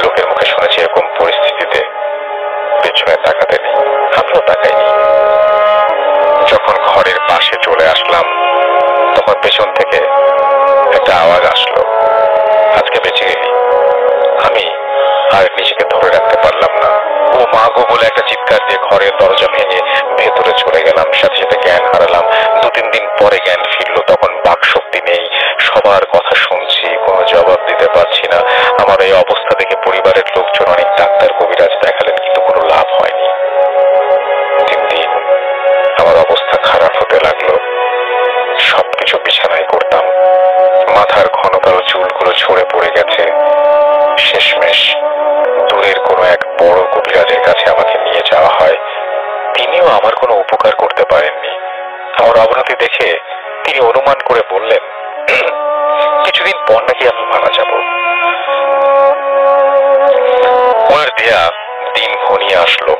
লোকের মুখে শুনেছি এরকম পরিস্থিতিতে পেছনে তাকাতে নেই। আমিও তাকাইনি। যখন ঘরের পাশে চলে আসলাম তখন পেছন থেকে একটা আওয়াজ আসলো, আজকে বেঁচে গেলি। আমি আর নিজেকে ধরে রাখতে পারলাম না। ও মা গো বলে একটা চিৎকার দিয়ে ঘরের দরজা ভেঙে ভেতরে চলে গেলাম। সাথে সাথে জ্ঞান হারালাম। 2-3 দিন পরে জ্ঞান ফিরলো। তখন বাকশক্তি নেই। সবার কথা শুনছি, কোনো জবাব দিতে পারছি না। আমার এই অবস্থা দেখে পরিবারের লোকজন অনেক ডাক্তার কবিরাজ দেখালেন, কিন্তু কোনো লাভ হয়নি। দিন দিন আমার অবস্থা খারাপ হতে লাগলো। সবকিছু বিছানায় করতাম। মাথার ঘন কালো চুলগুলো ঝরে পড়ে গেছে। শেষমেশ দূরের কোনো এক বড় কবিরাজের কাছে আমাকে নিয়ে যাওয়া হয়। তিনিও আমার কোনো উপকার করতে পারেননি। আমার অবনতি দেখে তিনি অনুমান করে বললেন, কিছুদিন পর নাকি আমি মারা যাব। ওনার দেয়া দিন ঘনিয়ে আসলো।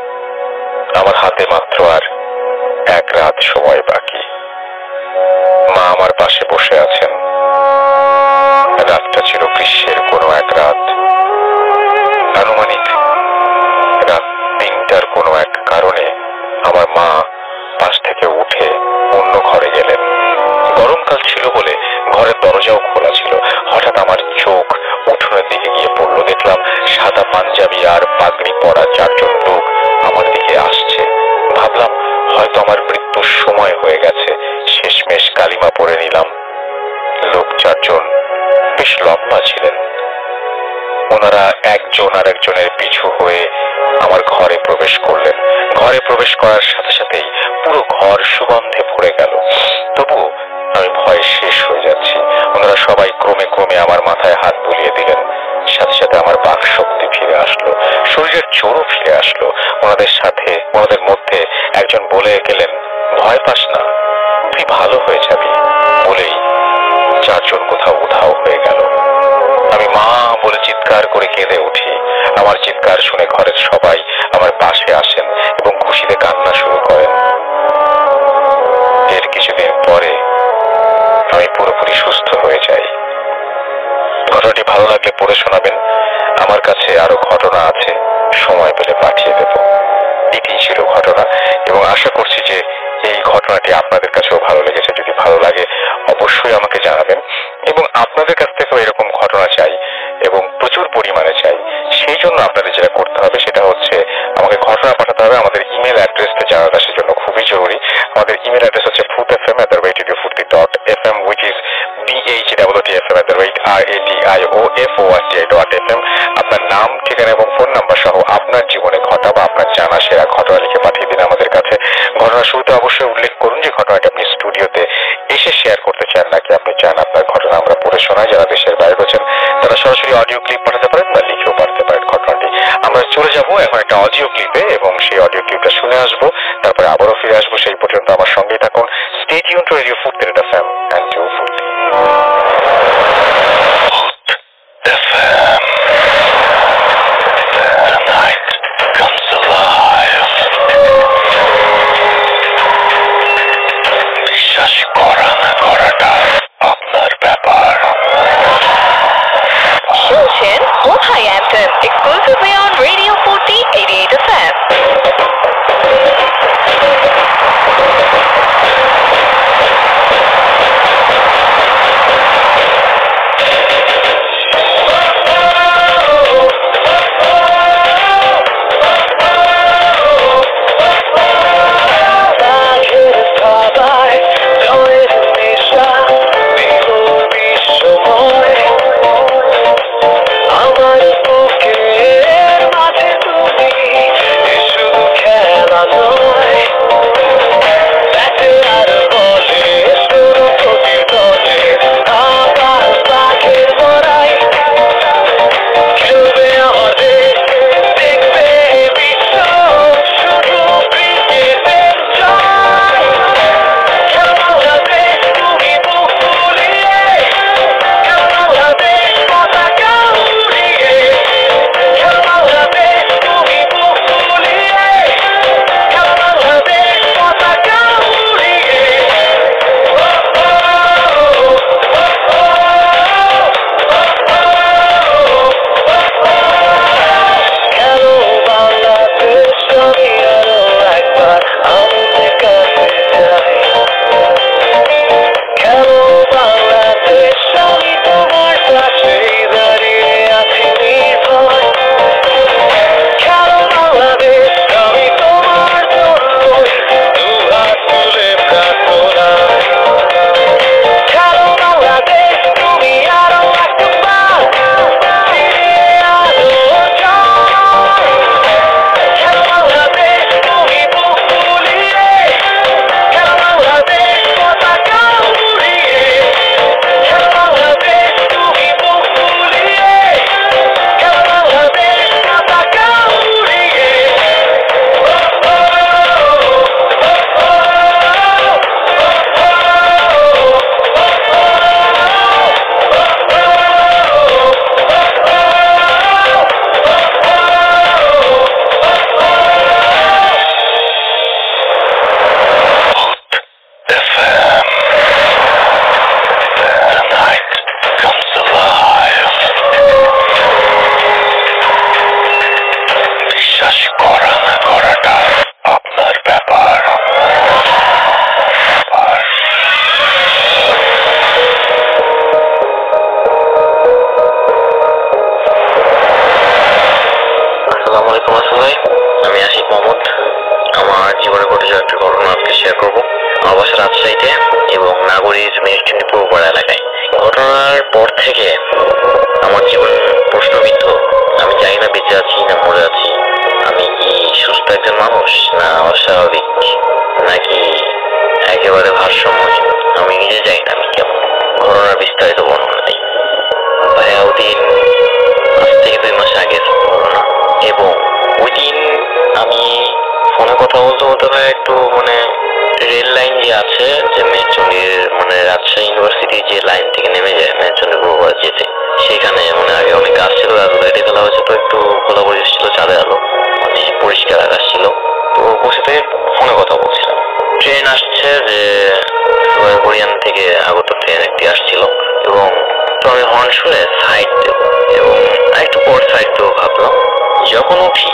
আমার হাতে মাত্র আর 1 রাত সময় বাকি। মা আমার পাশে বসে আছেন। রাতটা ছিল গ্রীষ্মের কোনো এক রাত। আনুমানিক রাত 3টার কোনো এক কারণে আমার মা পাশ থেকে উঠে অন্য ঘরে গেলেন। গরমকাল ছিল বলে ঘরের দরজাও খোলা ছিল। হঠাৎ আমার চোখ উঠোনের দিকে গিয়ে পড়লো। দেখলাম সাদা পাঞ্জাবি আর পাগড়ি পরা 4 জন লোক আমার দিকে আসছে। ভাবলাম হয়তো আমার মৃত্যুর সময় হয়ে গেছে। শেষমেশ কালিমা পড়ে নিলাম। লোক 4 জন বেশ লম্বা ছিলেন। ওনারা একজন আর একজনের পিছু হয়ে আমার ঘরে প্রবেশ করলেন। ঘরে প্রবেশ করার সাথে সাথেই পুরো ঘর সুগন্ধে ভরে গেল। তবুও আমি ভয়ে শেষ হয়ে যাচ্ছি। ওনারা সবাই ক্রমে ক্রমে আমার মাথায় হাত বুলিয়ে দিলেন। সাথে সাথে আমার বাক শক্তি ফিরে আসলো, শরীরের জোরও ফিরে আসলো। ওনাদের মধ্যে একজন বলে গেলেন, ভয় পাস না, তুই ভালো হয়ে যাবি। বলেই 4 জন কোথাও উধাও হয়ে গেল। আমি মা বলে চিৎকার করে কেঁদে উঠি। আমার চিৎকার শুনে ঘরের সবাই আমার পাশে আসেন এবং খুশিতে কান্না শুরু করেন। এর কিছুদিন পরে আমি পুরোপুরি সুস্থ হয়ে যাই। ঘটনাটি ভালো লাগলে পড়ে শোনাবেন। আমার কাছে আরো ঘটনা আছে, সময় পেলে পাঠিয়ে দেব। এটি ছিল ঘটনা, এবং আশা করছি যে এই ঘটনাটি আপনাদের কাছেও ভালো লেগেছে। যদি ভালো লাগে অবশ্যই আমাকে জানাবেন, এবং আপনাদের কাছ থেকেও এরকম ঘটনা চাই এবং প্রচুর পরিমাণে চাই। সেই জন্য আপনাদের যেটা করতে হবে সেটা হচ্ছে আমাকে ঘটনা পাঠাতে হবে আমাদের ইমেল অ্যাড্রেসটা জানাটা সেজন্য খুবই জরুরি। আমাদের ইমেল অ্যাড্রেস হচ্ছে bhotfm@radiofurti.fm, which is BHWTFM@radiofurti.fm। আপনার নাম, ঠিকানা এবং ফোন নাম্বার সহ আপনার জীবনে ঘটা বা আপনার জানা সেরা ঘটনা লিখে পাঠিয়ে দিন আমাদের কাছে। ঘটনার শুরুতে অবশ্যই উল্লেখ করুন যে ঘটনাটি আপনি স্টুডিওতে এসে শেয়ার করতে চান নাকি আপনি চান আপনার ঘটনা আমরা পড়ে শোনাই। যারা দেশের বাইরে রয়েছেন তারা সরাসরি অডিও ক্লিপ পাঠাতে পারেন বা লিখেও পাঠাতে পারেন ঘটনাটি। আমরা চলে যাব এখন একটা অডিও ক্লিপে এবং সেই অডিও ক্লিপটা শুনে আসবো, তারপরে আবারও ফিরে আসবো। সেই পর্যন্ত আমার সঙ্গেই থাকুন। Stay tune to radio Foorti FM and you Foorti. শুনছেন hope high anthem exclusively on radio 40 88 FM। এবং তো আমি হর্ন শুনে সাইড দেব এবং একটু পর সাইড যখন উঠি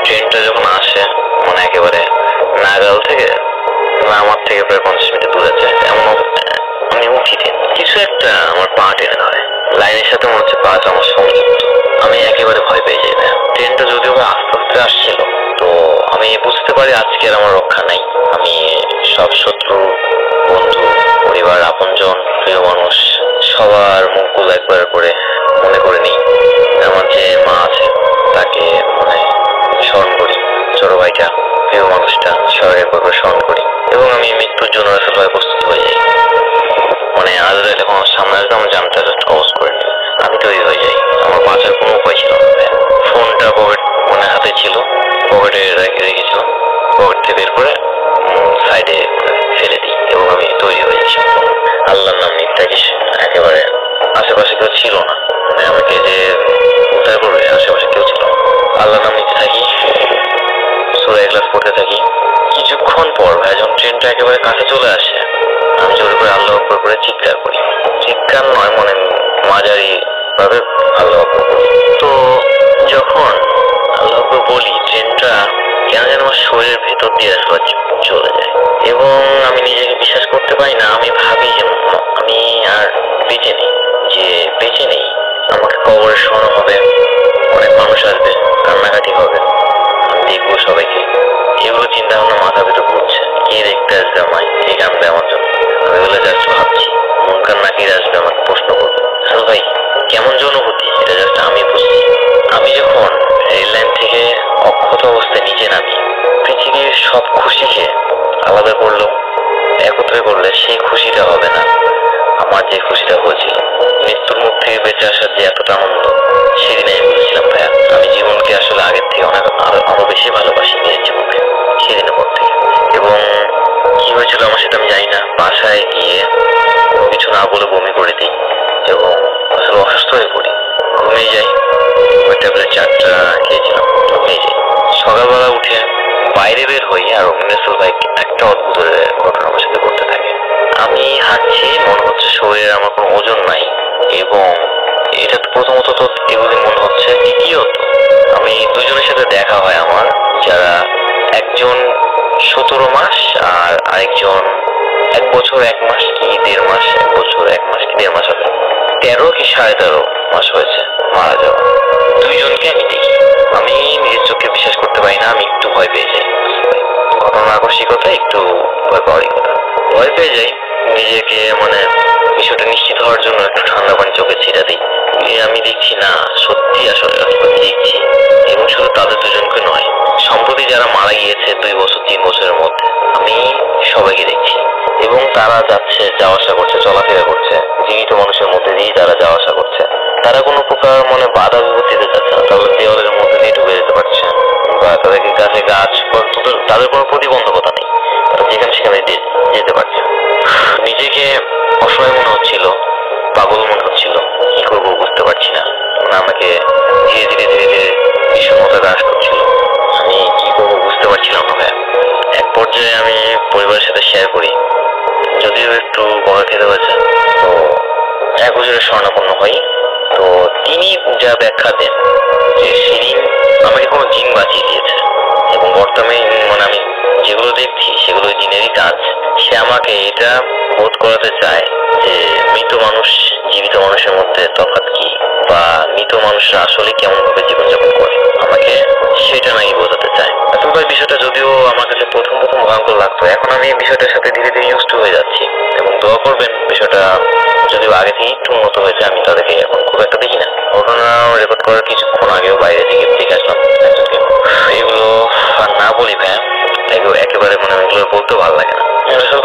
ট্রেনটা যখন আসে মানে একেবারে নাগাল থেকে আমার থেকে প্রায় 50 মিনিট দূরে যায় এমন আমি উঠি কিছু একটা আমার পা টেনে ধরে লাইনের সাথে মনে হচ্ছে পা আমার সংযুক্ত আমি একেবারে ভয় পেয়ে যাই। ট্রেনটা যদিও আস্তে আস্তে আসছিল তো আমি বুঝতে পারি আজকে আর আমার রক্ষা নাই। আমি সব শত্রু বন্ধু পরিবার আপনজন প্রিয় মানুষ সবার মুখগুলো একবার করে মনে করে নিই। আমার যে মা আছে তাকে মানে স্মরণ করি, ছোট ভাইটা প্রিয় মানুষটা সবাই একবার করে স্মরণ করি এবং আমি মৃত্যুর জন্য আসলে প্রস্তুত হয়ে যাই। মানে আজরাইল যখন আমার সামনে আসবে আমার জানটা জাস্ট কবজ করে নেবে, আমি তৈরি হয়ে যাই। আমার বাঁচার কোনো উপায় ছিল না। ফোনটা পকেট মানে হাতে ছিল, পকেটে রেখেছিলাম, পকেট থেকে বের করে সাইডে ফেলে দিই এবং আমি তৈরি হয়ে যাই। আল্লাহর নাম নিতে থাকি। একেবারে আশেপাশে কেউ ছিল না, মানে আমাকে যে উদ্ধার করবে আশেপাশে কেউ ছিল না। আল্লাহর নাম নিতে থাকি, সূরা ইখলাস পড়তে থাকি। কিছুক্ষণ পর ভাই যখন ট্রেনটা একেবারে কাছে চলে আসে আমি জোরে করে আল্লাহু আকবার করে চিৎকার করি। চিৎকার নয় মানে মাঝারি ভাবে আল্লাহু আকবার করি। তো যখন আল্লাহু আকবার বলি ট্রেনটা কেন যেন আমার শরীরের ভেতর দিয়ে আসলে চলে যায় এবং আমি নিজেকে বিশ্বাস করতে পারি না। আমি ভাবি যে আমি আর বেঁচে নেই, যে বেঁচে নেই, আমাকে কবরে শোয়ানো হবে, অনেক মানুষ আসবে, কান্নাকাটি হবে, আমি দেখবো সবাইকে। এগুলো চিন্তা ভাবনা মাথা ভেতর ঘুরছে। কে দেখতে আসবে আমায়, কে কাঁদবে আমার জন্য, আমি এগুলো জাস্ট ভাবছি। মন কান্না কে আসবে আমাকে প্রশ্ন করবে। আসলে ভাই কেমন যে অনুভূতি এটা জাস্ট আমি বুঝছি। আমি যখন রেল লাইন থেকে অক্ষত অবস্থায় নিচে নামি, পৃথিবীর সব খুশিকে আলাদা করলো, একত্রে করলে সেই খুশিটা হবে না আমার যে খুশিটা হয়েছিল। মৃত্যুর মুখ থেকে বেঁচে আসার যে এতটা আনন্দ সেদিনে আমি বুঝেছিলাম ভাইয়া আমি জীবনকে আসলে আগের থেকে অনেক আরো বেশি ভালোবাসি নিজের জীবনকে সেদিনের পর থেকে। এবং কি হয়েছিল আমার সেটা আমি জানি না। বাসায় গিয়ে কোনো কিছু না বলে বমি করে দিই এবং আসলে অসুস্থ হয়ে পড়ি, ঘুমিয়ে যাই। ওই ট্যাবলেট 4টা খেয়েছিলাম, ঘুমিয়ে যাই। সকালবেলা উঠে বাইরে বের হই আর মিনাসুল ভাই একটা অদ্ভুত ঘটনা আমার সাথে ঘটতে থাকে। আমি হাঁটছি, মনে হচ্ছে শরীরে আমার কোনো ওজন নাই এবং এটা প্রথমত তো এগুলি মনে হচ্ছে। দ্বিতীয়ত আমি দুজনের সাথে দেখা হয় আমার, যারা একজন 17 মাস আর আরেকজন 1 বছর 1 মাস কি 1.5 মাস, 1 বছর 1 মাস কি 1.5 মাস হবে, 13 কি 13.5 মাস হয়েছে মারা যাওয়া। দুইজনকে আমি দেখি, আমি নিজের চোখে বিশ্বাস করতে পারি না। আমি একটু ভয় পেয়ে যাই। ঘটনা আকস্মিকতা একটু ভয় পাওয়ারই কথা। ভয় পেয়ে যাই, নিজেকে মানে বিষয়টা নিশ্চিত হওয়ার জন্য একটু ঠান্ডা পানি চোখে ছিটা দিই। আমি দেখছি না সত্যি আসলে দেখছি এবং শুধু তাদের দুজনকে নয়, সম্প্রতি যারা মারা গিয়েছে 2 বছর 3 বছরের মধ্যে আমি সবাইকে দেখছি এবং তারা যাচ্ছে, যাওয়া আসা করছে, চলাফেরা করছে, জীবিত মানুষের মধ্যে দিয়ে তারা যাওয়া আসা করছে। তারা কোনো প্রকার মানে বাধা বিপত্তিতে যাচ্ছে না, তাদের দেওয়ালের মধ্যে দিয়ে ঢুকে যেতে পারছে বা তাদেরকে কাছে গাছ, তাদের কোনো প্রতিবন্ধকতা নেই, তারা যেখানে সেখানে যেতে পারছে। নিজেকে অসহায় মনে হচ্ছিল, পাগল মনে হচ্ছিল, কি করবো বুঝতে পারছি না। আমাকে ধীরে ধীরে ধীরে ধীরে বিষণ্ণতা গ্রাস করছিল, আমি কি করবো বুঝতে পারছিলাম না। এক পর্যায়ে আমি পরিবারের সাথে শেয়ার করি, যদিও একটু বড় খেতে হয়েছে, তো এক হুজুরের শরণাপন্ন হই। তো তিনি যা ব্যাখ্যা দেন যে সেদিন আমাকে কোনো জিন বাঁচিয়ে দিয়েছে এবং বর্তমানে মানে আমি যেগুলো দেখছি সেগুলো জিনেরই কাজ। সে আমাকে এটা বোধ করাতে চায় যে মৃত মানুষ জীবিত মানুষের মধ্যে তফাৎ কি বা মৃত মানুষরা আসলে কেমন ভাবে জীবনযাপন করে, আমাকে সেটা নাকি বোঝাতে চায়। আসলে বিষয়টা যদিও আমার কাছে প্রথম ভয়ঙ্কর লাগতো, এখন আমি এই বিষয়টার সাথে ধীরে ধীরে ইউজড হয়ে যাচ্ছি এবং দোয়া করবেন বিষয়টা যদিও আগে থেকে একটু উন্নত হয়েছে। আমি তাদেরকে এখন খুব একটা দেখি না। ঘটনা রেকর্ড করার কিছুক্ষণ আগেও বাইরে থেকে দেখে আসলাম একজনকে। এগুলো আর না বলি ভাইয়া, একেবারে মানে এগুলো বলতেও ভালো লাগে না।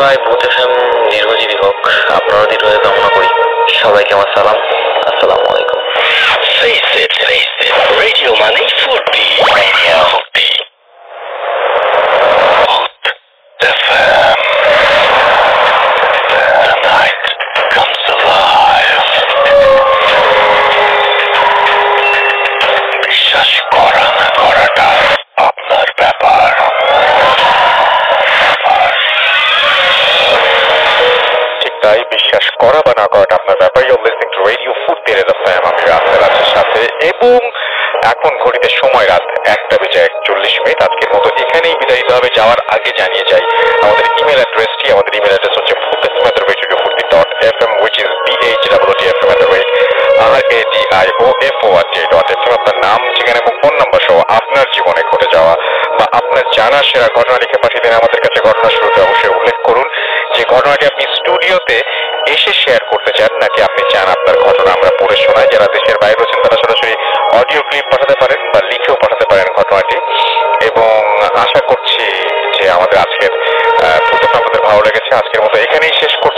ভাই ভূত এফএম দীর্ঘজীবী হোক, আপনারও দীর্ঘজীবী কামনা করি। সবাইকে আমার সালাম, আসসালামু আলাইকুম। Face it, radio মানে ফুর্তি, radio ফুর্তি। Booth FM. The night comes alive. বিশ্বাস করা না করাটা আপনার ব্যাপার। ঠিক তাই, বিশ্বাস করা বা না করাটা আপনার ব্যাপার। You're listening to Radio Food FM, আমি রাসেল আছের সাথে এবং এখন ঘড়িতে সময় রাত 1:41। আজকের মতো এখানেই বিদায় দিতে হবে। যাওয়ার আগে জানিয়ে যাই আমাদের ইমেল অ্যাড্রেসটি। আমাদের ইমেল অ্যাড্রেস হচ্ছে focus@radio40.fm, which is BHWTFM@radio.fm। আপনার নাম, ঠিকানা এবং ফোন নাম্বার সহ আপনার জীবনে ঘটে যাওয়া বা আপনার জানা সেরা ঘটনা লিখে পাঠিয়ে দেন আমাদের কাছে। ঘটনা শুরুতে অবশ্যই উল্লেখ করুন যে ঘটনাটি আপনি স্টুডিওতে এসে শেয়ার করতে চান, নাকি আপনি চান আপনার ঘটনা আমরা পড়ে শোনাই। যারা দেশের বাইরে আছেন তারা সরাসরি অডিও ক্লিপ পাঠাতে পারেন বা লিখেও পাঠাতে পারেন ঘটনাটি। এবং আশা করছি যে আমাদের আজকের প্রোগ্রাম আপনাদের ভালো লেগেছে। আজকের মতো এখানেই শেষ করছি।